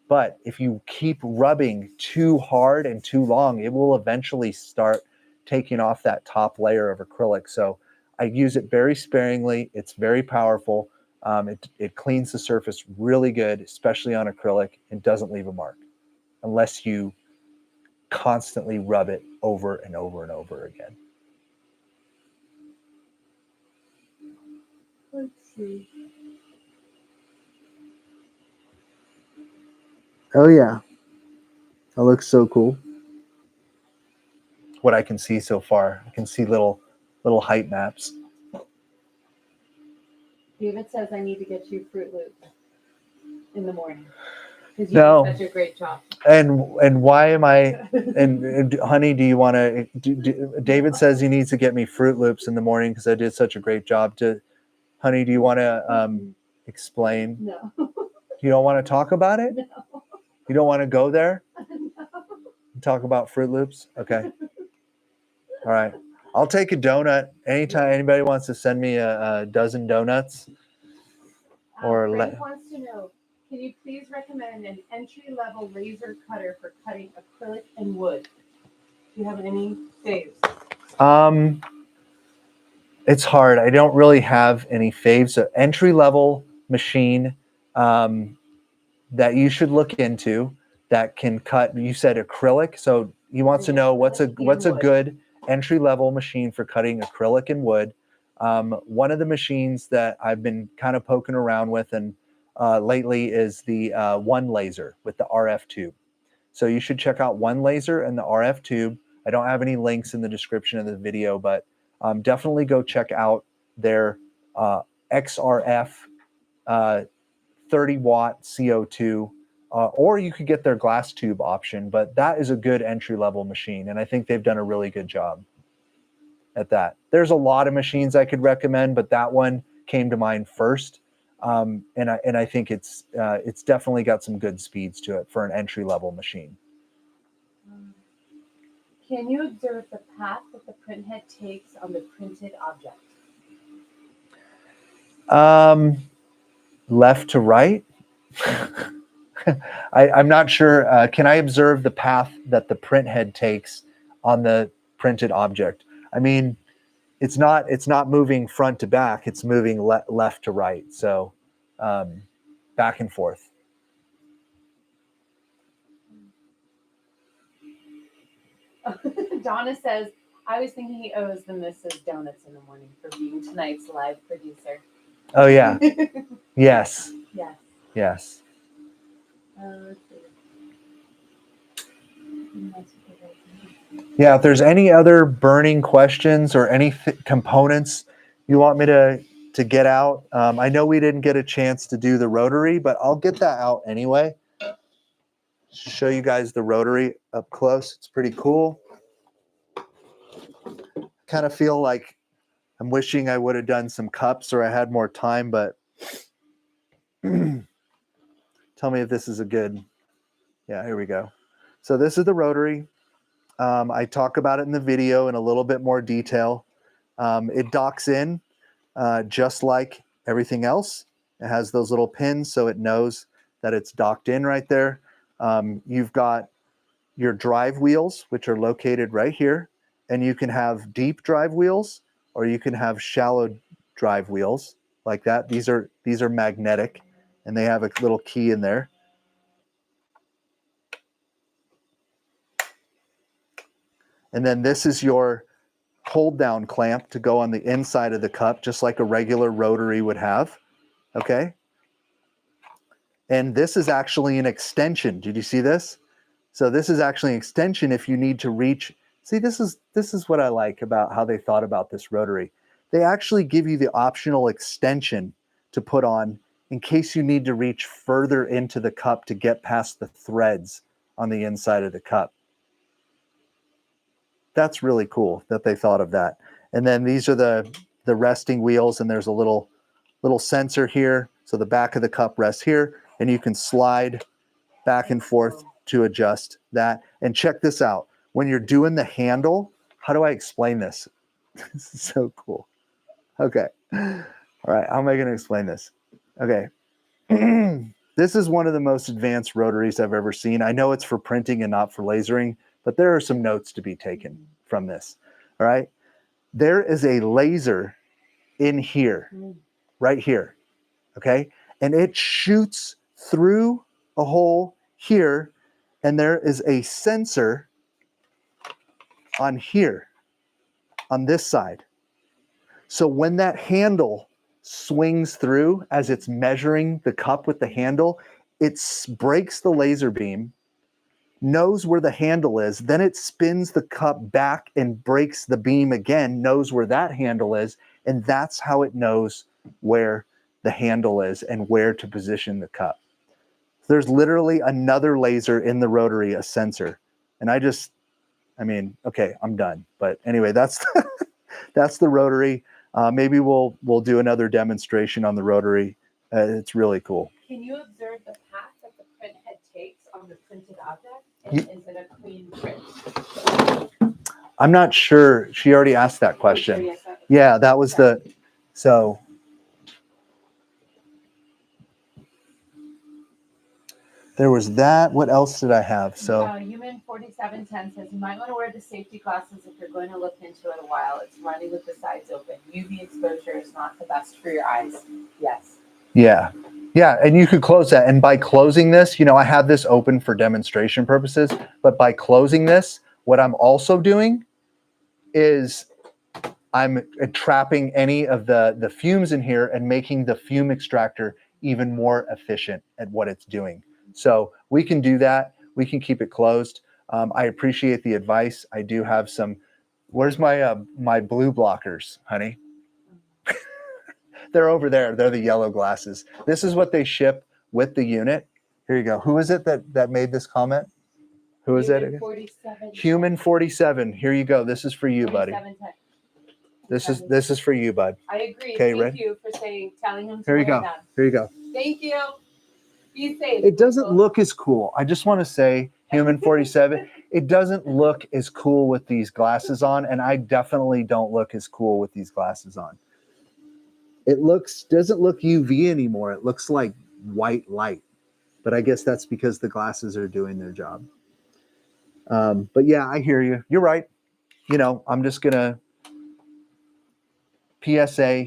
S1: But if you keep rubbing too hard and too long, it will eventually start taking off that top layer of acrylic. So I use it very sparingly. It's very powerful. It cleans the surface really good, especially on acrylic, and doesn't leave a mark unless you constantly rub it over and over and over again.
S2: Let's see.
S1: Oh yeah, that looks so cool. What I can see so far, I can see little height maps.
S2: David says I need to get you Fruit Loops in the morning because you
S1: No.
S2: did such a great job.
S1: And why am I? And honey, do you want to? David says he needs to get me Fruit Loops in the morning because I did such a great job. Honey, do you want to explain?
S2: No.
S1: You don't want to talk about it?
S2: No.
S1: You don't want to go there?
S2: No.
S1: Talk about Fruit Loops? Okay. All right. I'll take a donut anytime anybody wants to send me a dozen donuts. Or
S2: Frank wants to know, can you please recommend an entry-level laser cutter for cutting acrylic and wood? Do you have any faves?
S1: It's hard. I don't really have any faves. So entry-level machine that you should look into that can cut. You said acrylic, so he wants to know what's a good entry-level machine for cutting acrylic and wood. One of the machines that I've been kind of poking around with and lately is the One Laser with the RF tube. So you should check out One Laser and the RF tube. I don't have any links in the description of the video, but definitely go check out their XRF 30-watt CO2, or you could get their glass tube option, but that is a good entry-level machine, and I think they've done a really good job at that. There's a lot of machines I could recommend, but that one came to mind first, and I think it's definitely got some good speeds to it for an entry-level machine.
S2: Can you observe the path that the printhead takes on the printed object?
S1: Left to right. I'm not sure. Can I observe the path that the printhead takes on the printed object? I mean, it's not moving front to back. It's moving left to right. So back and forth.
S2: Donna says, I was thinking he owes the missus donuts in the morning for being tonight's live producer.
S1: Oh, yeah. Yes.
S2: Yes.
S1: Yes.
S2: Let's see.
S1: Yeah, if there's any other burning questions or any components you want me to get out, I know we didn't get a chance to do the Rotary, but I'll get that out anyway. Show you guys the Rotary up close. It's pretty cool. Kind of feel like I'm wishing I would have done some cups or I had more time, but tell me if this is a good, yeah, here we go. So this is the Rotary. I talk about it in the video in a little bit more detail. It docks in just like everything else. It has those little pins so it knows that it's docked in right there. You've got your drive wheels, which are located right here. And you can have deep drive wheels or you can have shallow drive wheels like that. These are magnetic and they have a little key in there. And then this is your hold down clamp to go on the inside of the cup, just like a regular rotary would have. Okay. And this is actually an extension. Did you see this? So this is actually an extension if you need to reach. See, this is what I like about how they thought about this rotary. They actually give you the optional extension to put on in case you need to reach further into the cup to get past the threads on the inside of the cup. That's really cool that they thought of that. And then these are the resting wheels, and there's a little sensor here. So the back of the cup rests here, and you can slide back and forth to adjust that. And check this out. When you're doing the handle, how do I explain this? This is so cool. Okay. All right. How am I going to explain this? Okay. This is one of the most advanced rotaries I've ever seen. I know it's for printing and not for lasering, but there are some notes to be taken from this. All right. There is a laser in here, right here. Okay. And it shoots through a hole here, and there is a sensor on here, on this side. So when that handle swings through as it's measuring the cup with the handle, it breaks the laser beam, knows where the handle is, then it spins the cup back and breaks the beam again, knows where that handle is, and that's how it knows where the handle is and where to position the cup. There's literally another laser in the rotary, a sensor. And I mean, okay, I'm done. But anyway, that's that's the rotary. Maybe we'll do another demonstration on the rotary. It's really cool.
S2: Can you observe the path that the print head takes on the printed object? And is it a clean print?
S1: I'm not sure. She already asked that question.
S2: Yes,
S1: Yeah, that was so. There was that. What else did I have? So
S2: Human 4710 says you might want to wear the safety glasses if you're going to look into it a while. It's running with the sides open. UV exposure is not the best for your eyes. Yes. Yeah. Yeah. And you could close that. And by closing this, I have this open for demonstration purposes, but by closing this, what I'm also doing is I'm trapping any of the fumes in here and making the fume extractor even more efficient at what it's doing. So we can do that. We can keep it closed. I appreciate the advice. I do have some. Where's my my blue blockers, honey? They're over there. They're the yellow glasses. This is what they ship with the unit. Here you go. Who is it that made this comment? Who is it again? 47.
S1: Human 47. Here you go. This is for you, buddy. This is for you, bud.
S2: I agree.
S1: Okay,
S2: Thank you for telling him to
S1: Here you
S2: wear
S1: go.
S2: them.
S1: Here you go.
S2: Thank you. Be safe.
S1: It doesn't look as cool. I just want to say, Human 47, it doesn't look as cool with these glasses on, and I definitely don't look as cool with these glasses on. It doesn't look UV anymore. It looks like white light, but I guess that's because the glasses are doing their job. But yeah, I hear you. You're right. I'm just gonna PSA.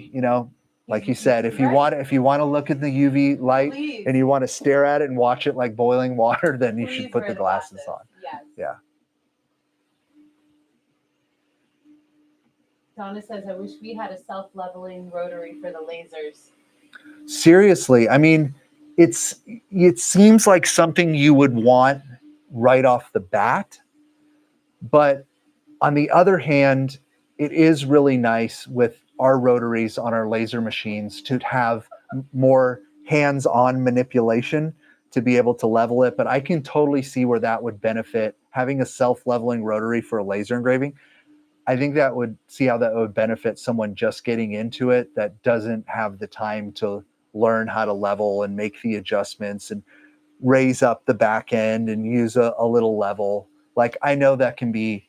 S1: Like you said, if you want to look at the UV light,
S2: Please.
S1: And you want to stare at it and watch it like boiling water, then you should put
S2: wear
S1: the glasses on.
S2: Yes.
S1: Yeah.
S2: Donna says, I wish we had a self-leveling rotary for the lasers.
S1: Seriously, I mean, it seems like something you would want right off the bat, but on the other hand, it is really nice with our rotaries on our laser machines to have more hands-on manipulation to be able to level it. But I can totally see where that would benefit having a self-leveling rotary for a laser engraving. I think how that would benefit someone just getting into it that doesn't have the time to learn how to level and make the adjustments and raise up the back end and use a little level. Like, I know that can be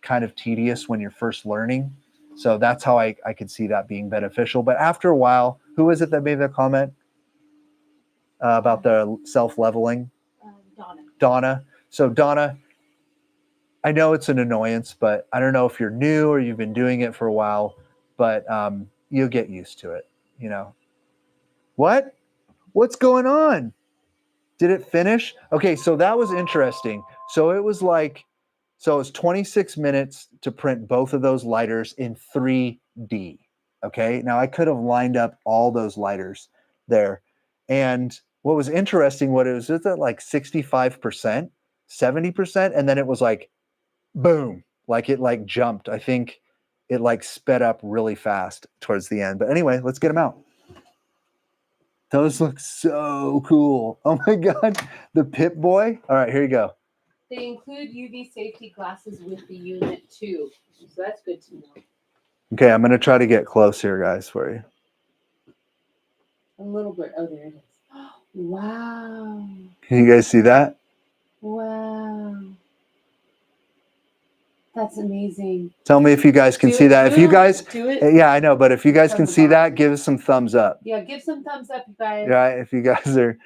S1: kind of tedious when you're first learning. So that's how I could see that being beneficial. But after a while, who is it that made that comment about the self-leveling? Donna. So Donna, I know it's an annoyance, but I don't know if you're new or you've been doing it for a while, but you'll get used to it, What? What's going on? Did it finish? Okay, so that was interesting. So it was like So it was 26 minutes to print both of those lighters in 3D. Okay. Now I could have lined up all those lighters there. And what was interesting, what it was at like 65%, 70%, and then it was like boom, like it like jumped. I think it like sped up really fast towards the end. But anyway, let's get them out. Those look so cool. Oh my God. The Pip Boy. All right, here you go.
S2: They include UV safety glasses with the unit too. So that's good to know.
S1: Okay, I'm going to try to get close here, guys, for you.
S2: A little bit. Oh, there it is. Wow.
S1: Can you guys see that?
S2: Wow. That's amazing.
S1: Tell me if you guys can see that. If you guys,
S2: do it.
S1: yeah, I know, but if you guys
S2: From
S1: can
S2: the
S1: see that,
S2: bottom.
S1: give us some thumbs up.
S2: Yeah, give some thumbs up, you guys.
S1: Yeah, if you guys are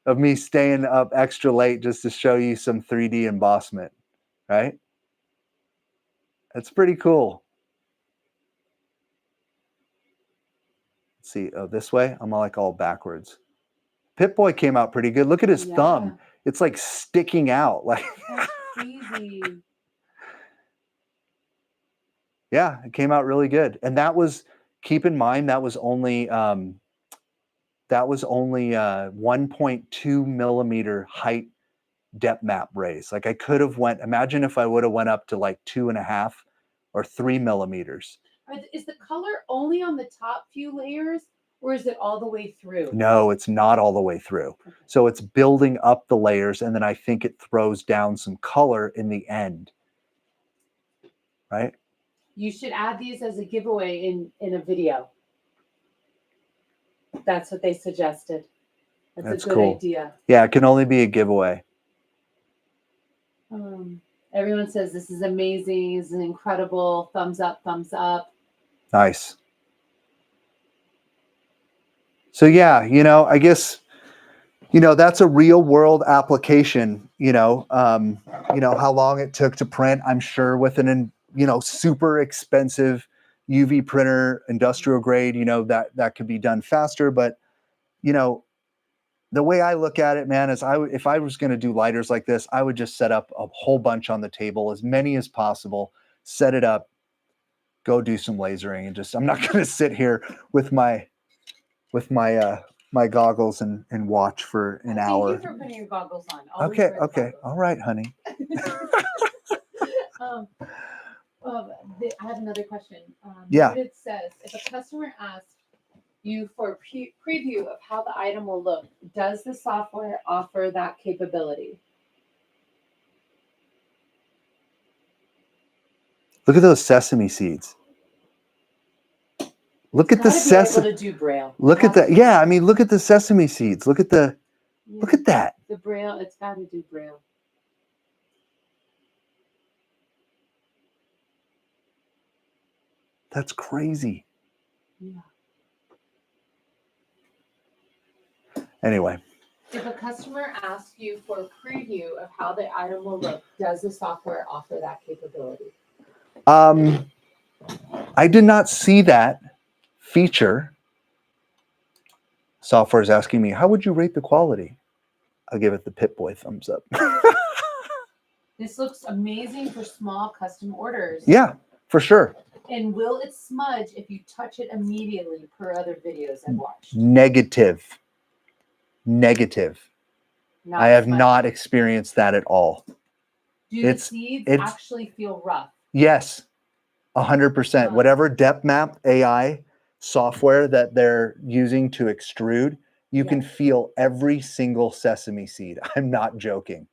S1: of me staying up extra late just to show you some 3D embossment, right? That's pretty cool. Let's see, oh, this way? I'm like all backwards. Pip Boy came out pretty good. Look at his thumb. It's like sticking out. Like
S2: that's crazy.
S1: Yeah, it came out really good. And that was, keep in mind, that was only 1.2 millimeter height depth map raise. Like I could have went, imagine if I would have went up to like 2.5 or 3 millimeters.
S2: Is the color only on the top few layers, or is it all the way through?
S1: No, it's not all the way through. So it's building up the layers, and then I think it throws down some color in the end. Right?
S2: You should add these as a giveaway in a video. That's what they suggested. That's a good
S1: cool.
S2: idea.
S1: Yeah, it can only be a giveaway.
S2: Everyone says this is amazing. This is incredible. Thumbs up, thumbs up.
S1: Nice. So yeah, I guess, that's a real world application, how long it took to print. I'm sure with an, super expensive UV printer, industrial grade, that could be done faster. But, the way I look at it, man, is if I was going to do lighters like this, I would just set up a whole bunch on the table, as many as possible, set it up, go do some lasering, and I'm not going to sit here with my goggles and watch for an hour.
S2: Thank you for putting your goggles on.
S1: Okay. All right, honey.
S2: I have another question.
S1: Yeah.
S2: It says, if a customer asks you for a preview of how the item will look, does the software offer that capability?
S1: Look at those sesame seeds. Look at the sesame.
S2: To do Braille.
S1: Look at that. Yeah, I mean, look at the sesame seeds. Look at that.
S2: The Braille. It's got to do Braille.
S1: That's crazy.
S2: Yeah.
S1: Anyway.
S2: If a customer asks you for a preview of how the item will look, does the software offer that capability?
S1: I did not see that feature. Software is asking me, how would you rate the quality? I'll give it the Pip Boy thumbs up.
S2: This looks amazing for small custom orders.
S1: Yeah, for sure.
S2: And will it smudge if you touch it immediately, per other videos I've watched?
S1: Negative. I have
S2: smudging.
S1: not experienced that at all.
S2: Do the seeds actually feel rough?
S1: Yes, 100%. Whatever depth map AI software that they're using to extrude, you can feel every single sesame seed. I'm not joking.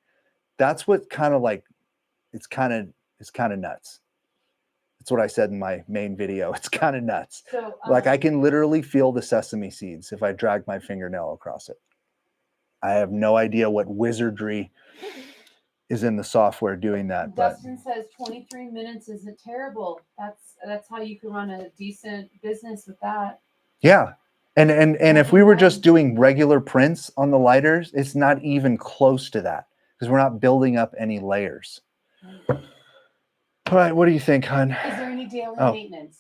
S1: That's what kind of like, it's kind of nuts. That's what I said in my main video. It's kind of nuts.
S2: So,
S1: like I can literally feel the sesame seeds if I drag my fingernail across it. I have no idea what wizardry is in the software doing that.
S2: Dustin says 23 minutes isn't terrible. That's how you can run a decent business with that.
S1: Yeah. And if we were just doing regular prints on the lighters, it's not even close to that because we're not building up any layers. All right, what do you think, hon?
S2: Is there any daily maintenance?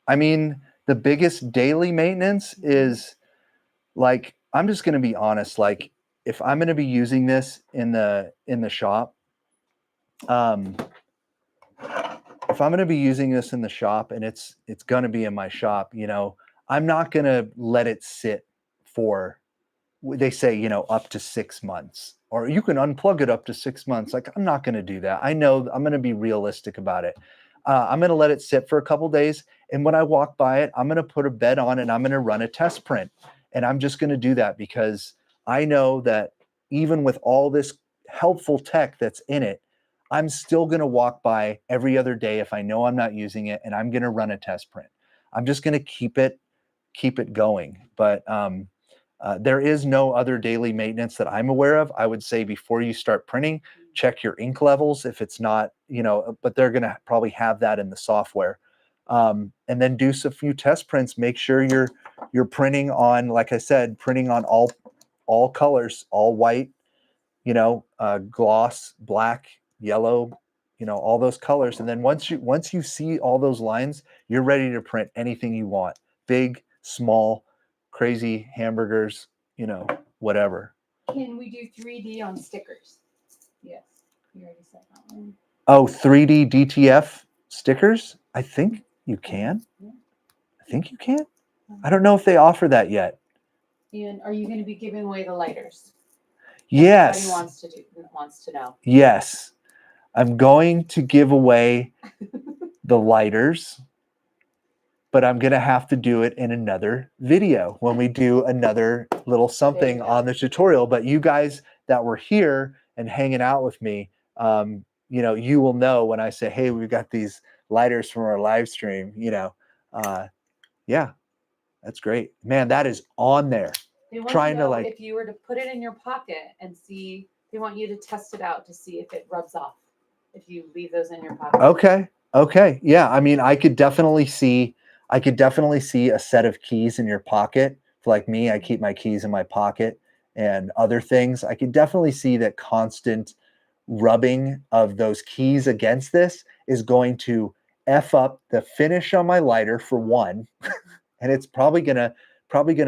S1: I mean, the biggest daily maintenance is like, I'm just going to be honest. Like if I'm going to be using this in the shop, if I'm going to be using this in the shop and it's going to be in my shop, you know, I'm not going to let it sit for, they say, you know, up to 6 months, or you can unplug it up to 6 months. Like, I'm not going to do that. I know I'm going to be realistic about it. I'm going to let it sit for a couple days. And when I walk by it, I'm going to put a bed on and I'm going to run a test print. And I'm just going to do that because I know that even with all this helpful tech that's in it, I'm still going to walk by every other day if I know I'm not using it, and I'm going to run a test print. I'm just going to keep it going. But there is no other daily maintenance that I'm aware of. I would say before you start printing, check your ink levels if it's not, you know, but they're going to probably have that in the software. And then do a few test prints. Make sure you're printing on, like I said, printing on all colors, all white, you know, gloss, black, yellow, you know, all those colors. And then once you see all those lines, you're ready to print anything you want. Big, small, crazy hamburgers, you know, whatever.
S2: Can we do 3D on stickers? Yes, you already said that one.
S1: Oh, 3D DTF stickers? I think you can.
S2: Yeah.
S1: I think you can. I don't know if they offer that yet.
S2: And are you going to be giving away the lighters?
S1: Yes.
S2: Everybody wants to know.
S1: Yes. I'm going to give away the lighters, but I'm going to have to do it in another video when we do another little something on the tutorial. But you guys that were here and hanging out with me, you know, you will know when I say, hey, we've got these lighters from our live stream, you know, yeah, that's great, man. That is on there.
S2: They want
S1: Trying
S2: to know
S1: to, like,
S2: if you were to put it in your pocket and see, they want you to test it out to see if it rubs off if you leave those in your pocket.
S1: Okay. Yeah. I mean, I could definitely see a set of keys in your pocket. Like me, I keep my keys in my pocket and other things. I could definitely see that constant rubbing of those keys against this is going to F up the finish on my lighter for one. And it's probably gonna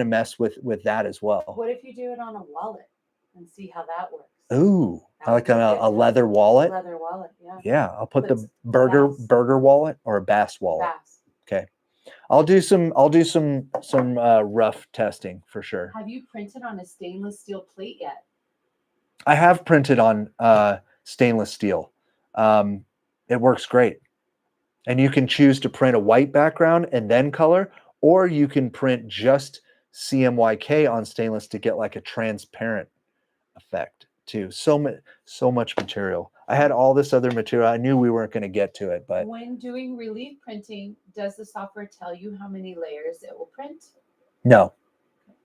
S1: mess with that as well.
S2: What if you do it on a wallet and see how that works?
S1: Ooh,
S2: That
S1: like
S2: would be
S1: a leather wallet.
S2: Leather wallet, yeah.
S1: Yeah, I'll put
S2: Puts
S1: the burger wallet or a bass wallet.
S2: Bass.
S1: Okay, I'll do some rough testing for sure.
S2: Have you printed on a stainless steel plate yet?
S1: I have printed on stainless steel. It works great. And you can choose to print a white background and then color, or you can print just CMYK on stainless to get like a transparent effect too. So much material. I had all this other material. I knew we weren't going to get to it, but
S2: when doing relief printing, does the software tell you how many layers it will print?
S1: No.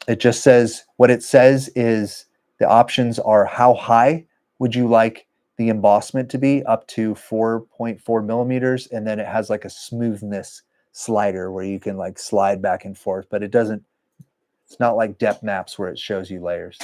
S1: It just says, what it says is the options are how high would you like the embossment to be, up to 4.4 millimeters. And then it has like a smoothness slider where you can like slide back and forth, but it's not like depth maps where it shows you layers.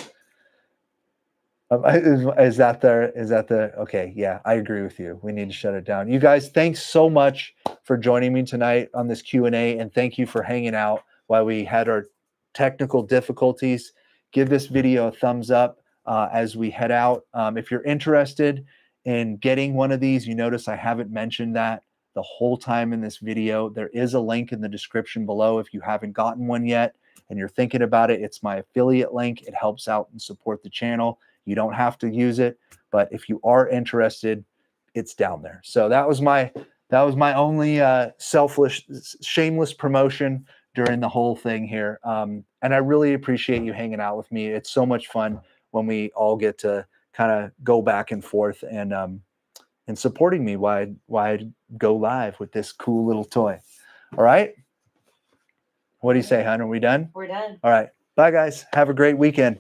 S1: Is that the, okay. Yeah, I agree with you. We need to shut it down. You guys, thanks so much for joining me tonight on this Q&A. And thank you for hanging out while we had our technical difficulties. Give this video a thumbs up as we head out. If you're interested in getting one of these, you notice I haven't mentioned that the whole time in this video. There is a link in the description below if you haven't gotten one yet and you're thinking about it. It's my affiliate link. It helps out and support the channel. You don't have to use it, but if you are interested, it's down there. So that was my only selfless, shameless promotion during the whole thing here. And I really appreciate you hanging out with me. It's so much fun when we all get to kind of go back and forth and supporting me while I go live with this cool little toy. All right. What do you say, hon? Are we done?
S2: We're done.
S1: All right. Bye, guys. Have a great weekend.